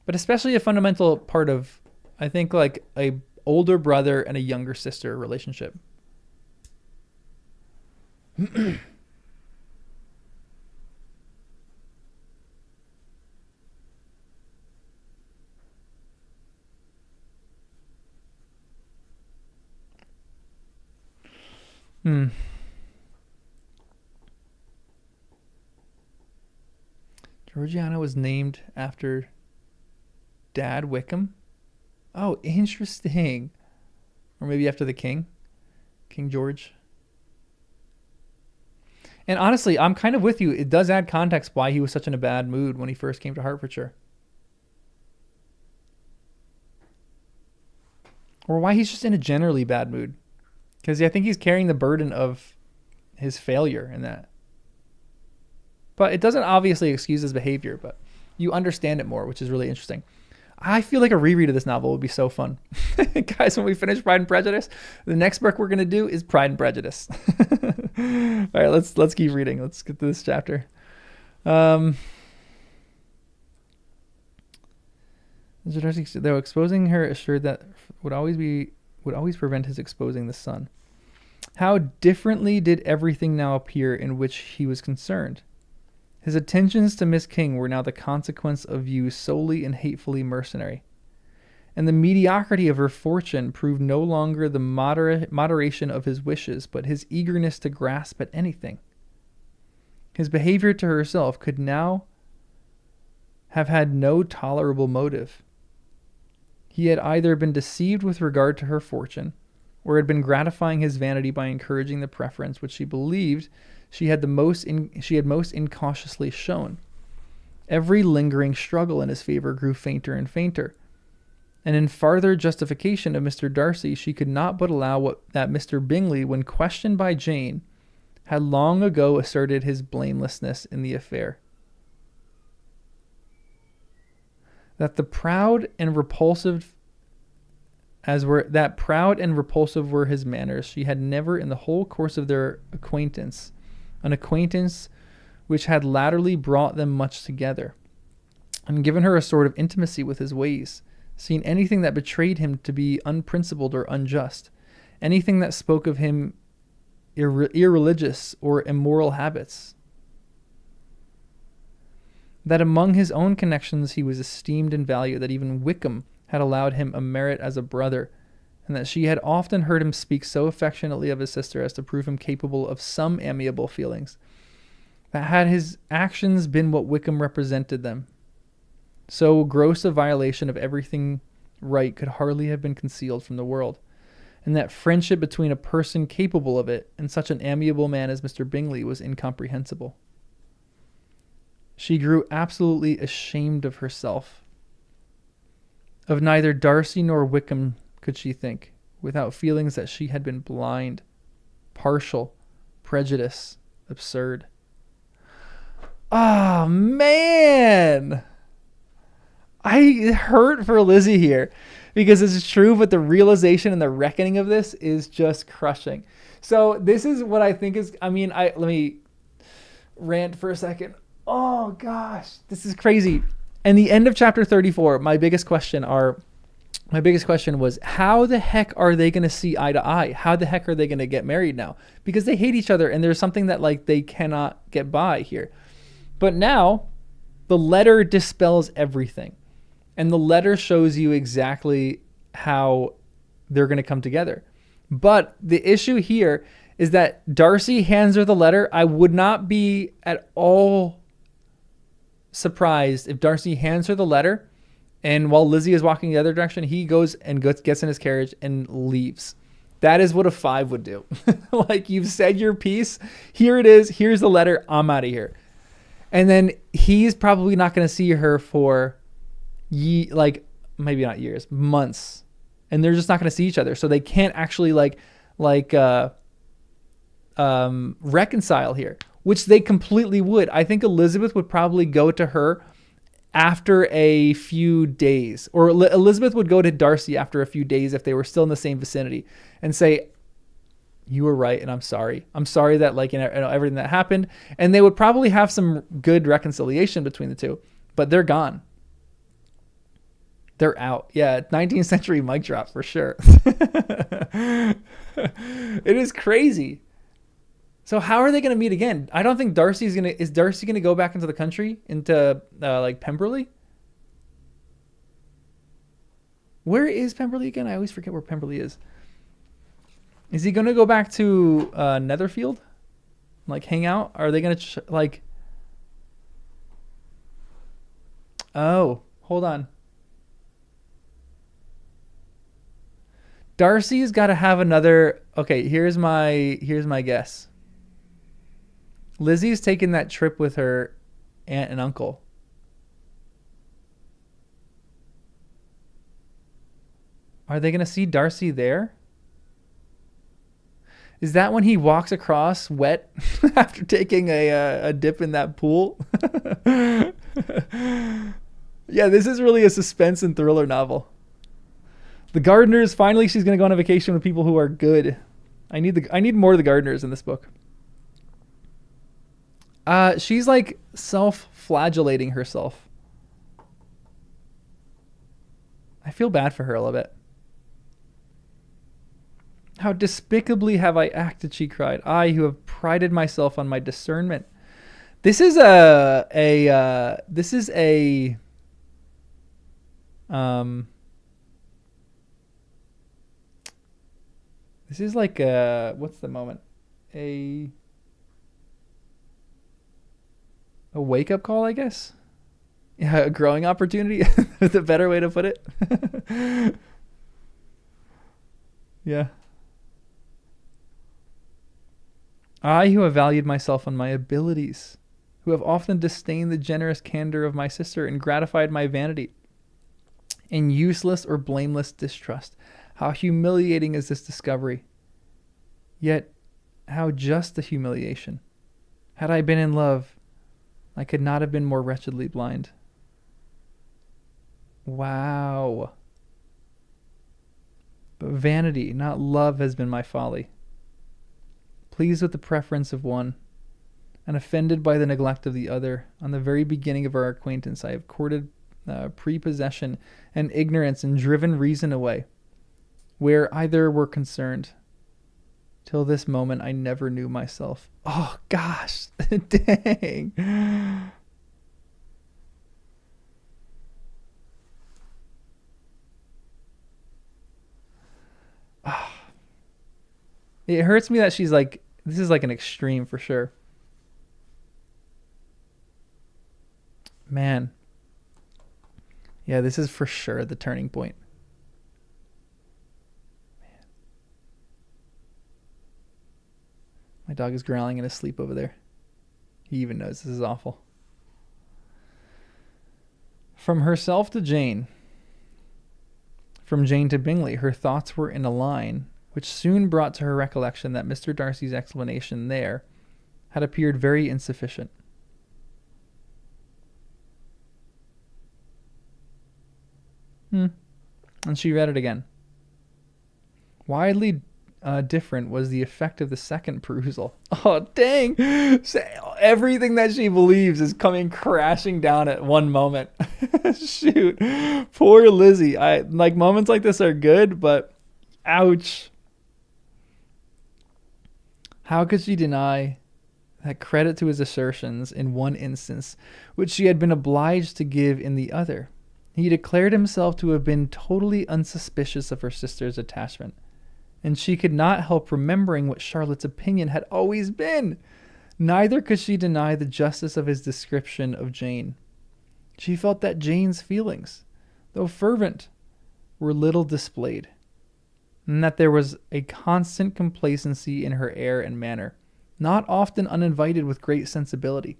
but especially a fundamental part of, I think, like a older brother and a younger sister relationship. Georgiana was named after Dad Wickham. Oh, interesting. Or maybe after the king, King George. And honestly, I'm kind of with you. It does add context why he was such in a bad mood when he first came to Hertfordshire. Or why he's just in a generally bad mood. Because I think he's carrying the burden of his failure in that. But it doesn't obviously excuse his behavior, but you understand it more, which is really interesting. I feel like a reread of this novel would be so fun. Guys, when we finish Pride and Prejudice, the next book we're going to do is Pride and Prejudice. All right, let's keep reading. Let's get to this chapter. Though exposing her assured that would always prevent his exposing the sun. How differently did everything now appear in which he was concerned. His attentions to Miss King were now the consequence of views solely and hatefully mercenary. And the mediocrity of her fortune proved no longer the moderation of his wishes, but his eagerness to grasp at anything. His behavior to herself could now have had no tolerable motive. He had either been deceived with regard to her fortune, or had been gratifying his vanity by encouraging the preference which she believed she had most incautiously shown. Every lingering struggle in his favor grew fainter and fainter. And in farther justification of Mr. Darcy, she could not but allow that Mr. Bingley, when questioned by Jane, had long ago asserted his blamelessness in the affair. That proud and repulsive were his manners, she had never in the whole course of their acquaintance, an acquaintance which had latterly brought them much together, and given her a sort of intimacy with his ways, seen anything that betrayed him to be unprincipled or unjust, anything that spoke of him irreligious or immoral habits. That among his own connections he was esteemed and valued, that even Wickham had allowed him a merit as a brother, and that she had often heard him speak so affectionately of his sister as to prove him capable of some amiable feelings, that had his actions been what Wickham represented them, so gross a violation of everything right could hardly have been concealed from the world, and that friendship between a person capable of it and such an amiable man as Mr. Bingley was incomprehensible. She grew absolutely ashamed of herself. Of neither Darcy nor Wickham could she think, without feelings that she had been blind, partial, prejudiced, absurd. Oh, man! I hurt for Lizzie here because it's true, but the realization and the reckoning of this is just crushing. So this is what I think is, let me rant for a second. Oh gosh, this is crazy. And the end of chapter 34, my biggest question are, my biggest question was, how the heck are they going to see eye to eye? How the heck are they going to get married now? Because they hate each other, and there's something that like they cannot get by here. But now the letter dispels everything. And the letter shows you exactly how they're going to come together. But the issue here is that Darcy hands her the letter. I would not be at all surprised if Darcy hands her the letter, and while Lizzie is walking the other direction, he goes and gets in his carriage and leaves. That is what a 5 would do. Like, you've said your piece. Here it is. Here's the letter. I'm out of here. And then he's probably not going to see her for like maybe not years, months. And they're just not going to see each other. So they can't actually reconcile here, which they completely would. I think Elizabeth would probably go to her after a few days, or Elizabeth would go to Darcy after a few days if they were still in the same vicinity and say, you were right, and I'm sorry. I'm sorry that everything that happened. And they would probably have some good reconciliation between the two, but they're gone. They're out. Yeah, 19th century mic drop for sure. It is crazy. So how are they going to meet again? I don't think is Darcy going to go back into the country, into Pemberley? Where is Pemberley again? I always forget where Pemberley is. Is he going to go back to Netherfield? Like hang out? Are they going to oh, hold on. Darcy's got to have another. Okay, here's my guess. Lizzie's taking that trip with her aunt and uncle. Are they going to see Darcy there? Is that when he walks across wet after taking a dip in that pool? Yeah, this is really a suspense and thriller novel. The Gardeners, finally she's going to go on a vacation with people who are good. I need more of the Gardeners in this book. She's like self-flagellating herself. I feel bad for her a little bit. How despicably have I acted, she cried. I who have prided myself on my discernment. This is like what's the moment? A wake-up call, I guess. Yeah, a growing opportunity is a better way to put it. Yeah. I who have valued myself on my abilities, who have often disdained the generous candor of my sister and gratified my vanity in useless or blameless distrust. How humiliating is this discovery? Yet, how just the humiliation. Had I been in love, I could not have been more wretchedly blind. Wow. But vanity, not love, has been my folly. Pleased with the preference of one, and offended by the neglect of the other, on the very beginning of our acquaintance, I have courted prepossession and ignorance and driven reason away, where either were concerned. Till this moment, I never knew myself. Oh, gosh. Dang. It hurts me that she's like, this is like an extreme for sure. Man. Yeah, this is for sure the turning point. Man. My dog is growling in his sleep over there. He even knows this is awful. From herself to Jane. From Jane to Bingley, her thoughts were in a line, which soon brought to her recollection that Mr. Darcy's explanation there had appeared very insufficient. And she read it again. Widely different was the effect of the second perusal. Oh, dang. Everything that she believes is coming crashing down at one moment. Shoot. Poor Lizzie. Moments like this are good, but ouch. How could she deny that credit to his assertions in one instance, which she had been obliged to give in the other? He declared himself to have been totally unsuspicious of her sister's attachment, and she could not help remembering what Charlotte's opinion had always been. Neither could she deny the justice of his description of Jane. She felt that Jane's feelings, though fervent, were little displayed, and that there was a constant complacency in her air and manner, not often uninvited with great sensibility.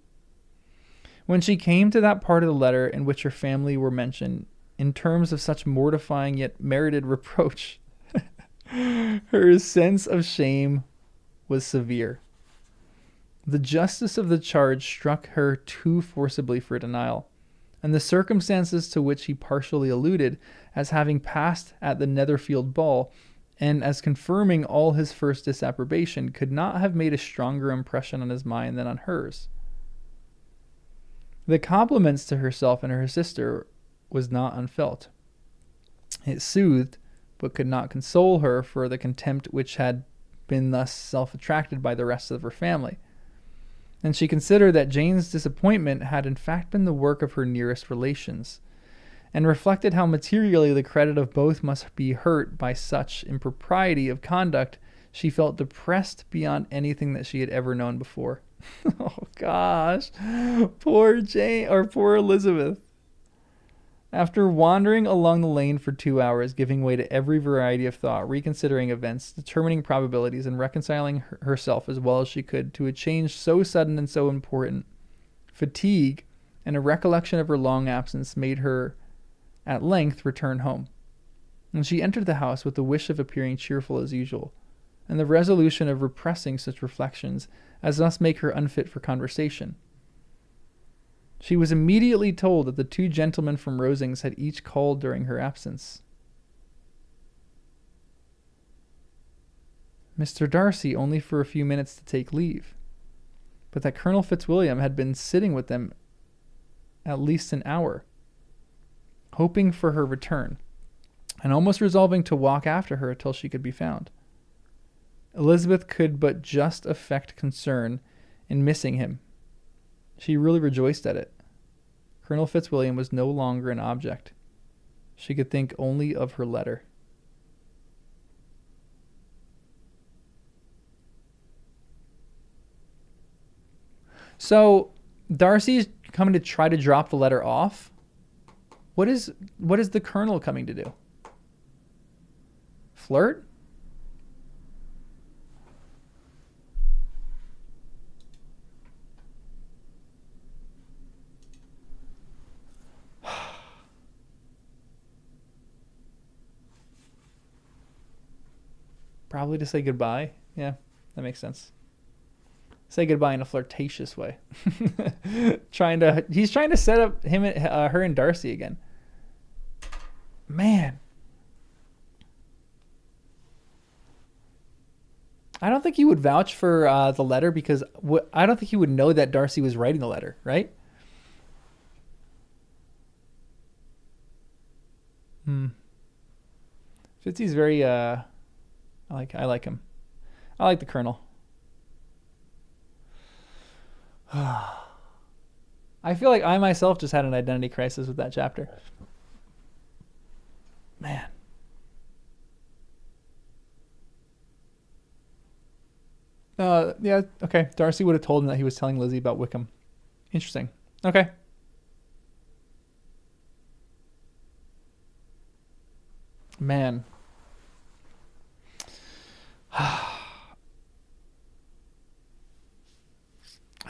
When she came to that part of the letter in which her family were mentioned in terms of such mortifying yet merited reproach, her sense of shame was severe. The justice of the charge struck her too forcibly for denial, and the circumstances to which he partially alluded as having passed at the Netherfield ball and as confirming all his first disapprobation could not have made a stronger impression on his mind than on hers. The compliments to herself and her sister was not unfelt. It soothed, but could not console her for the contempt which had been thus self-attracted by the rest of her family. And she considered that Jane's disappointment had in fact been the work of her nearest relations, and reflected how materially the credit of both must be hurt by such impropriety of conduct. She felt depressed beyond anything that she had ever known before. Oh gosh, poor Jane, or poor Elizabeth. After wandering along the lane for 2 hours, giving way to every variety of thought, reconsidering events, determining probabilities, and reconciling herself as well as she could to a change so sudden and so important, fatigue and a recollection of her long absence made her at length return home. And she entered the house with the wish of appearing cheerful as usual, and the resolution of repressing such reflections as must make her unfit for conversation. She was immediately told that the two gentlemen from Rosings had each called during her absence. Mr. Darcy only for a few minutes to take leave, but that Colonel Fitzwilliam had been sitting with them at least an hour, hoping for her return, and almost resolving to walk after her till she could be found. Elizabeth could but just affect concern in missing him. She really rejoiced at it. Colonel Fitzwilliam was no longer an object. She could think only of her letter. So Darcy's coming to try to drop the letter off. What is the Colonel coming to do? Flirt? Probably to say goodbye. Yeah, that makes sense. Say goodbye in a flirtatious way. He's trying to set up him, her, and Darcy again. Man, I don't think he would vouch for the letter because I don't think he would know that Darcy was writing the letter, right? Fitzy's very I like him. I like the Colonel. I feel like I myself just had an identity crisis with that chapter. Man. Yeah, okay. Darcy would have told him that he was telling Lizzie about Wickham. Interesting. Okay. Man. I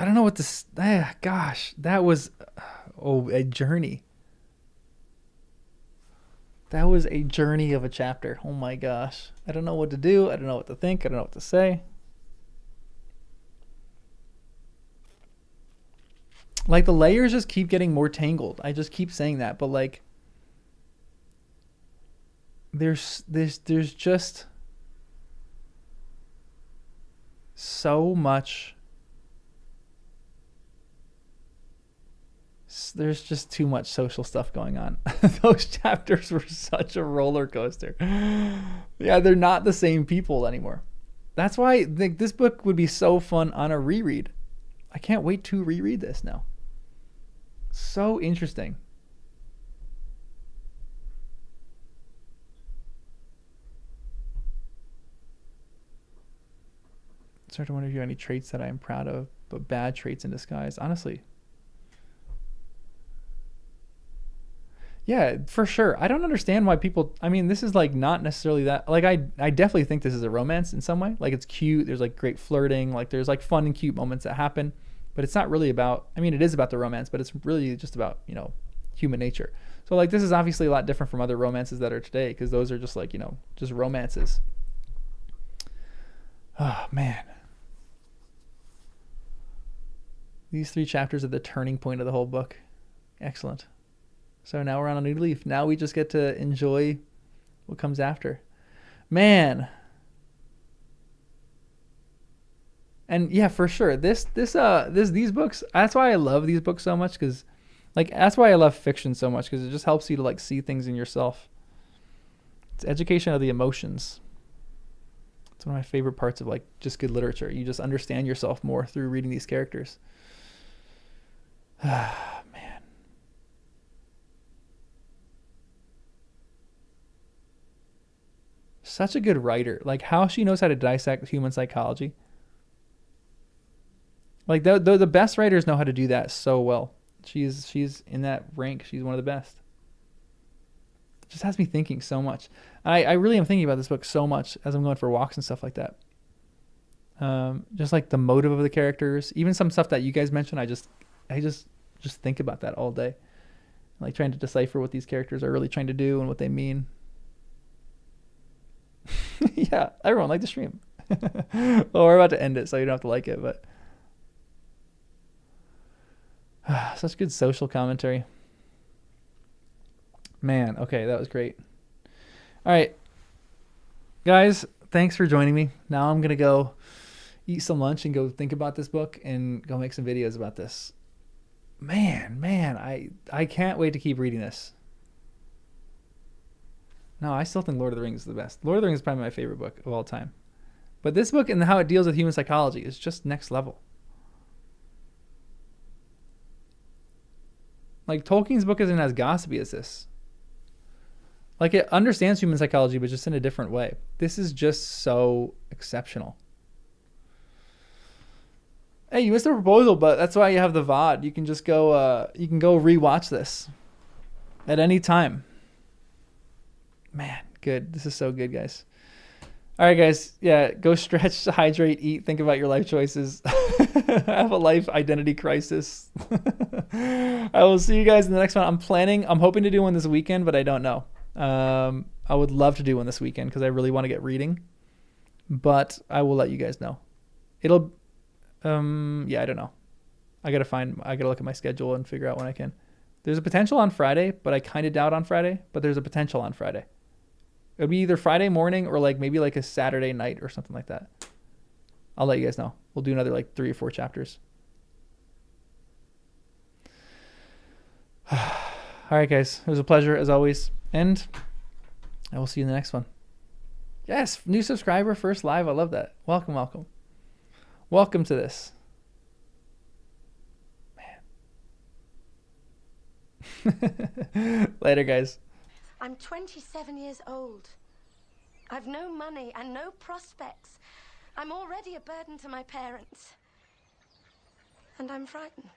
don't know what this... gosh, that was... a journey. That was a journey of a chapter. Oh my gosh. I don't know what to do. I don't know what to think. I don't know what to say. Like, the layers just keep getting more tangled. I just keep saying that. But, like... There's just... so much. There's just too much social stuff going on. Those chapters were such a roller coaster. Yeah, they're not the same people anymore. That's why this book would be so fun on a reread. I can't wait to reread this now. So interesting. Start to wonder if you have any traits that I am proud of, but bad traits in disguise. Honestly. Yeah, for sure. I don't understand why people, I mean, this is like not necessarily that, like I definitely think this is a romance in some way. Like it's cute. There's like great flirting. Like there's like fun and cute moments that happen, but it's not really about, I mean, it is about the romance, but it's really just about, you know, human nature. So like this is obviously a lot different from other romances that are today because those are just like, you know, just romances. Oh, man. These 3 chapters are the turning point of the whole book. Excellent. So now we're on a new leaf. Now we just get to enjoy what comes after. Man. And yeah, for sure. These books, that's why I love these books so much, because like that's why I love fiction so much, because it just helps you to like see things in yourself. It's education of the emotions. It's one of my favorite parts of like just good literature. You just understand yourself more through reading these characters. Ah, man. Such a good writer. Like how she knows how to dissect human psychology. Like the best writers know how to do that so well. She's in that rank. She's one of the best. It just has me thinking so much. I really am thinking about this book so much as I'm going for walks and stuff like that. Just like the motive of the characters, even some stuff that you guys mentioned. I just think about that all day. Like trying to decipher what these characters are really trying to do and what they mean. Yeah, everyone like the stream. Well, we're about to end it, so you don't have to like it, but such good social commentary. Man, okay, that was great. All right, guys, thanks for joining me. Now I'm gonna go eat some lunch and go think about this book and go make some videos about this. Man, I can't wait to keep reading this. No, I still think Lord of the Rings is the best. Lord of the Rings is probably my favorite book of all time. But this book and how it deals with human psychology is just next level. Like Tolkien's book isn't as gossipy as this. Like it understands human psychology, but just in a different way. This is just so exceptional. Hey, you missed the proposal, but that's why you have the VOD. You can just go rewatch this at any time. Man, good. This is so good, guys. All right, guys. Yeah, go stretch, hydrate, eat, think about your life choices. Have a life identity crisis. I will see you guys in the next one. I'm hoping to do one this weekend, but I don't know. I would love to do one this weekend because I really want to get reading, but I will let you guys know. It'll, yeah, I don't know. I gotta look at my schedule and figure out when I can. There's a potential on Friday, but I kind of doubt on Friday, but there's a potential on Friday. It'll be either Friday morning or like maybe like a Saturday night or something like that. I'll let you guys know. We'll do another like 3 or 4 chapters. All right, guys. It was a pleasure as always. And I will see you in the next one. Yes, new subscriber, first live. I love that. Welcome, welcome. Welcome to this. Man. Later, guys. I'm 27 years old. I've no money and no prospects. I'm already a burden to my parents. And I'm frightened.